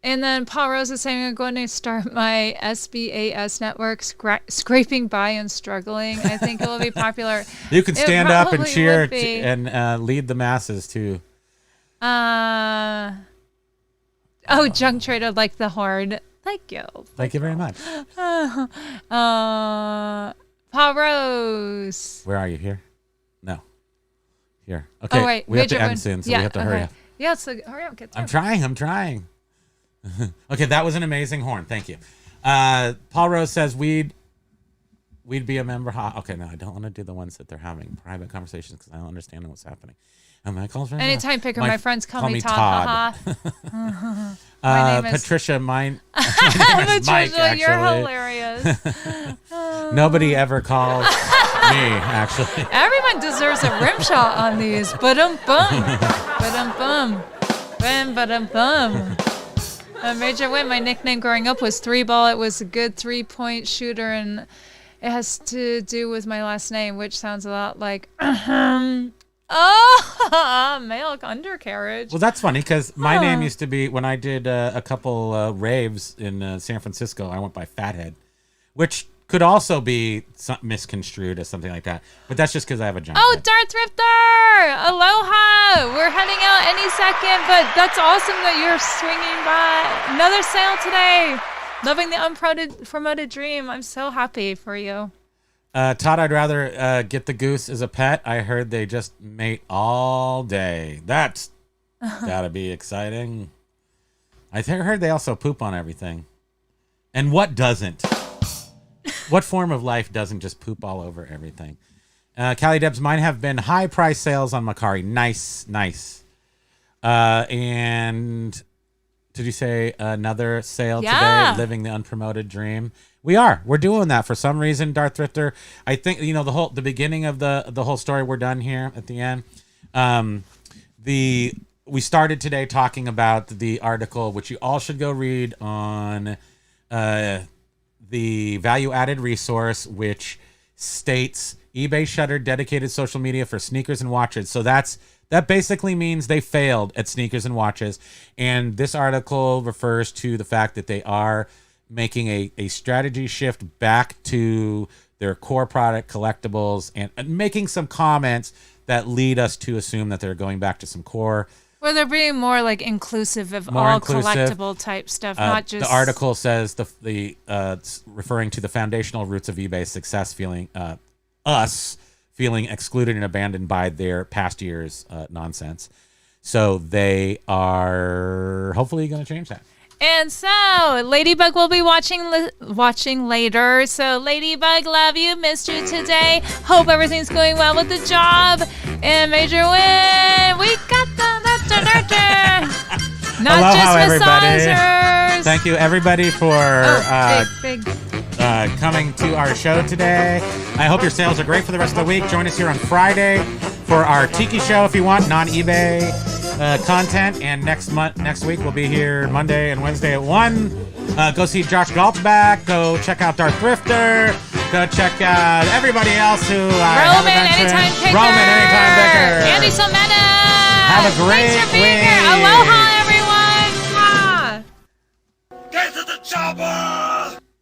And then Paul Rose is saying, I'm going to start my SBAS network, scraping by and struggling. I think it will be popular. You can It stand up and probably cheer would be. and lead the masses too. Junk Trader like the Horde. Thank you. Thank you very much. Paul Rose. Where are you? Here? No. Here. Okay. Oh, wait. We have to Major end one. soon, so Yeah, we have to hurry okay. up. Yeah, so hurry up, get through. I'm trying. Okay, that was an amazing horn. Thank you. Paul Rose says we'd be a member. Okay, no, I don't want to do the ones that they're having private conversations because I don't understand what's happening. My calls right now. Anytime picker, my friends call me Todd. Todd. My name is Patricia, my name is Mike, Patricia, you're actually. hilarious. Nobody ever calls me, actually. Everyone deserves a rim shot on these. Ba-dum-bum. Ba-dum-bum. Bam, ba-dum-bum. Major Win, my nickname growing up was Three Ball. It was a good 3-point shooter, and it has to do with my last name, which sounds a lot like male undercarriage. Well, that's funny because my name used to be, when I did a couple raves in San Francisco, I went by Fathead, which could also be misconstrued as something like that. But that's just because I have a giant head. Dart Thrifter! Aloha! We're heading out any second, but that's awesome that you're swinging by. Another sale today. Loving the unpromoted dream. I'm so happy for you. Todd, I'd rather get the goose as a pet. I heard they just mate all day. That's gotta be exciting. I heard they also poop on everything. And what doesn't? What form of life doesn't just poop all over everything? Callie Debs, mine have been high price sales on Mercari. Nice. And did you say another sale today? Living the unpromoted dream. We're doing that for some reason, Darth Thrifter. I think the beginning of the whole story. We're done here at the end. We started today talking about the article, which you all should go read on the value-added resource, which states eBay shuttered dedicated social media for sneakers and watches. So that basically means they failed at sneakers and watches. And this article refers to the fact that they are making a strategy shift back to their core product, collectibles, and making some comments that lead us to assume that they're going back to some core. Well, they're being more like inclusive of More all inclusive. collectible type stuff, not just... The article says it's referring to the foundational roots of eBay's success, feeling excluded and abandoned by their past years' nonsense. So they are hopefully going to change that. And so, Ladybug will be watching later. So, Ladybug, love you. Missed you today. Hope everything's going well with the job. And Major Win, we got the... Not Aloha, just everybody. massagers. Thank you, everybody, for big. coming to our show today. I hope your sales are great for the rest of the week. Join us here on Friday for our Tiki show if you want, non-eBay content. And next week we'll be here Monday and Wednesday at 1. Go see Josh Galt's back. Go check out Darth Thrifter. Go check out everybody else who Roman, anytime picker. Roman, anytime picker. Andy Sometta. Have a great Thanks for being week. here. Aloha, everyone. Mwah. Get to the chopper!